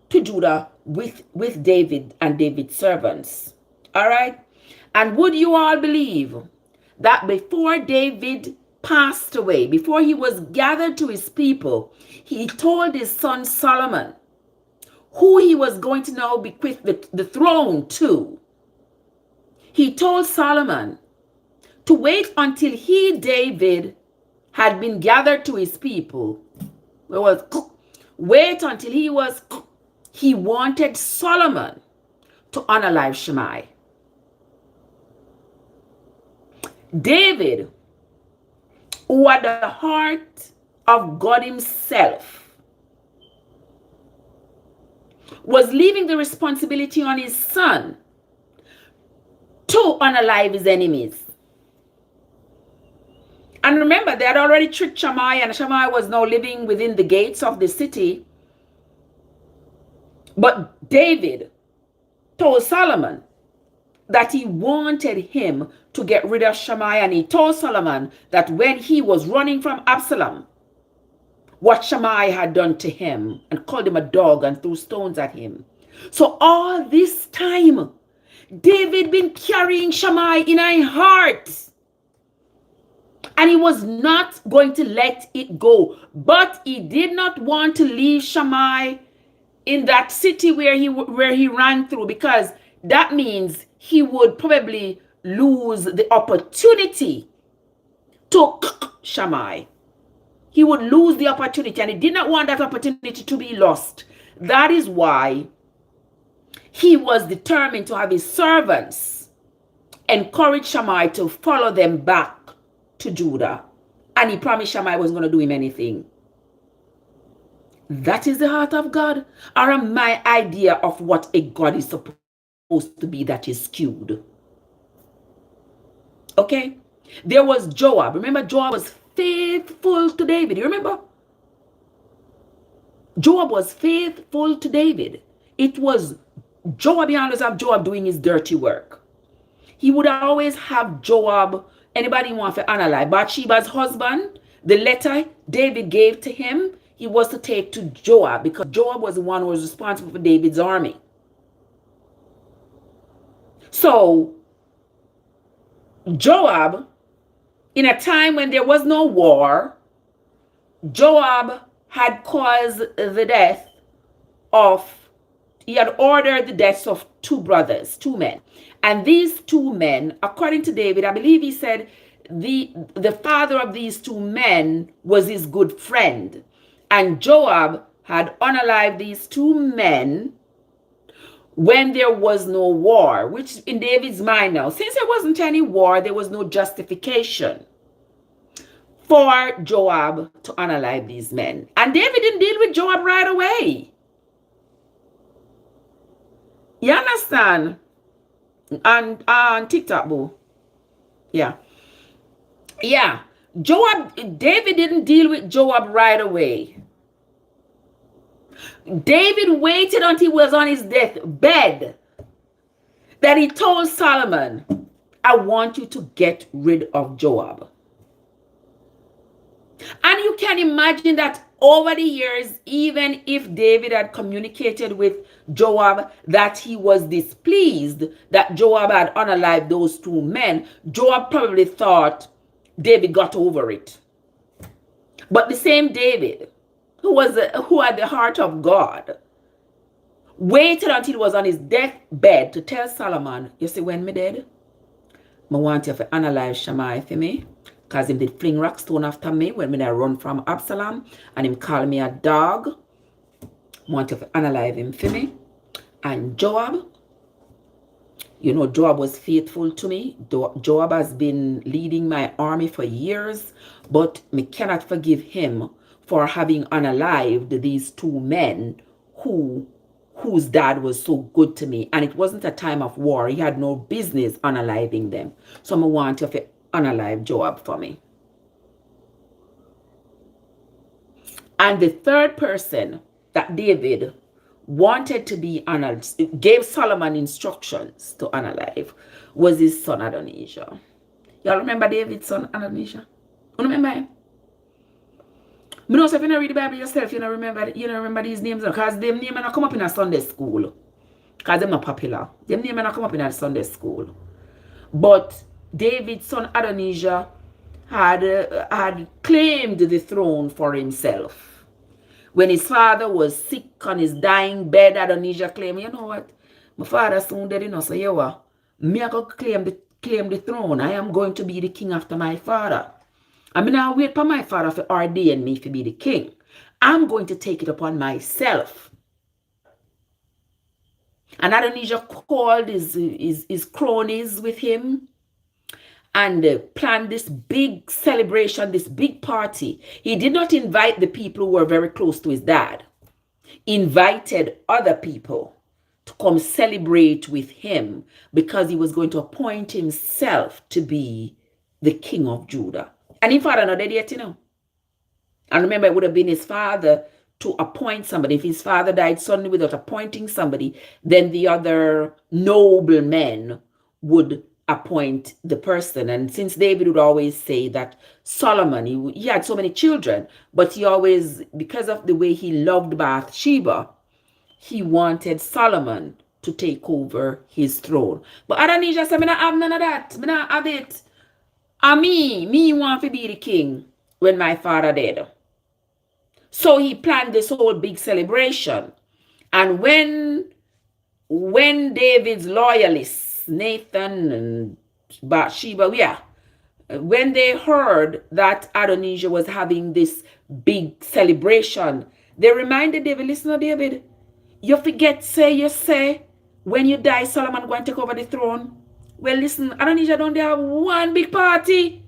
to Judah with David and David's servants. All right? And would you all believe that before David passed away, before he was gathered to his people, he told his son Solomon, who he was going to now bequeath the throne to. He told Solomon to wait until he, David, had been gathered to his people. Wait until he wanted Solomon to unalive Shimei. David, who had the heart of God himself, was leaving the responsibility on his son to unalive his enemies. And remember, they had already tricked Shimei, and Shimei was now living within the gates of the city. But David told Solomon that he wanted him to get rid of Shimei, and he told Solomon that when he was running from Absalom, what Shimei had done to him, and called him a dog and threw stones at him. So all this time, David been carrying Shimei in his heart. And he was not going to let it go. But he did not want to leave Shimei in that city where he ran through, because that means he would probably lose the opportunity to Shimei. He would lose the opportunity, and he did not want that opportunity to be lost. That is why he was determined to have his servants encourage Shimei to follow them back to Judah. And he promised Shimei wasn't going to do him anything. That is the heart of God, or my idea of what a God is supposed to be that is skewed. Okay? There was Joab. Remember, Joab was faithful to David. You remember? Joab was faithful to David. It was Joab, you always have Joab doing his dirty work. He would always have Joab. Anybody want to analyze Bathsheba's husband? The letter David gave to him, he was to take to Joab, because Joab was the one who was responsible for David's army. So Joab, in a time when there was no war, Joab had caused the death of, he had ordered the deaths of two brothers, two men. And these two men, according to David, I believe he said the father of these two men was his good friend. And Joab had unalived these two men when there was no war, which in David's mind now, since there wasn't any war, there was no justification for Joab to unalive these men. And David didn't deal with Joab right away. You understand? And on TikTok, boo. Yeah. David didn't deal with Joab right away. David waited until he was on his deathbed. That he told Solomon, I want you to get rid of Joab. And you can imagine that over the years, even if David had communicated with Joab that he was displeased that Joab had unalived those two men, Joab probably thought David got over it. But the same David, who had the heart of God, waited until he was on his deathbed to tell Solomon, you see, when me dead, I want you to analyze Shammai for me. Because him did fling rock stone after me when I run from Absalom. And him call me a dog. I want you to analyze him for me. And Joab, you know, Joab was faithful to me. Joab has been leading my army for years. But me cannot forgive him for having unalived these two men whose dad was so good to me. And it wasn't a time of war. He had no business unaliving them. So I want you to unalive Joab for me. And the third person that David wanted to be unalived, gave Solomon instructions to unalive, was his son Adonijah. Y'all remember David's son Adonijah? You remember him? I know if you don't read the Bible yourself, you don't remember these names, because them names not come up in a Sunday school. Because they're not popular. Them names not come up in a Sunday school. But David's son Adonijah had claimed the throne for himself. When his father was sick on his dying bed, Adonijah claimed, you know what? My father soon dead, so you what? Me I go claim the throne. I am going to be the king after my father. I mean, I wait for my father to ordain me to be the king. I'm going to take it upon myself. And Adonijah called his cronies with him and planned this big celebration, this big party. He did not invite the people who were very close to his dad. He invited other people to come celebrate with him because he was going to appoint himself to be the king of Judah. And his father not dead yet, you know. And remember, it would have been his father to appoint somebody. If his father died suddenly without appointing somebody, then the other noble men would appoint the person. And since David would always say that Solomon, he had so many children, but he always, because of the way he loved Bathsheba, he wanted Solomon to take over his throne. But Adonijah said, I don't have none of that. I don't have it. And me want to be the king when my father died. So he planned this whole big celebration. And when David's loyalists, Nathan and Bathsheba, when they heard that Adonijah was having this big celebration, they reminded David, listen to David, you forget, you say, when you die, Solomon going to take over the throne. Well, listen, Adonijah don't have one big party.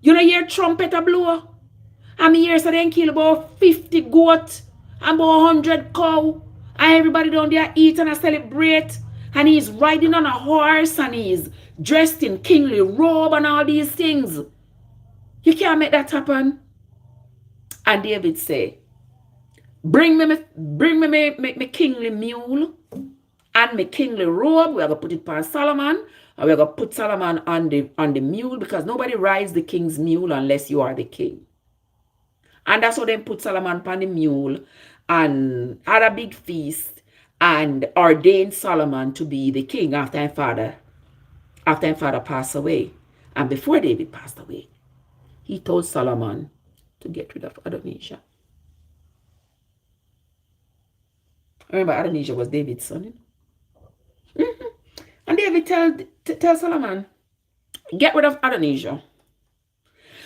You know, hear trumpet a blow. And me hear so they kill about 50 goat and about 100 cow. And everybody down there eat and celebrate. And he's riding on a horse and he's dressed in kingly robe and all these things. You can't make that happen. And David say, bring me my kingly mule and my kingly robe. We're going to put it on Solomon. And we're going to put Solomon on the mule, because nobody rides the king's mule unless you are the king. And that's how they put Solomon on the mule and had a big feast and ordained Solomon to be the king after his father passed away. And before David passed away, he told Solomon to get rid of Adonijah. Remember, Adonijah was David's son. And David tell Solomon, get rid of Adonijah.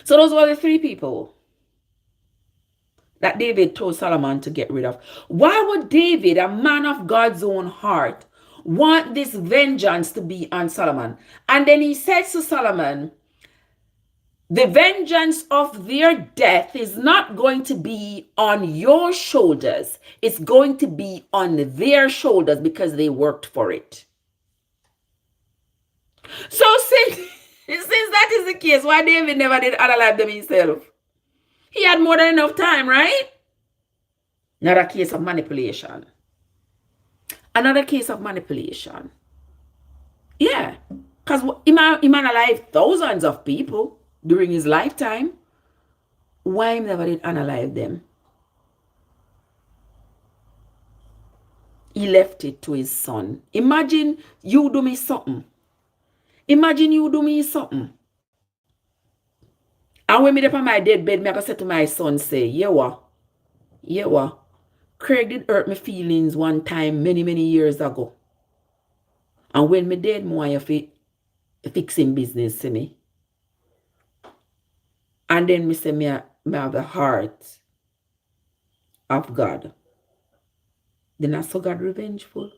So those were the three people that David told Solomon to get rid of. Why would David, a man of God's own heart, want this vengeance to be on Solomon? And then he says to Solomon, the vengeance of their death is not going to be on your shoulders. It's going to be on their shoulders because they worked for it. So since that is the case, why David never did unalive them himself? He had more than enough time, right? Another case of manipulation. Another case of manipulation. Yeah. Because he man alive thousands of people during his lifetime. Why him never did unalive them? He left it to his son. Imagine you do me something. Imagine you do me something. And when me up on my deathbed, me I go say to my son, say, yeah what? Yeah what? Craig did hurt my feelings one time many, many years ago. And when me dead, me want you fixing business to me. And then me say, me have the heart of God. Then I saw God revengeful.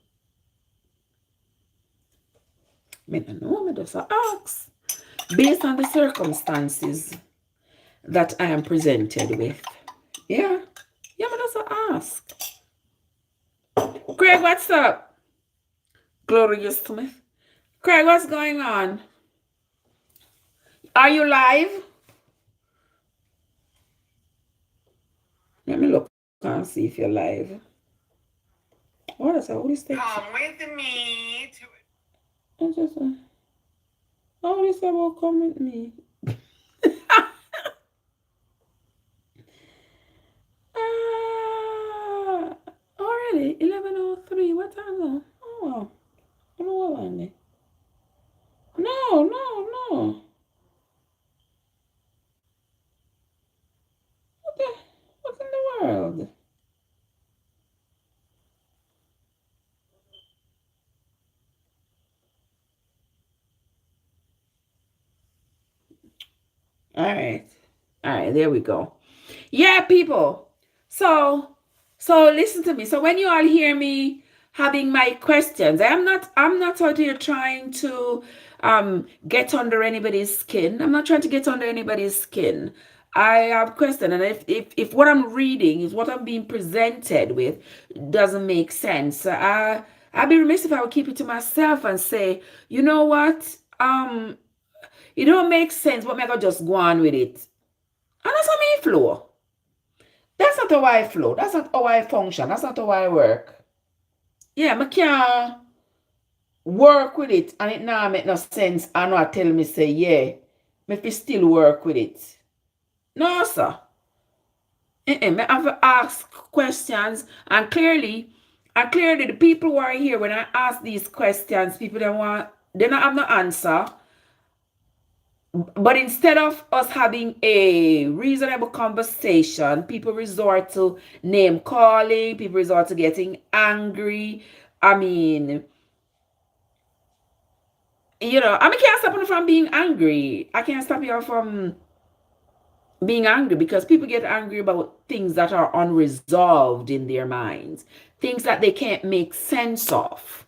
Me don't know, me just ask. Based on the circumstances that I am presented with. Yeah. Yeah, me just ask. Craig, what's up? Glorious Smith. Craig, what's going on? Are you live? Let me look and see if you're live. What is that? What is that? Come with me to I just what is about come with me? Already 11:03. What time now? Oh wow. I don't know what one day. No. What in the world? All right, there we go. Yeah, people. So listen to me. So when you all hear me having my questions, I'm not out here trying to get under anybody's skin. I'm not trying to get under anybody's skin. I have questions, and if what I'm reading is what I'm being presented with doesn't make sense, I'd be remiss if I would keep it to myself and say, you know what, it don't make sense, but me I go just go on with it. And that's how me flow. That's not how I flow. That's not how I function. That's not how I work. Yeah, I can't work with it and it now make no sense. I know I tell me say, yeah, me fi still work with it. No, sir. Me have to ask questions, and clearly the people who are here when I ask these questions, people they don't have no answer. But instead of us having a reasonable conversation, people resort to name calling, people resort to getting angry. I mean, I can't stop you from being angry. I can't stop you from being angry because people get angry about things that are unresolved in their minds, things that they can't make sense of.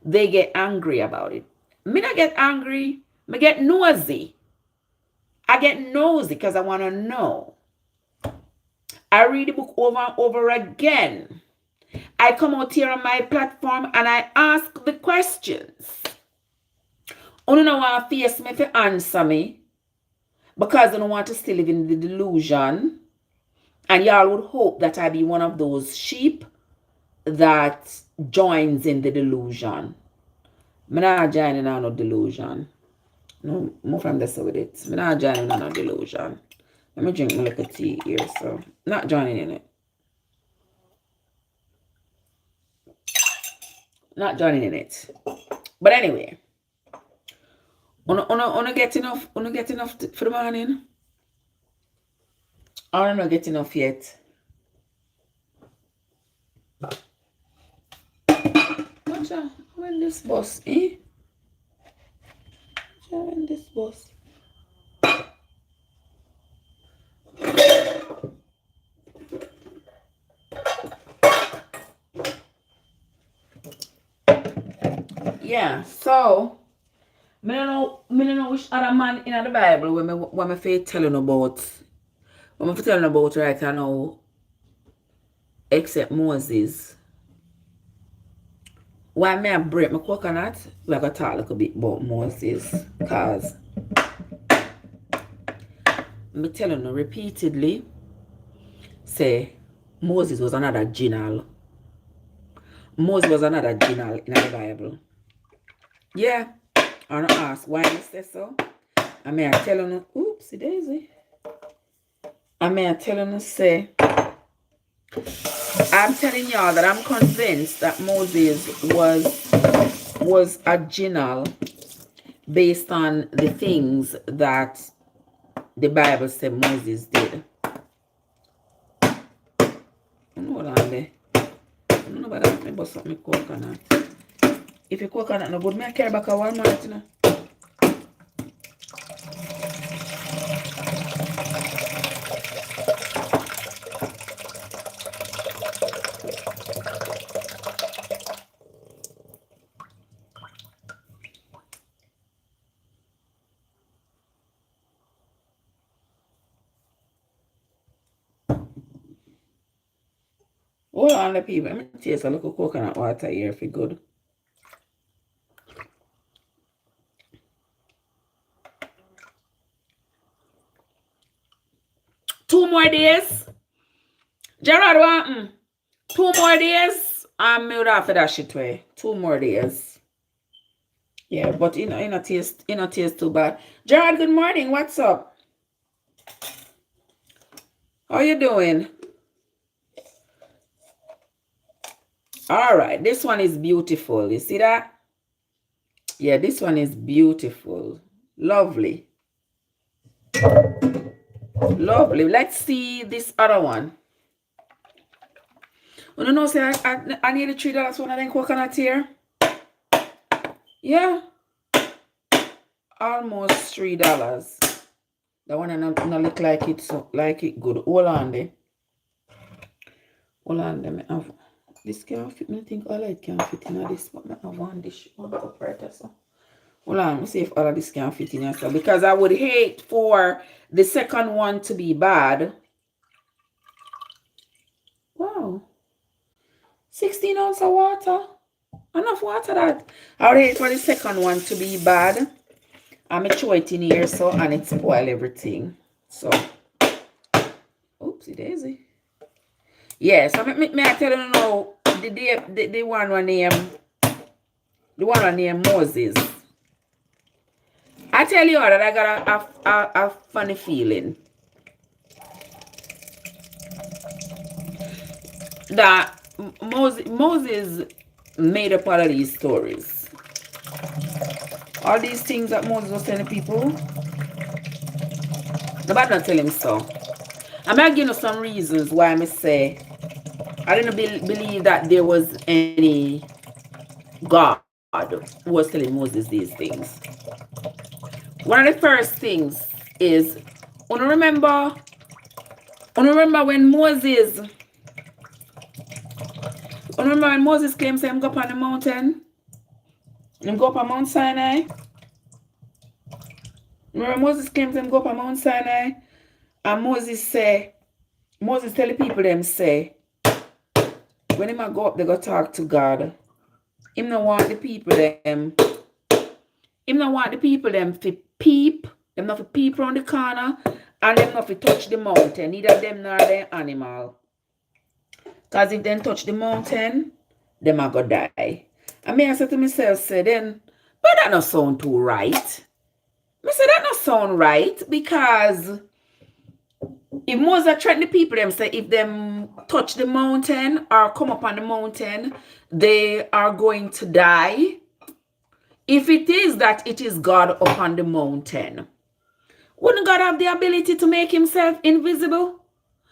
They get angry about it. Me not get angry, me get nosy. I get nosy because I want to know. I read the book over and over again. I come out here on my platform and I ask the questions. You don't want to face me to answer me because you don't want to still live in the delusion. And y'all would hope that I be one of those sheep that joins in the delusion. I'm not joining on no delusion. No, more from this with it. I'm not joining on no delusion. Let me drink my little tea here, so not joining in it. Not joining in it. But anyway, wanna get enough for the morning? I don't get enough yet. Watch out, when this bus, eh? Watch out when this bus. Yeah, so I don't know which other man in the Bible when me telling about right now except Moses. Why may I break my coconut? We're gonna talk a little bit about Moses, cause me telling you repeatedly say Moses was another general. Moses was another general in the Bible. Yeah. I don't ask why I say so. I mean I tell you, oopsie daisy. I may tell you say, I'm telling y'all that I'm convinced that Moses was original based on the things that the Bible said Moses did. Hold on there. I don't know about that, but something coconut. If you coconut no good, me I carry back a Walmart, you know. Hold on, the people. Let me taste a little coconut water here if it good. Two more days. Gerard want 2 more days. I'm made after that shit way. 2 more days. Yeah, but you know taste too bad. Gerard, good morning. What's up? How you doing? All right, this one is beautiful. You see that? Yeah, this one is beautiful. Lovely. Lovely. Let's see this other one. You don't know, say I need a $3 one of them coconut here. Yeah. Almost $3. That one not look like it so like it good. Hold on there. Hold on there. This can't fit. I think all it can fit in this, but I have one dish one cup right there. So hold on, let me see if all of this can fit in here. So because I would hate for the second one to be bad. Wow. 16 ounces of water. Enough water that. I would hate for the second one to be bad. I'm going to throw it in here so and it spoil everything. So, oopsie daisy. Yeah, so me I tell you now, the one named Moses. I tell you that I got a funny feeling that Moses made up all of these stories. All these things that Moses was telling people, nobody not tell him so. I'm going to give you some reasons why I say I didn't believe that there was any God who was telling Moses these things. One of the first things is, you remember when Moses came to him go up on the mountain? Him go up on Mount Sinai? Remember Moses came to him go up on Mount Sinai? And Moses tell the people them say, when him go up, they go talk to God. Him not want the people them to peep. Them not to peep around the corner. And them not to touch the mountain. Neither them nor the animal. Because if them touch the mountain, them are going to die. And me I said to myself, say then, but that not sound too right. I said that not sound right. Because if Moses threaten the people, them say if them touch the mountain or come up on the mountain, they are going to die. If it is that it is God upon the mountain, wouldn't God have the ability to make himself invisible?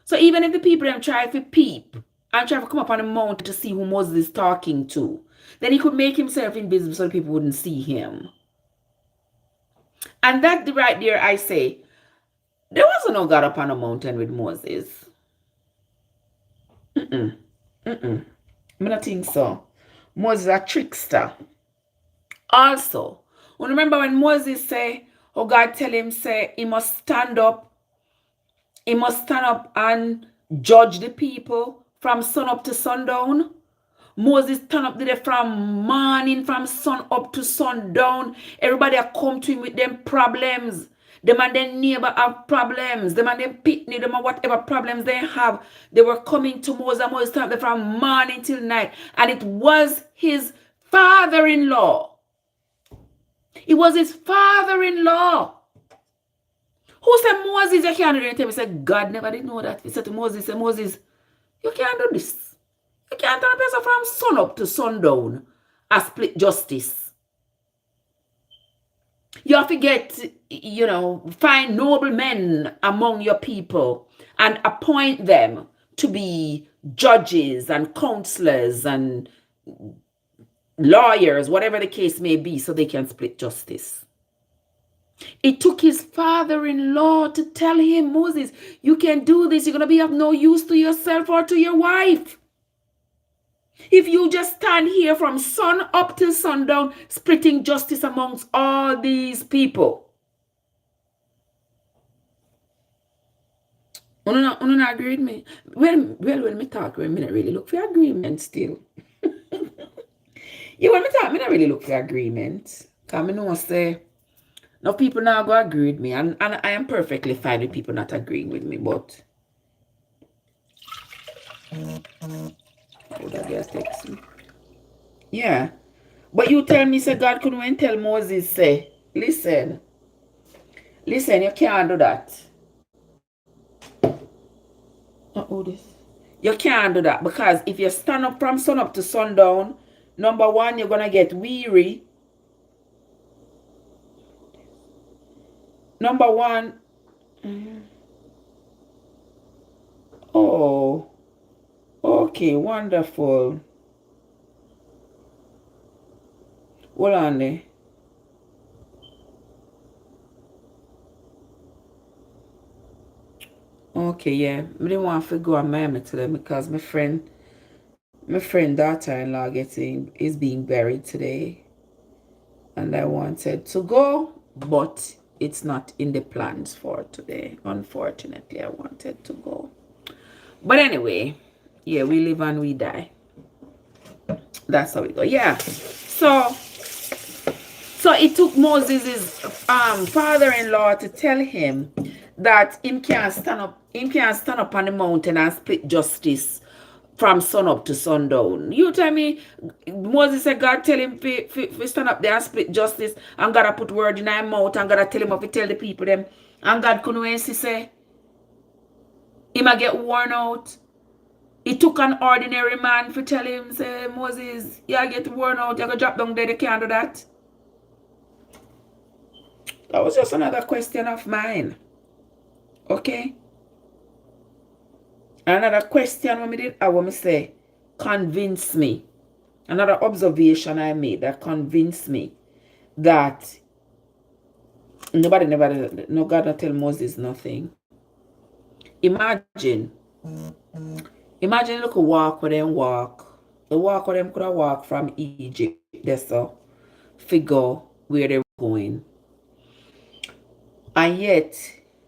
So even if the people them try to peep and try to come up on the mountain to see who Moses is talking to, then he could make himself invisible so the people wouldn't see him. And that right there, I say, there wasn't no God upon the mountain with Moses. I don't think so. Moses a trickster. Also, remember when Moses say, oh God tell him, say, he must stand up and judge the people from sun up to sundown. Moses stand up there from morning, from sun up to sundown. Everybody come to him with them problems. Them and their neighbor have problems. Them and them pitney, them and whatever problems they have. They were coming to Moses, and Moses stand up there from morning till night. And it was his father-in-law. It was his father-in-law Who said Moses, you can't do anything? He said, God never did know that. He said to Moses, Moses, you can't do this. You can't turn a person from sun up to sundown and split justice. You have to get, find noble men among your people and appoint them to be judges and counselors and lawyers, whatever the case may be, so they can split justice. It took his father-in-law to tell him, Moses, you can do this. You're going to be of no use to yourself or to your wife. If you just stand here from sun up till sundown, splitting justice amongst all these people. You not agree with me? Well, when me talk, I not really look for agreement still. When me talk, I not really look for agreement. Because I know say, no people now go agree with me. And I am perfectly fine with people not agreeing with me, but... Oh, that just text me. Yeah. But you tell me, say, God couldn't even tell Moses, say, listen, you can't do that. This. You can't do that because if you stand up from sun up to sundown, number one, you're going to get weary. Number one. Oh. Okay, wonderful. Hold on there. Okay, yeah. I didn't want to go on Miami today because my friend daughter-in-law is being buried today. And I wanted to go, but it's not in the plans for today. Unfortunately, I wanted to go. But anyway, yeah, we live and we die. That's how we go. Yeah. So it took Moses' father-in-law to tell him that him can't stand up on the mountain and split justice from sun up to sundown. You tell me, Moses said God tell him to stand up there and split justice, and God put word in his mouth, and God tell him to tell the people them, and God couldn't say he might get worn out. It took an ordinary man to tell him, say, Moses, you get worn out, you go drop down there, you can't do that. That was just another question of mine. Okay? Another question I want to say, convince me. Another observation I made that convinced me that no God not tell Moses nothing. Imagine look a walk where them walk. The walk where them could have walked from Egypt. That's a figure where they're going. And yet,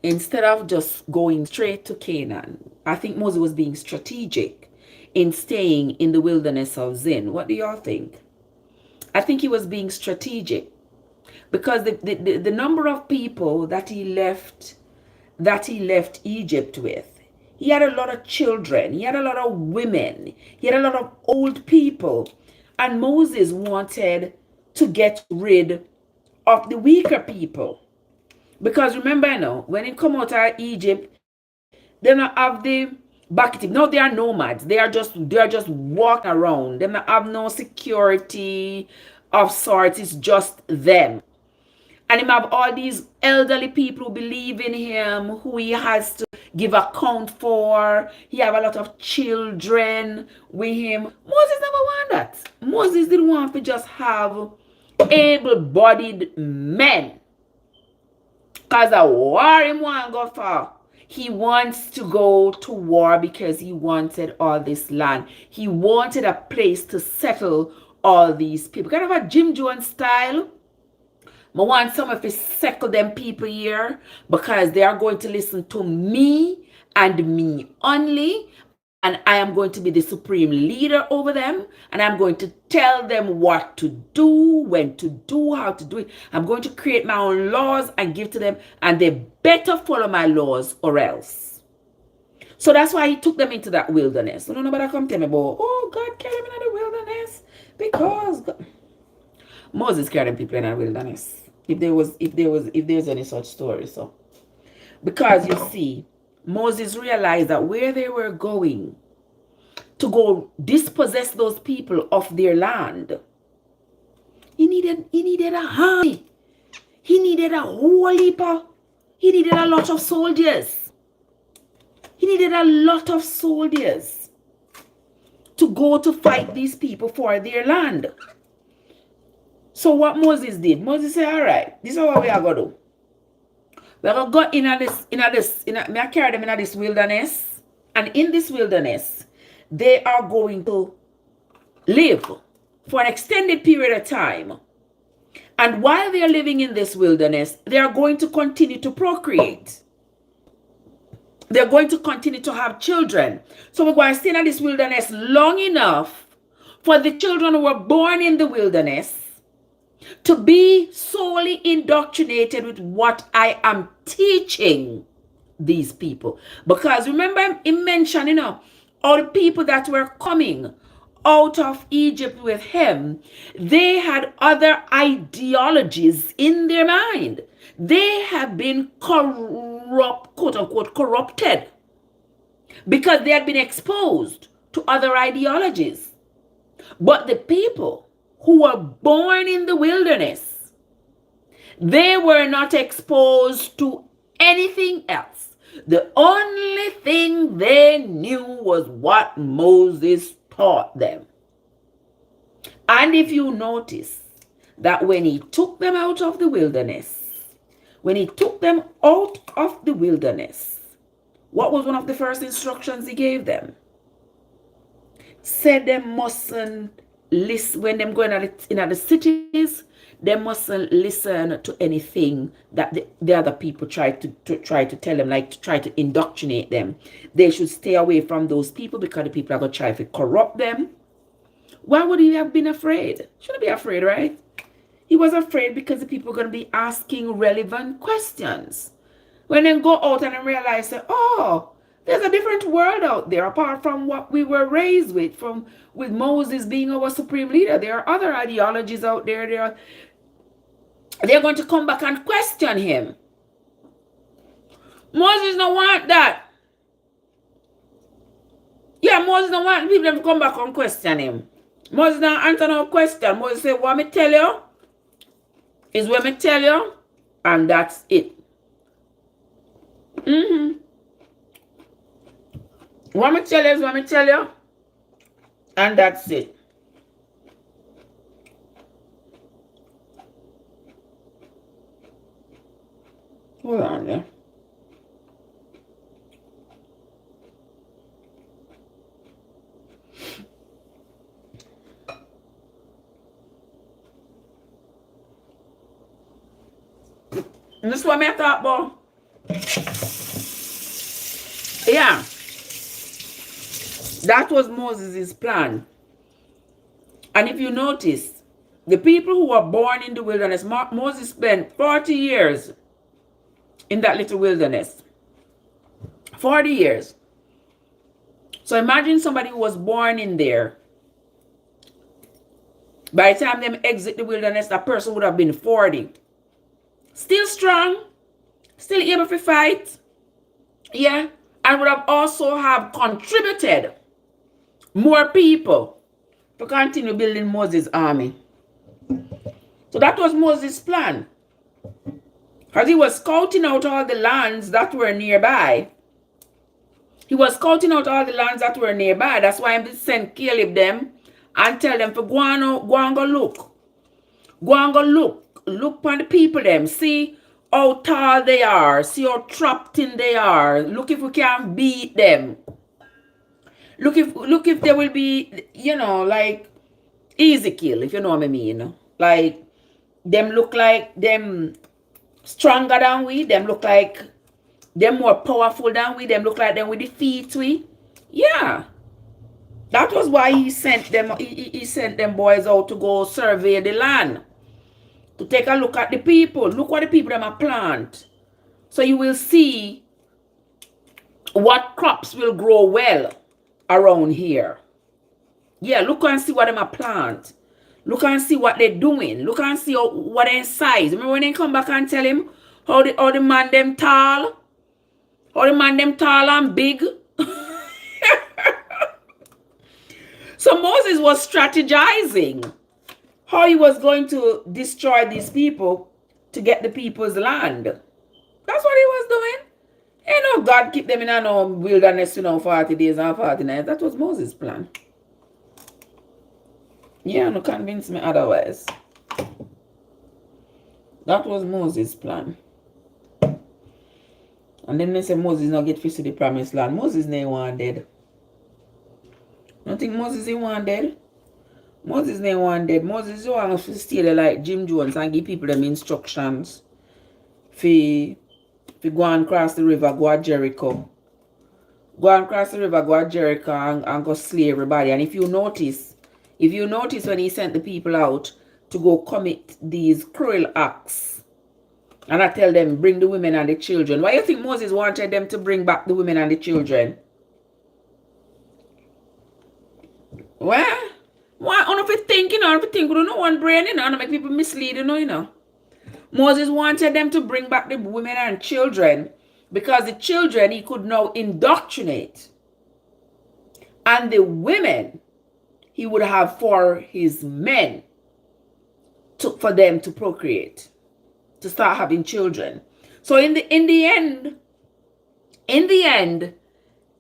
instead of just going straight to Canaan, I think Moses was being strategic in staying in the wilderness of Zin. What do y'all think? I think he was being strategic because the number of people that he left Egypt with, he had a lot of children, he had a lot of women, he had a lot of old people, and Moses wanted to get rid of the weaker people. Because remember when he come out of Egypt, they don't have the backing. No, they are nomads. They are just walking around. They don't have no security of sorts. It's just them. And him have all these elderly people who believe in him, who he has to give account for. He have a lot of children with him. Moses never wanted that. Moses didn't want to just have able-bodied men. Because a war him want to go for. He wants to go to war because he wanted all this land. He wanted a place to settle all these people. Kind of a Jim Jones style. I want some of us settle them people here because they are going to listen to me and me only. And I am going to be the supreme leader over them. And I'm going to tell them what to do, when to do, how to do it. I'm going to create my own laws and give to them. And they better follow my laws or else. So that's why he took them into that wilderness. So nobody come tell me about, oh, God carried me in the wilderness. Because God. Moses carried people in the wilderness. If there's any such story. So Because you see, Moses realized that where they were going to go dispossess those people of their land, he needed a army. He needed a whole heap he needed a lot of soldiers. He needed a lot of soldiers to go to fight these people for their land. So what Moses did, Moses said, all right, this is what we are going to do. We're going to go I carry them in this wilderness. And in this wilderness, they are going to live for an extended period of time. And while they are living in this wilderness, they are going to continue to procreate. They're going to continue to have children. So we're going to stay in this wilderness long enough for the children who were born in the wilderness to be solely indoctrinated with what I am teaching these people. Because remember, he mentioned, all the people that were coming out of Egypt with him, they had other ideologies in their mind. They have been quote unquote, corrupted because they had been exposed to other ideologies. But the people who were born in the wilderness, they were not exposed to anything else. The only thing they knew was what Moses taught them. And if you notice that when he took them out of the wilderness, what was one of the first instructions he gave them? Said they mustn't listen when them going in the cities. They mustn't listen to anything that the other people try to tell them, like to try to indoctrinate them. They should stay away from those people because the people are going to try to corrupt them. Why would he have been afraid? Shouldn't be afraid, right? He was afraid because the people are going to be asking relevant questions. When they go out and realize that, oh, there's a different world out there apart from what we were raised with Moses being our supreme leader. There are other ideologies out there. They're going to come back and question him. Moses don't want that. Yeah, Moses don't want people to come back and question him. Moses don't answer no question. Moses say, what me tell you is what me tell you, and that's it. What me tell you is what me tell you, and that's it. Hold on there. And this is what I talk about. Yeah. That was Moses' plan. And if you notice, the people who were born in the wilderness, Moses spent 40 years in that little wilderness. 40 years. So imagine somebody who was born in there. By the time they exit the wilderness, that person would have been 40. Still strong. Still able to fight. Yeah. And would have also have contributed more people to continue building Moses' army. So that was Moses' plan. Because he was scouting out all the lands that were nearby. That's why he sent Caleb them and tell them to go and go look. Go and go look. Look on the people them. See how tall they are. See how trapped in they are. Look if we can beat them. Look if they will be, like easy kill, if you know what I mean. Like them look like them stronger than we. Them look like them more powerful than we. Them look like them with defeat we. Yeah. That was why he sent them. He sent them boys out to go survey the land. To take a look at the people. Look what the people them are plant. So you will see what crops will grow well around here. Yeah, look and see what them are plant. Look and see what they're doing. Look and see what their size. Remember when they come back and tell him how the man them tall? All the man them tall and big. So Moses was strategizing how he was going to destroy these people to get the people's land. That's what he was doing. You know, God keep them in a wilderness, 40 days and 40 nights. That was Moses' plan. Yeah, no convince me otherwise. That was Moses' plan. And then they say Moses not get to the promised land. Moses never wanted. Don't think Moses he wanted. Moses never wanted. Moses wants to stay there like Jim Jones and give people them instructions. If go and cross the river, go to Jericho. Go and cross the river, go to Jericho and go slay everybody. And if you notice when he sent the people out to go commit these cruel acts, and I tell them, bring the women and the children. Why do you think Moses wanted them to bring back the women and the children? Well, why? I don't think, I don't think, no one brain, I don't make people mislead, you know. Moses wanted them to bring back the women and children because the children he could now indoctrinate. And the women he would have for his men for them to procreate, to start having children. So in the end,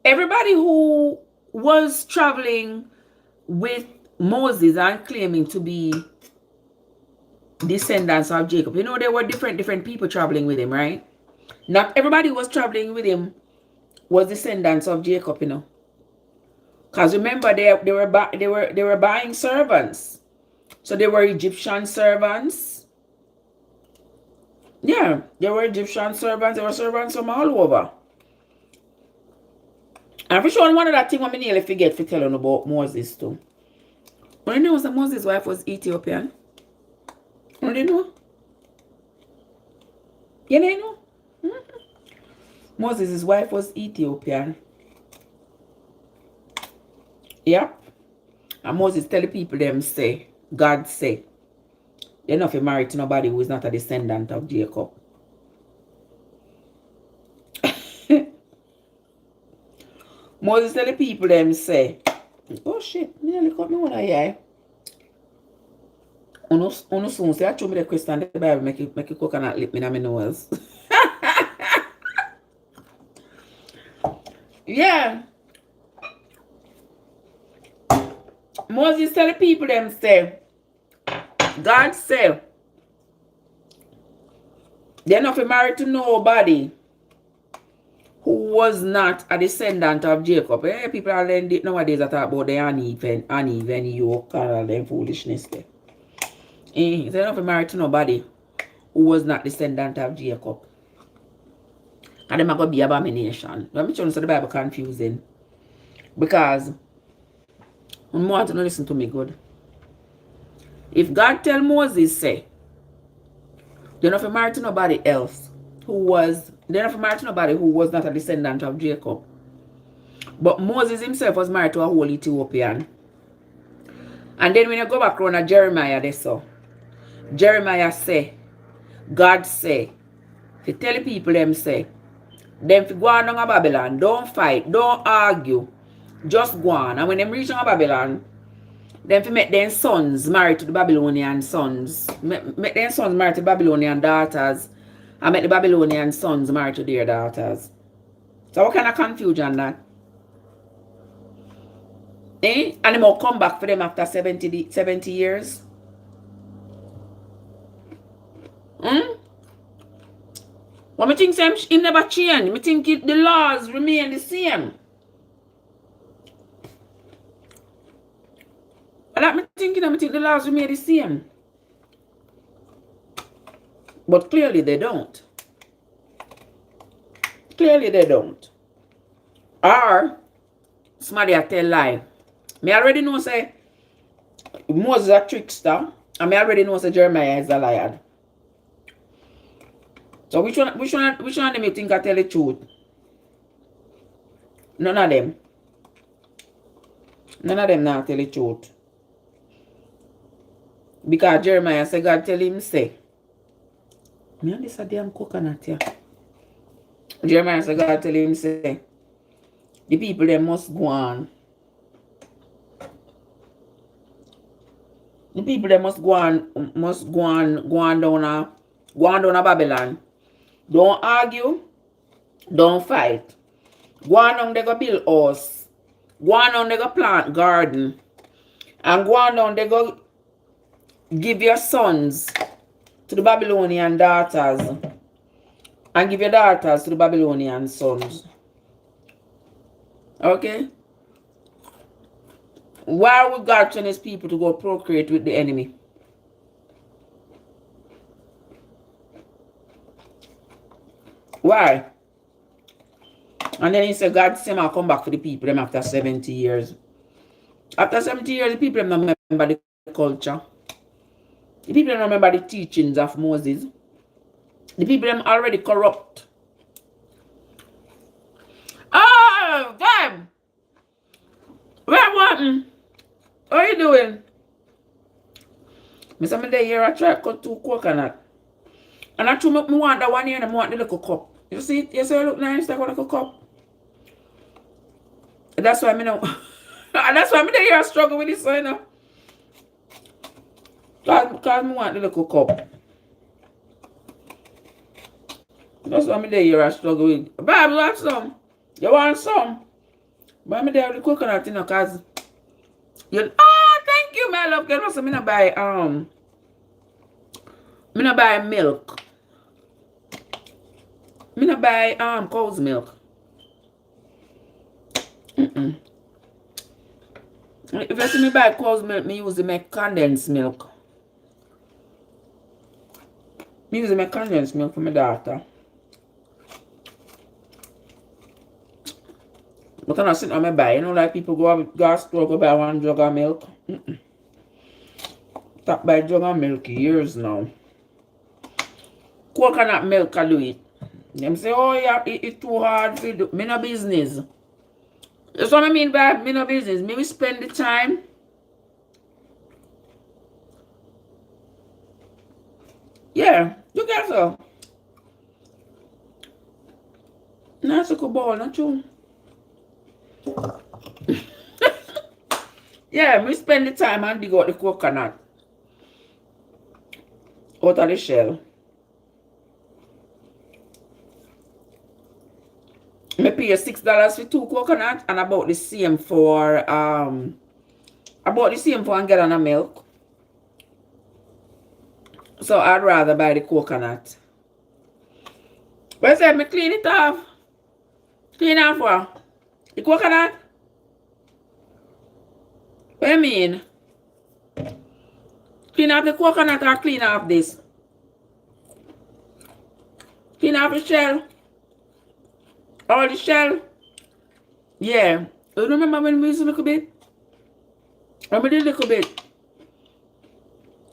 everybody who was traveling with Moses and claiming to be descendants of Jacob. You know, there were different people traveling with him, right? Not everybody who was traveling with him was descendants of Jacob, you know. Because remember, they were buying servants. So they were Egyptian servants. Yeah, they were Egyptian servants. They were servants from all over. And for sure, one of that thing I nearly forget to tell you about Moses too. When you know that Moses' wife was Ethiopian? You didn't know? You didn't know? Moses' wife was Ethiopian. Yep. And Moses tell the people them say, God say, they're not married to nobody who is not a descendant of Jacob. Moses tell the people them say, oh shit, me nearly cut me one eye. Uno soon say, I show me the question the Bible make you coconut lip me in my nose. Yeah. Moses tell the people them say, God say, they're not married to nobody who was not a descendant of Jacob. People are learning nowadays that talk about the uneven yoke and all them foolishness there. They're not married to nobody who was not descendant of Jacob. And them are going to be abomination. Let me tell you, so the Bible confusing. Because I want to listen to me good. If God tell Moses, say, they're not married to nobody else they're not married to nobody who was not a descendant of Jacob. But Moses himself was married to a whole Ethiopian. And then when you go back around to Jeremiah, they saw. Jeremiah say, God say, if you tell the people them say, them if you go on down to Babylon, don't fight, don't argue, just go on. And when them reach down to Babylon, them if you make their sons married to the Babylonian sons, make their sons married to Babylonian daughters, and make the Babylonian sons married to their daughters. So what kind of confusion that? And they will come back for them after 70 years. What I think it never change. I think the laws remain the same. And that I think the laws remain the same. But clearly they don't. Clearly they don't. Or somebody a tell lie. Me already know say Moses a trickster. And me already know say Jeremiah is a liar. So which one of them you think I tell the truth? None of them. None of them now tell the truth. Because Jeremiah said God tell him say, me and this a damn coconut here. Jeremiah said God tell him say the people they must go on. The people they must go on down a Babylon. Don't argue, don't fight. Go on down they go build house. Go on down they go plant garden. And go on down they go give your sons to the Babylonian daughters. And give your daughters to the Babylonian sons. Okay? Why would God train his people to go procreate with the enemy? Why? And then he said, God said, I'll come back for the people them after 70 years. After 70 years, the people don't remember the culture. The people don't remember the teachings of Moses. The people them already corrupt. Oh, damn! What? What are you doing? Me say me there here I try cut 2 coconut. And I true me want that one here and I want the little cup. You see it? You see it look nice, that one little cup? That's why me know. That's why me there here I struggle with this one, you know. Cause me want the little cup. That's why me there here I struggle with. Bob, you want some? You want some? But me there with the coconut, you know, cause you thank you, my love. Girl, so me not buy milk. Me not buy cow's milk. If you see me buy cow's milk, me use to make condensed milk. Me use to make condensed milk for my daughter. But I'm not sitting on my buy. You know, like people go to store, go buy 1 jug of milk. Stop buy jug of milk years now. Coconut milk I do it. Them say, oh yeah, it's too hard to do. Me no business. That's what I mean by me no business. Me we spend the time. Yeah, you get so. Nice little ball, not you? Yeah, we spend the time and dig out the coconut out of the shell. Me pay $6 for 2 coconut and about the same for and gallon of milk. So I'd rather buy the coconut. But I said me clean it off. Clean off what? The coconut? What do you mean? Clean off the coconut or clean off this? Clean off the shell? All the shell? Yeah. You remember when we used a little bit? When we did a little bit.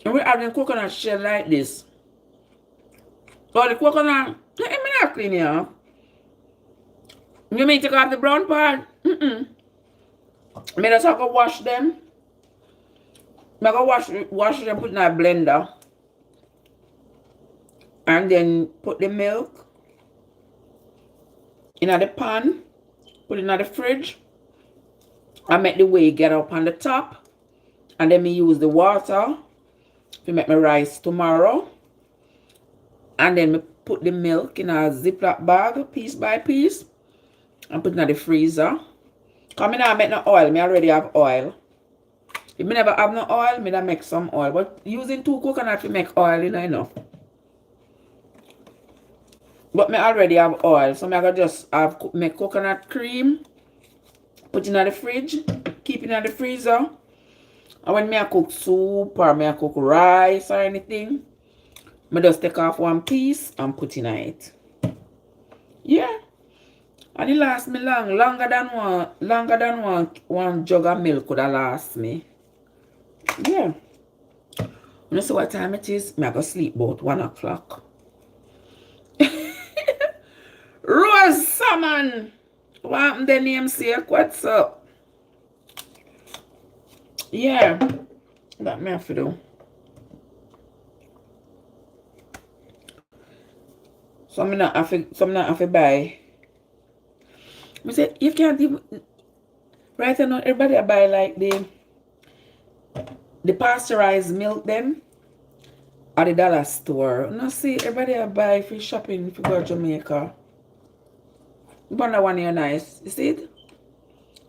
And we have the coconut shell like this. All the coconut, let me not clean it off. You mean take off the brown part? Me just have to wash them. I go wash them, put in a blender. And then put the milk in the pan. Put it in the fridge. I make the whey get up on the top. And then me use the water to make my rice tomorrow. And then me put the milk in a Ziploc bag, piece by piece. And put it in the freezer. Because I don't make no oil. I already have oil. If I never have no oil, I make some oil. But using 2 coconut to make oil, you know, enough. But I already have oil. So I gotta just make coconut cream. Put it in the fridge. Keep it in the freezer. And when I cook soup or I cook rice or anything, I just take off 1 piece and put in it. Yeah. And it lasts me longer than one jug of milk could have last me. Yeah. You see what time it is? I go sleep about 1 o'clock. Rose Salmon. What happened the name say? What's up? Yeah. That me have to do. Some not have to buy. I say you can't even right now everybody buy like the pasteurized milk them at the dollar store. No see everybody buy for shopping if you go to Jamaica. But that one here nice. You see it?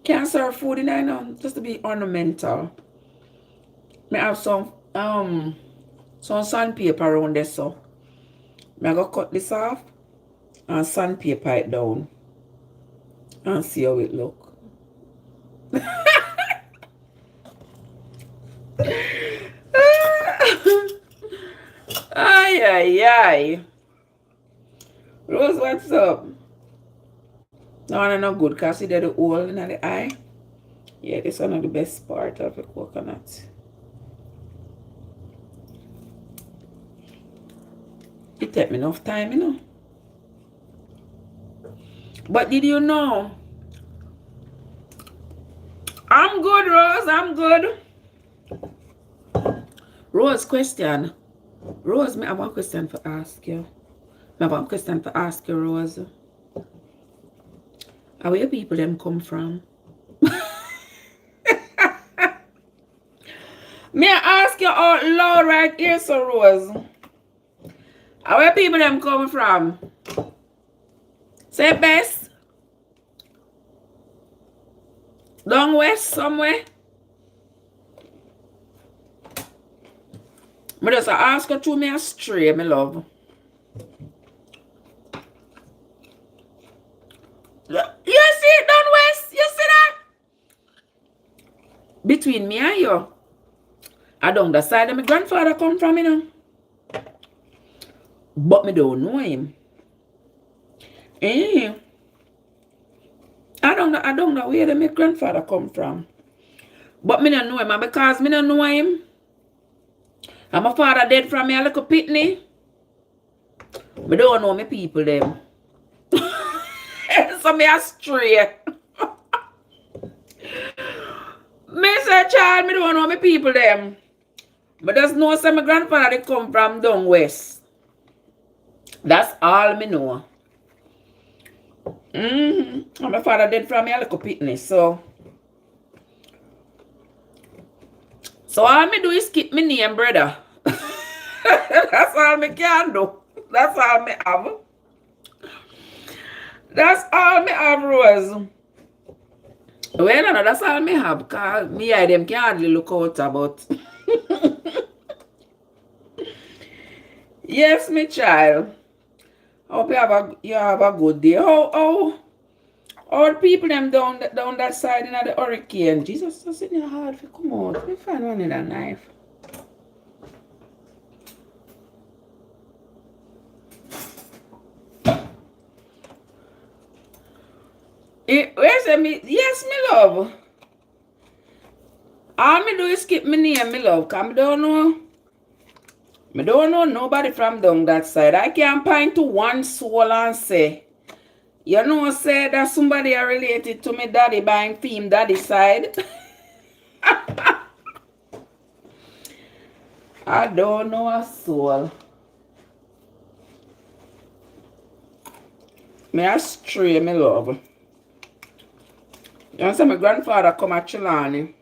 Can't serve food in there now, just to be ornamental. I have some sandpaper around there, so I go cut this off and sandpaper it down and see how it look. Ay ay ay. Rose, what's up? No one not good because see the hole in the eye. Yeah, this one of the best part of the coconut. It take me enough time, you know. But did you know? I'm good, Rose. I'm good. Rose, question. Rose, I have one question to ask you. I have one question to ask you, Rose. Where your people them come from? May I ask you out loud right here, so Rose? Where people them come from? Say best. Down west somewhere? I just ask you to me a stray, my love. You see it down west? You see that? Between me and you. I don't the side of my grandfather come from, you know. But me don't know him. I don't know where my grandfather come from. But me don't know him, and because me don't know him, and my father dead from me a little pitney, me don't know my people them. So me a stray. Me say, child, me don't know my people them. But just know say my grandfather they come from down west. That's all me know. And my father dead from me a little pitney, so all me do is keep me name, brother. That's all me can do. That's all me have. That's all me have, Rose. Well, no, that's all me have, because me and them can hardly look out about. Yes, my child. Hope you have a good day. How the people them down that side in the hurricane? Jesus, that's in your hard to come out. Let me find one in a knife. Where's me? Yes, me love. All me do is keep me name, me love. Cause me don't know nobody from down that side. I can't point to one soul and say, you know, say that somebody are related to me daddy buying theme daddy side. I don't know a soul. Me a stray, me love. You know, say my grandfather come at Chilani.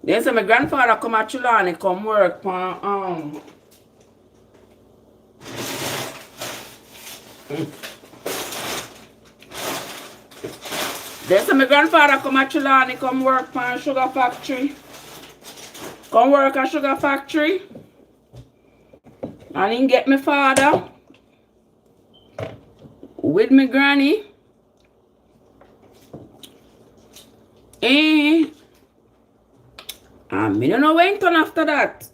They say my grandfather come at Chilani, come work for They say my grandfather come at Chilani, come work for a sugar factory. Come work at sugar factory. And he get my father with my granny. And me don't know when turn after that.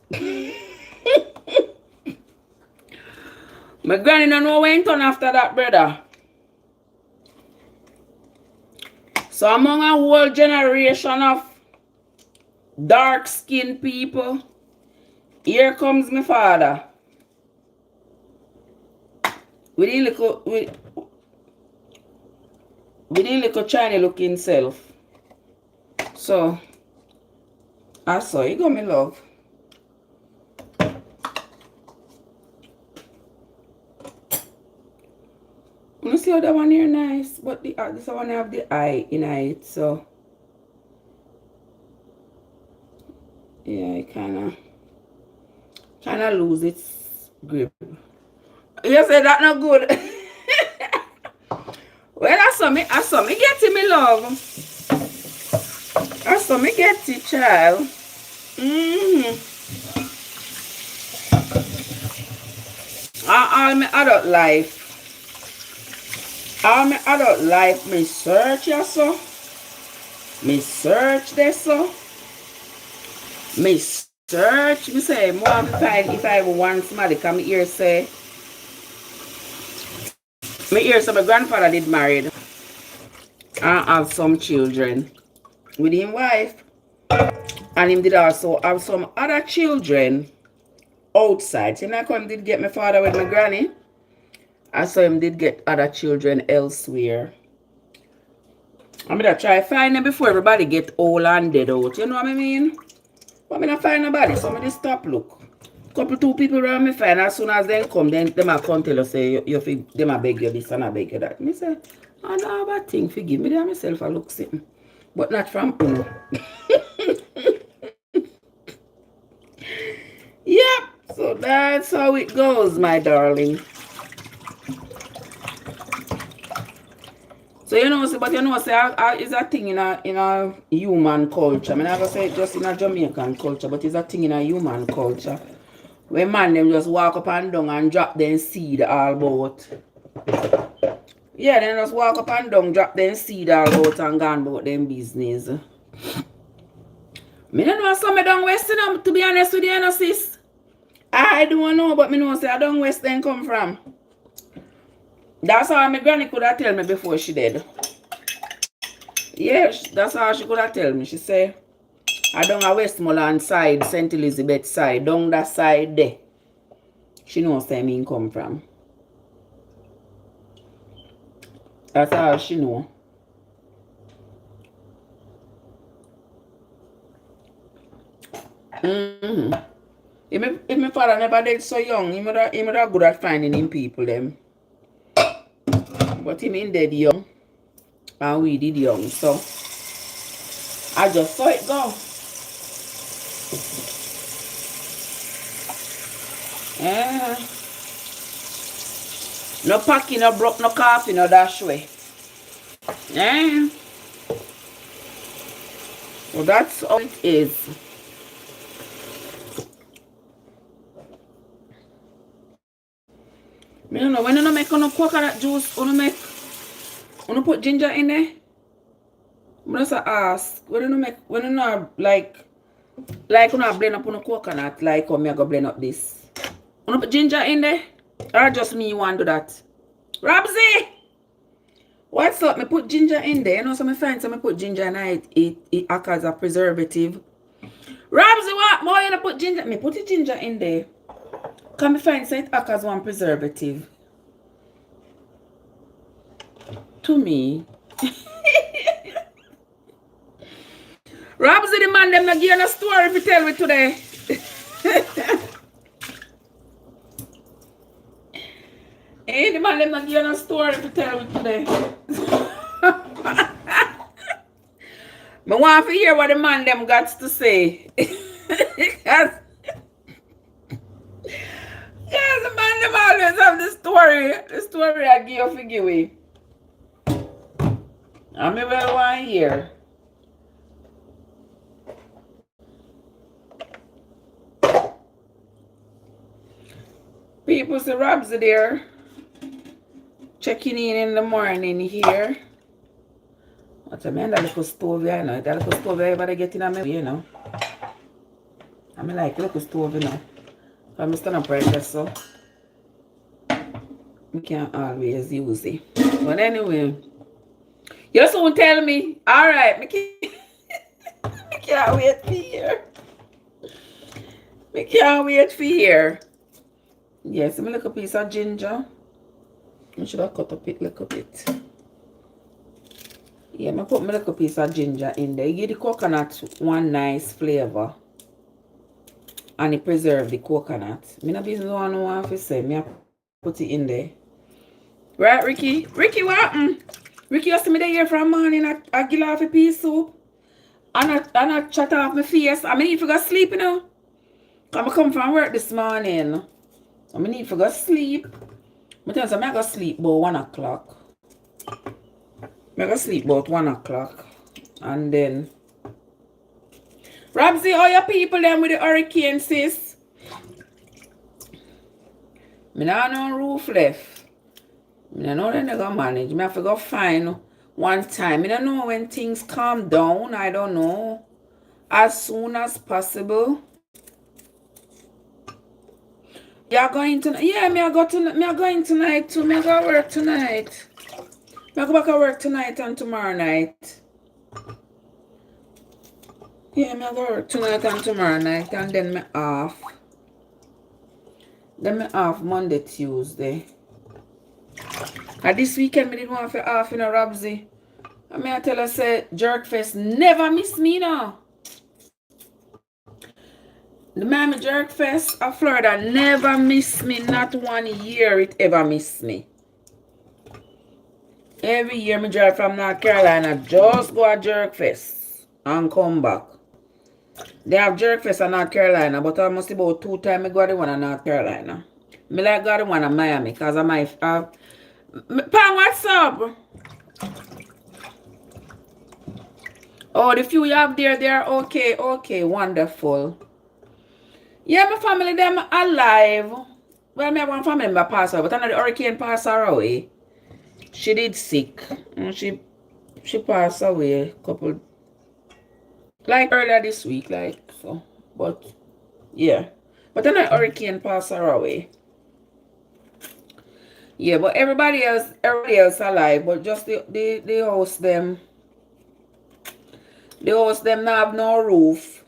My granny don't know when turn after that, brother. So among a whole generation of dark-skinned people, here comes my father. With his little Chinese looking self. So, I saw you got me love. see how that one here nice, but the this one have the eye in it, so yeah, it kinda lose its grip. You say that not good. Well, I saw me get it, me love. I saw me get it, child. All my adult life, me search ya so. Me search this so. Me search, me say, more find if I ever want somebody come here say. Me hear some my grandfather did married and have some children with his wife. And him did also have some other children outside. So I come did get my father with my granny. I saw him did get other children elsewhere. I'm gonna try find them before everybody get old and dead out. You know what I mean? But I'm gonna find nobody, so I'm gonna stop look. Two people around me find as soon as they come, then them a come tell us say you them a beg you this and I beg you that. Me say, I don't have a thing, forgive me, I myself I look something. But not from you. Yep, so that's how it goes, my darling. So you know, but you know, say it's a thing in a human culture. I mean, I never say it just in a Jamaican culture, but it's a thing in a human culture. When man them just walk up and down and drop them seed all about. Yeah, they just walk up and down, drop them seed all about and gone about them business. Me don't know some down west, to be honest with you, sis. I don't know, but me know say I down west then come from. That's how my granny could have tell me before she dead. Yes, that's how she could have tell me. She say, I down a Westmoreland side, St. Elizabeth side, down that side there. She knows where me come from. That's how she know. If my father never dead so young, he would have good at finding him people them. But him in dead young. And we did young. So I just saw it go. Yeah. No packing, no broke, no coffee, no dash way. Yeah. Well, that's how it is. I don't know, when you make no coconut juice, you put ginger in there? I just ask, when you not like you not blend up on a coconut, like how me go blend up this. You put ginger in there? Or just me want to do that? Robsy! What's up? Me put ginger in there. You know, so me find some me put ginger in it acts as a preservative. Robsy, what more you put ginger? Me put the ginger in there. Can me find say it acts as one preservative. To me. Robsy, the man them not give you a story if you tell me today. Hey, the man them not give you a story if you tell me today. I want to hear what the man them got to say. Because the man them always have the story. The story I give you for giveaway. I may well want to hear. People say Rob's there. Checking in the morning here. What I mean, that little stove, you know. That little stove everybody get in a me, you know. I mean like little stove, you know. I'm stand up right there, so we can't always use it. But anyway, you soon tell me. Alright, I can't wait for here. I can't wait for here. Yes, I'm a little piece of ginger. I should have cut up it a little bit. Yeah, I put my little piece of ginger in there. You give the coconut one nice flavor. And it preserve the coconut. Me not business one to say. Me put it in there. Right, Ricky? Ricky, what happened? Ricky, you see me there from morning. I give off a piece soup. And I chat off my face. I need to go sleep, you know. I come from work this morning. I need to go sleep. I tell you, I go sleep about 1 o'clock. I go sleep about 1 o'clock. And then... Robsy, how your people them with the hurricane, sis? Me not no roof left. Me don't know they gonna manage. Me have to go find one time. Me don't know when things calm down. I don't know. As soon as possible. You're going tonight? Yeah, me are going tonight too. Me I go work tonight. Me I go back to work tonight and tomorrow night. Yeah, me I go work tonight and tomorrow night, and then me off. Then me off Monday, Tuesday. And this weekend me didn't want to off in a Robsy. I mean I tell her say Jerkfest never miss me now. The Miami Jerkfest of Florida never miss me. Not 1 year it ever miss me. Every year me drive from North Carolina, just go to Jerkfest and come back. They have Jerkfest in North Carolina, but almost about 2 times I go to the one in North Carolina. Me like go to the one in Miami because I might have... Pang, what's up? Oh, the few you have there, they're okay. Okay, wonderful. Yeah, my family, them alive. Well, me have one family member pass away, but I know the hurricane passed her away. She did sick. And she passed away a couple... Like earlier this week, like so. But, yeah. But I know the hurricane passed her away. Yeah, but everybody else alive, but just the house them. The house them not have no roof.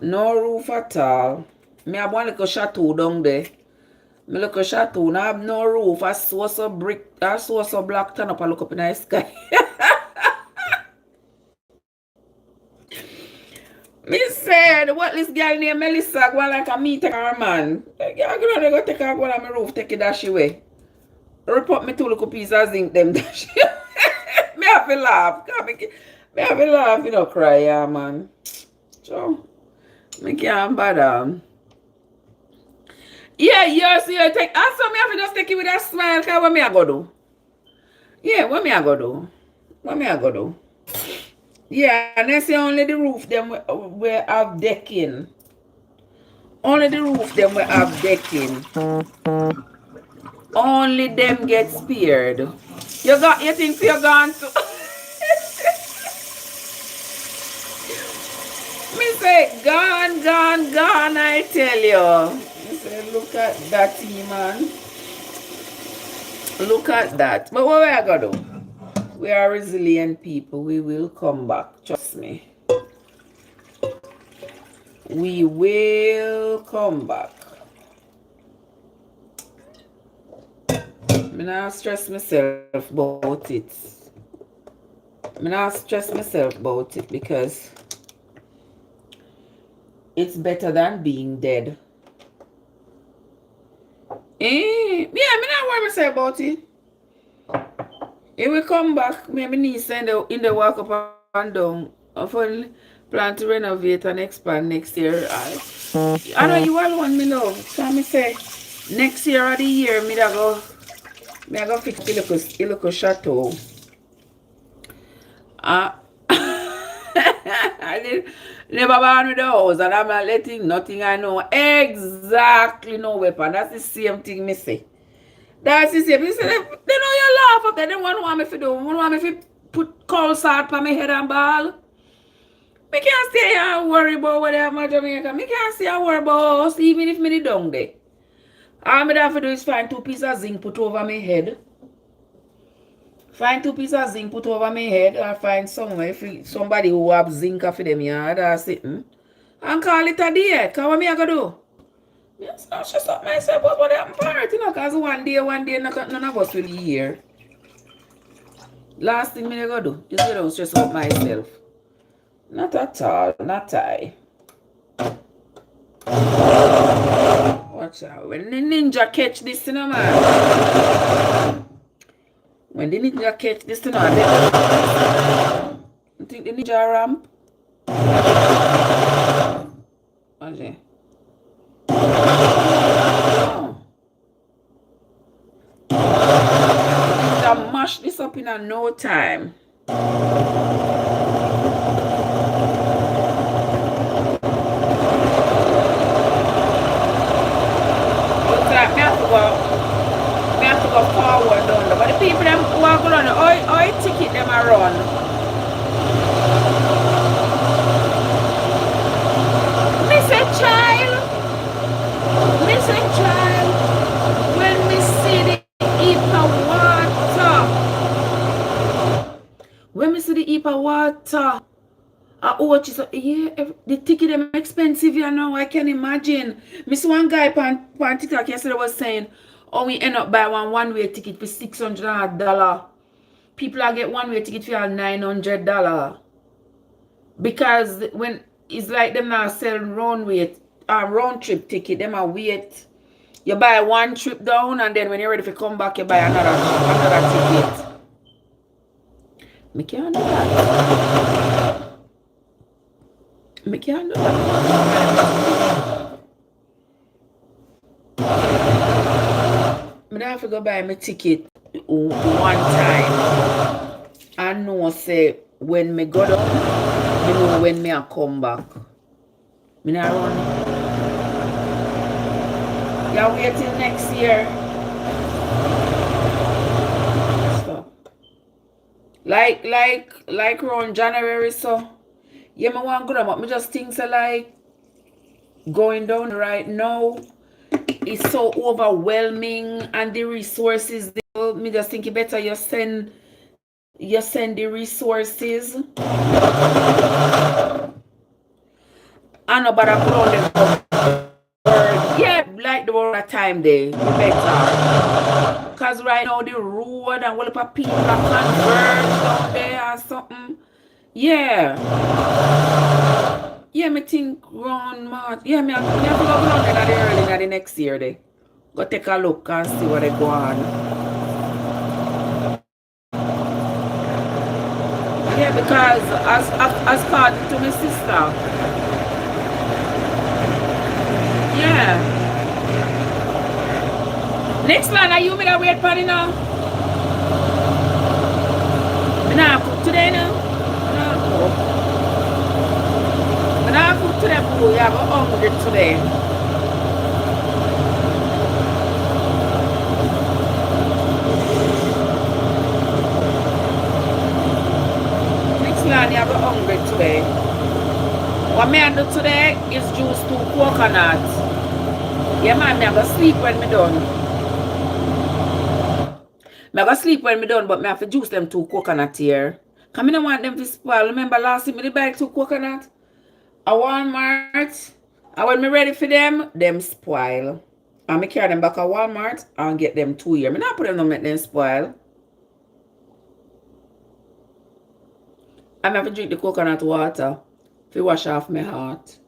No roof at all. Me have one little chateau down there. Me look a chateau, not have no roof. I saw some brick, I saw some black turn up and look up in the sky. Me said, what this girl named Melissa go like a me take her man. Like, yeah, go take her one on my roof, take it dash away. Rip up me 2 little pieces of zinc them dash. Me have to laugh. Me have to laugh, you know, cry, yeah, man. So, me can't bother. Yeah, so you take, also me have to just take it with a smile, because what me I go do? Yeah, what me I go do? What me I go do? Yeah, and I say only the roof them we have decking. Only the roof them we have decking. Only them get spared. You think you're gone to me say gone, I tell you. Me say look at that man. Look at that. But what we are gonna do? We are resilient people. We will come back. Trust me. We will come back. I'm not stress myself about it. I'm not stress myself about it because it's better than being dead. Yeah, I'm not worry myself about it. If we come back, maybe niece in the walk up and down. I plan to renovate and expand next year. I know you all want me love. So me say next year or the year me go fix a little chateau. I did never born with the house and I'm not letting nothing I know exactly no weapon. That's the same thing me say. That's the same. They say, they know you laugh up there. They want me to do. They want me to put cold salt on my head and ball. I can't stay here and worry about what I'm in Jamaica. I can't stay and worry about us, even if me down there. All I have to do is find 2 pieces of zinc put over my head. Find 2 pieces of zinc put over my head or find somebody who have zinc for them yard or sitting. And call it a day. Because what me I going to do? Yes, I stress up myself about what I'm part, you know, because one day, none of us will be here. Last thing me go do, just go down stress up myself. Not at all, not I. What watch out. When the ninja catch this, you know, man. When the ninja catch this, you know, you think the ninja ramp? Watch it. Oh. Ninja mash this up in a no time. I have to go forward down there. But the people them who are going on, all ticket them are run. Missing child. When we see the heap of water. When we see the heap of water. Yeah, the ticket them expensive, you know. I can imagine. Miss one guy on TikTok yesterday was saying, oh, we end up buy one-way ticket for $600. People are get one-way ticket for $900. Because when it's like them now selling round trip ticket, them are wait. You buy one trip down and then when you're ready to come back, you buy another ticket. Me can't do that. Me can't do that. I have to go buy my ticket one time. I know say when me go down, I know when me I come back. Me not run. You wait till next year. Stop. Like around January so. Yeah, me want to go down, but me just think so like going down right now. It's so overwhelming and the resources me just think it better you send the resources and nobody put on them. Yeah, like the whole time there better because right now the road and all the people are converged down there or something. Yeah, me think round March. Yeah, me have to go down there early in the next year. They go take a look and see what they go on. Yeah, because as according to my sister. Yeah. Next line, are you me that wait for it now? Me not cook today now. When I cook today, boy, I go hungry today. Next line, I go hungry today. What me I do today is juice 2 coconut. Yeah, man, me I go sleep when me done. Me I go sleep when me done, but me have to juice them 2 coconut here. Cause I don't want them to spoil. Remember last week me did buy 2 coconut? A Walmart, and when me ready for them spoil. And me carry them back at Walmart and get them 2 years. Me not put them on make them spoil. I have to drink the coconut water to wash off my heart.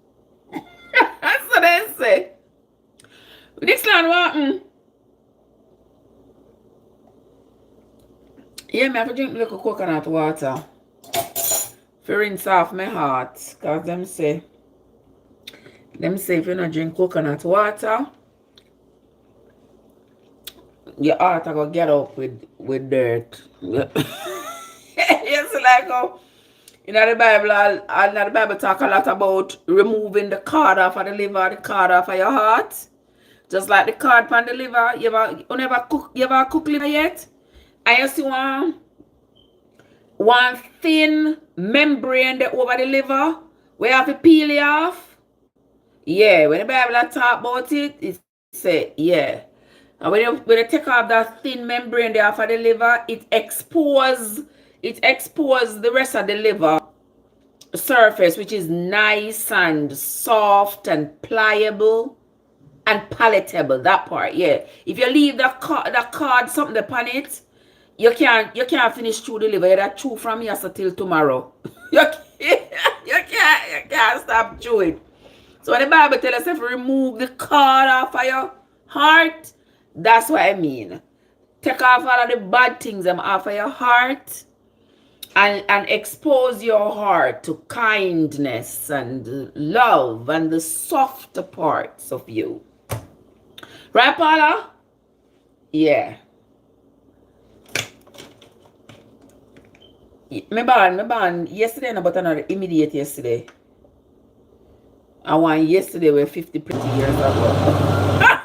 That's what they say. This land what? Yeah, me have to drink the little coconut water. To rinse off my heart, because them say if you don't drink coconut water, your heart are gonna get up with dirt. Yes, like in the Bible talk a lot about removing the card off of the liver, the card off of your heart. Just like the card on the liver. You ever cook liver yet? And you see one thin membrane over the liver where you have to peel it off. Yeah, when the Bible talk about it, it say, yeah. And when you take off that thin membrane there off of the liver, it exposes the rest of the liver surface, which is nice and soft and pliable and palatable. That part, yeah. If you leave the card something upon it, you can't finish through the liver. You have to chew from yesterday till tomorrow. you can't stop chewing. So when the Bible tells us if you remove the cord off of your heart, that's what I mean. Take off all of the bad things off of your heart and expose your heart to kindness and love and the softer parts of you. Right, Paula? Yeah. Me ban yesterday but another immediate yesterday. I want yesterday were 50 pretty years ago.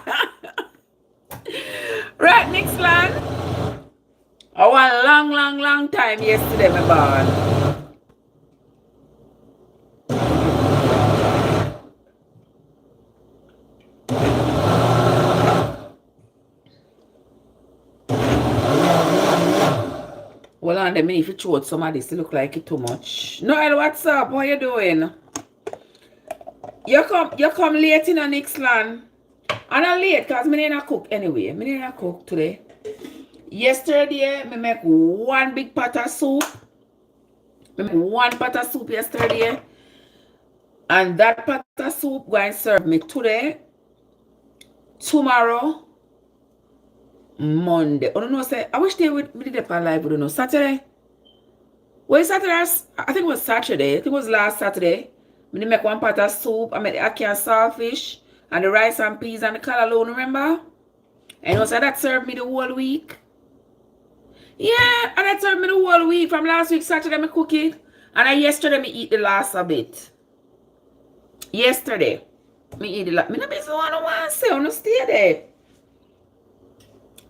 Right, next land. I want long time yesterday, me born. Well, on them, if you throw some of this, it look like it too much. Noel, what's up? How you doing? You come late in the next land. I'm not late because I didn't cook anyway. I didn't cook today. Yesterday, I make one big pot of soup. I make one pot of soup yesterday. And that pot of soup going to serve me today, tomorrow, Monday. I don't know, say, I wish they would be there for live, I don't know. Saturday? Well, Saturday, I think it was Saturday. I think it was last Saturday. I make one pot of soup. I made the ackee and saltfish and the rice and peas and the callaloo, remember? And also that served me the whole week. Yeah, and that served me the whole week. From last week, Saturday, I cook it. And yesterday, I eat the last a bit. Yesterday, me eat the last. I don't want to say, I don't stay there.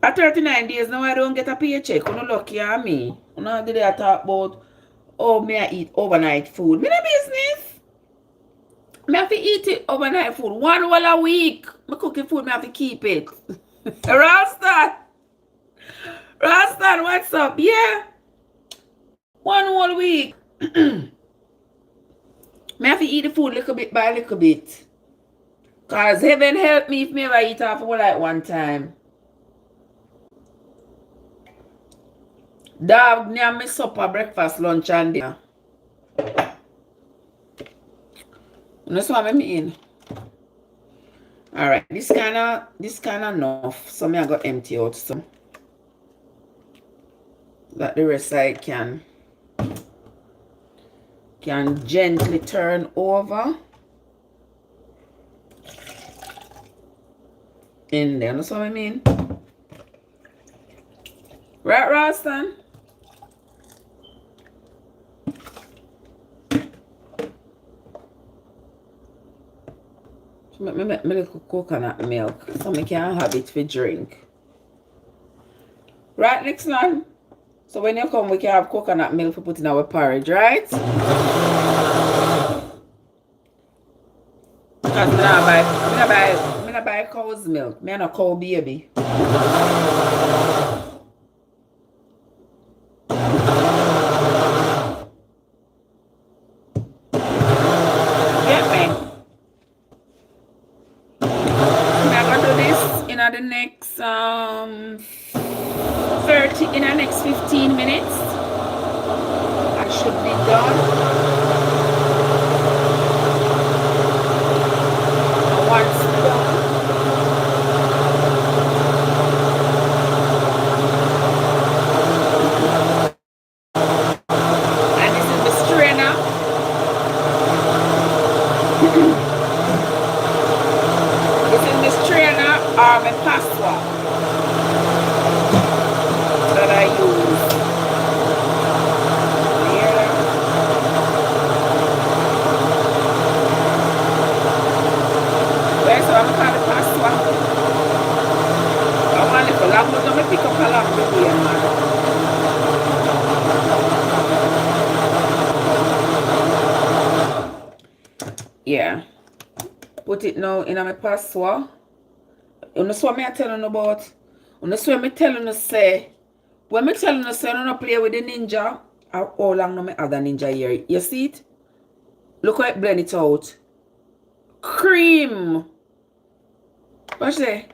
At 39 days now, I don't get a paycheck. I'm lucky at me. I'm not did I talk about, oh, me I eat overnight food. Me no business. Me have to eat it overnight food. One whole a week. Me cooking food, me have to keep it. Rasta, what's up? Yeah. One whole week. Me have to eat the food little bit by little bit. Because heaven help me if me ever eat half of like one time. Dog near me supper, breakfast, lunch, and dinner. That's what I mean. Alright, this kinda enough. So me I got empty out some. That the rest I can gently turn over. In there, that's what I mean. Right, Ralston? So make me little coconut milk so I can have it for drink. Right, next one. So when you come, we can have coconut milk for putting our porridge, right? Because I don't buy cow's milk. Me no cow baby. The next 15 minutes I should be done. Once done, and this is the strainer. This is the strainer or my password that I use. Here. Where's so I'm going to password? I want to long, but I'm going to pick up a long video, man. Yeah. Put it now in my password. You know what I'm telling you about? You know what I'm telling you say? When I'm telling you say, I don't play with the ninja, how long no other ninja here? You see it? Look how it blend it out. Cream. Watch that.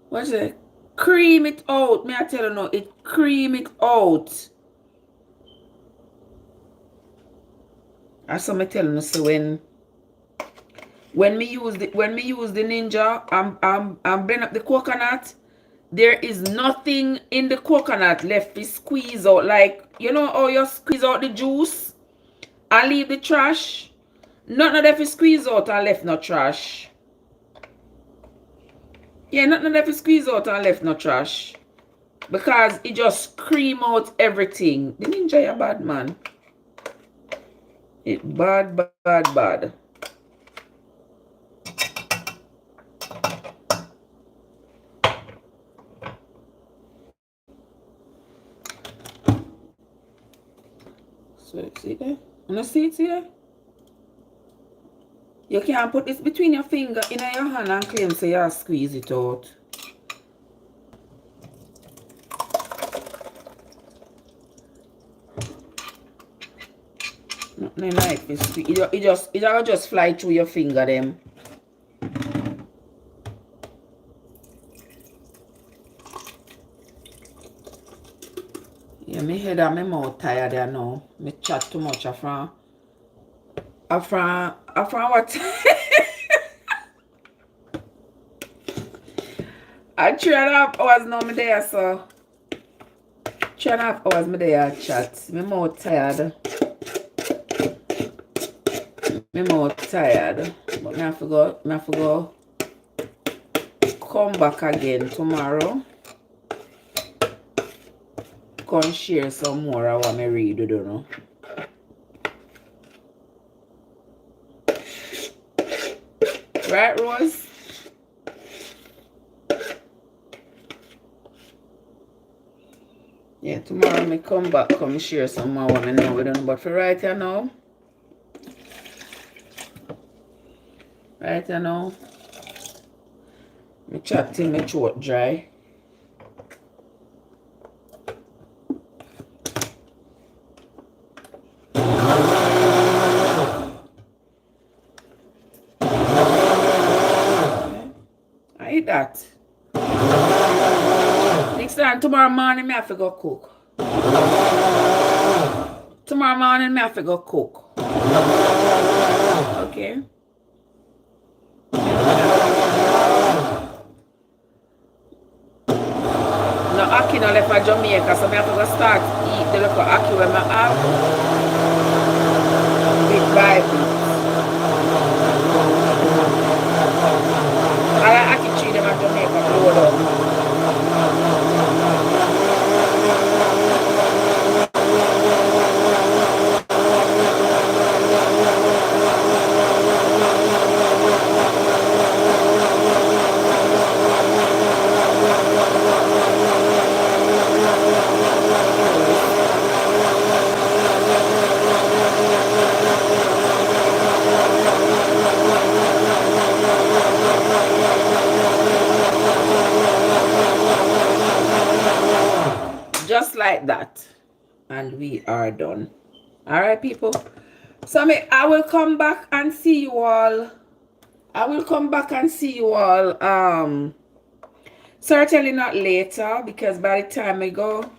Watch that. Cream it out. Me I tell you no, it cream it out. That's what I'm telling you say When me use the ninja, I'm blend up the coconut. There is nothing in the coconut left to squeeze out. Like, you know how you squeeze out the juice and leave the trash? Nothing left to squeeze out and left no trash. Yeah, nothing left to squeeze out and left no trash. Because it just cream out everything. The ninja ya bad, man. It bad, bad, bad. So, see there? You see it here? You can't put this between your finger in your hand and claim so you squeeze it out. Nothing like this. It just fly through your finger them. Yeah, my head and my mouth tired there now. Me chat too much after what? I 3.5 hours now me there, so 3.5 hours me there chat. My mouth tired. My mouth tired. But me have to go come back again tomorrow. Come share some more of what I read, you don't know. Right, Rose? Yeah, tomorrow me come back, come share some more what I know we don't. But for right now, me chat till my throat dry. I eat that. Next time, tomorrow morning, me have to go cook. Tomorrow morning, me have to go cook. Okay? No, Aki no left for Jamaica, so I have to go start eat the little Aki when I have. Bit by bit. I like Aki treat them at Jamaica, load up. Just like that, and we are done. All right, people, so I will come back and see you all. Certainly not later, because by the time I go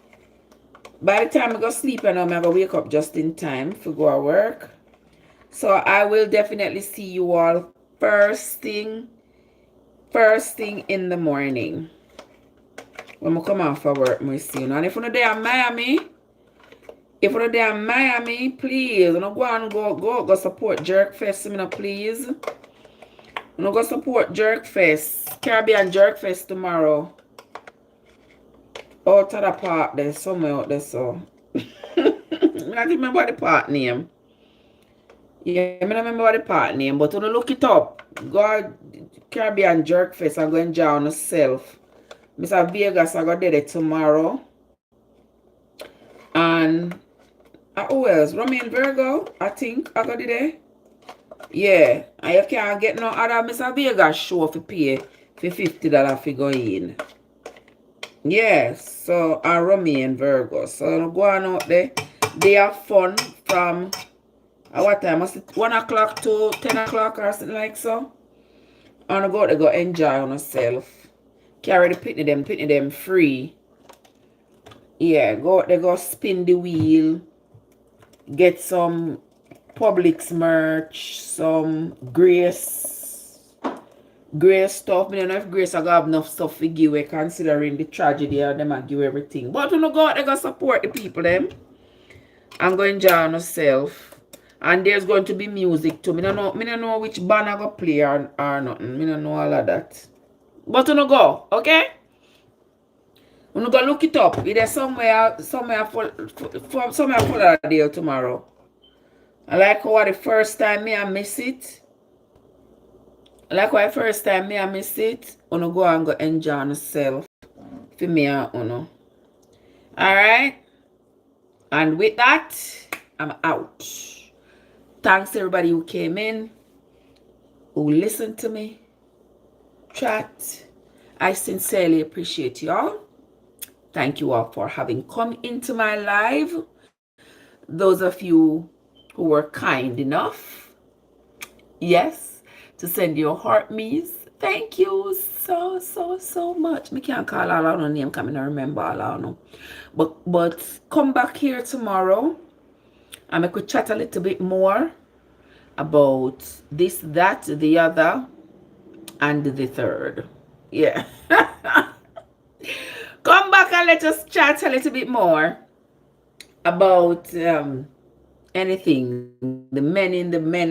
sleep, and I'm gonna wake up just in time for go to work. So I will definitely see you all first thing in the morning. When I come off for work, I see you. And if you're there in Miami, please, go support Jerk Fest, please. Go support Jerk Fest, Caribbean Jerk Fest tomorrow. Out of the park there, somewhere out there, so. I don't remember the park name. Yeah, I don't remember the park name, but when you look it up, go Caribbean Jerk Fest, I'm going to join yourself. Mr. Vegas, I got there tomorrow. And who else? Romain Virgo, I think I got there. Yeah, and you can't get no other Mr. Vegas show for pay for $50 for go in. Yes, so I Romain Virgo. So go on out there. They have fun from what time? Was it 1 o'clock to 10 o'clock or something like so? And go out there, go enjoy on yourself. Carry the pitney them free. Yeah, go out there, go spin the wheel. Get some Publix merch, some Grace Grace stuff. I don't know if Grace I have enough stuff to give away considering the tragedy and them I give everything. But you know go out there go support the people them. I'm going to enjoy myself. And there's going to be music too. Me don't know which band I go play or nothing. Me don't know all of that. But you know go, okay? You know go look it up. It is somewhere for there tomorrow. I like how the first time me I miss it. I like how the first time me I miss it. You know go and go enjoy yourself. For me and you know. Alright? And with that, I'm out. Thanks to everybody who came in, who listened to me, chat. I sincerely appreciate you all. Thank you all for having come into my live. Those of you who were kind enough, yes, to send your heart me's. Thank you so much. Me can't call all our name, come and remember all our no. But come back here tomorrow and I could chat a little bit more about this, that, the other, and the third. Yeah. Come back and let us chat a little bit more about anything. The men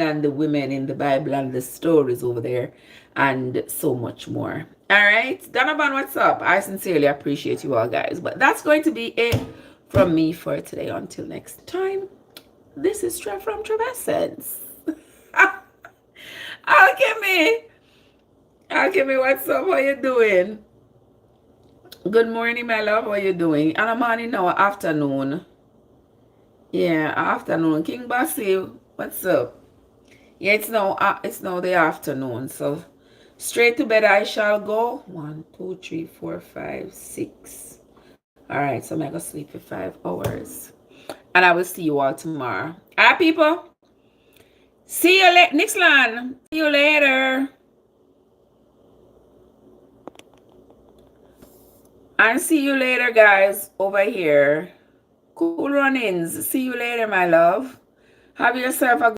and the women in the Bible and the stories over there and so much more. All right. Donovan, what's up? I sincerely appreciate you all guys. But that's going to be it from me for today. Until next time. This is Trev from Trevessence. Alchemy, what's up? What you doing? Good morning, my love. What you doing? And I'm on in now afternoon. Yeah, afternoon. King Bossy, what's up? Yeah, it's now the afternoon. So straight to bed I shall go. 1, 2, 3, 4, 5, 6. All right, so I'm gonna sleep for 5 hours. And I will see you all tomorrow. All right, people. See you later. Nixland. See you later. And see you later, guys, over here. Cool run-ins. See you later, my love. Have yourself a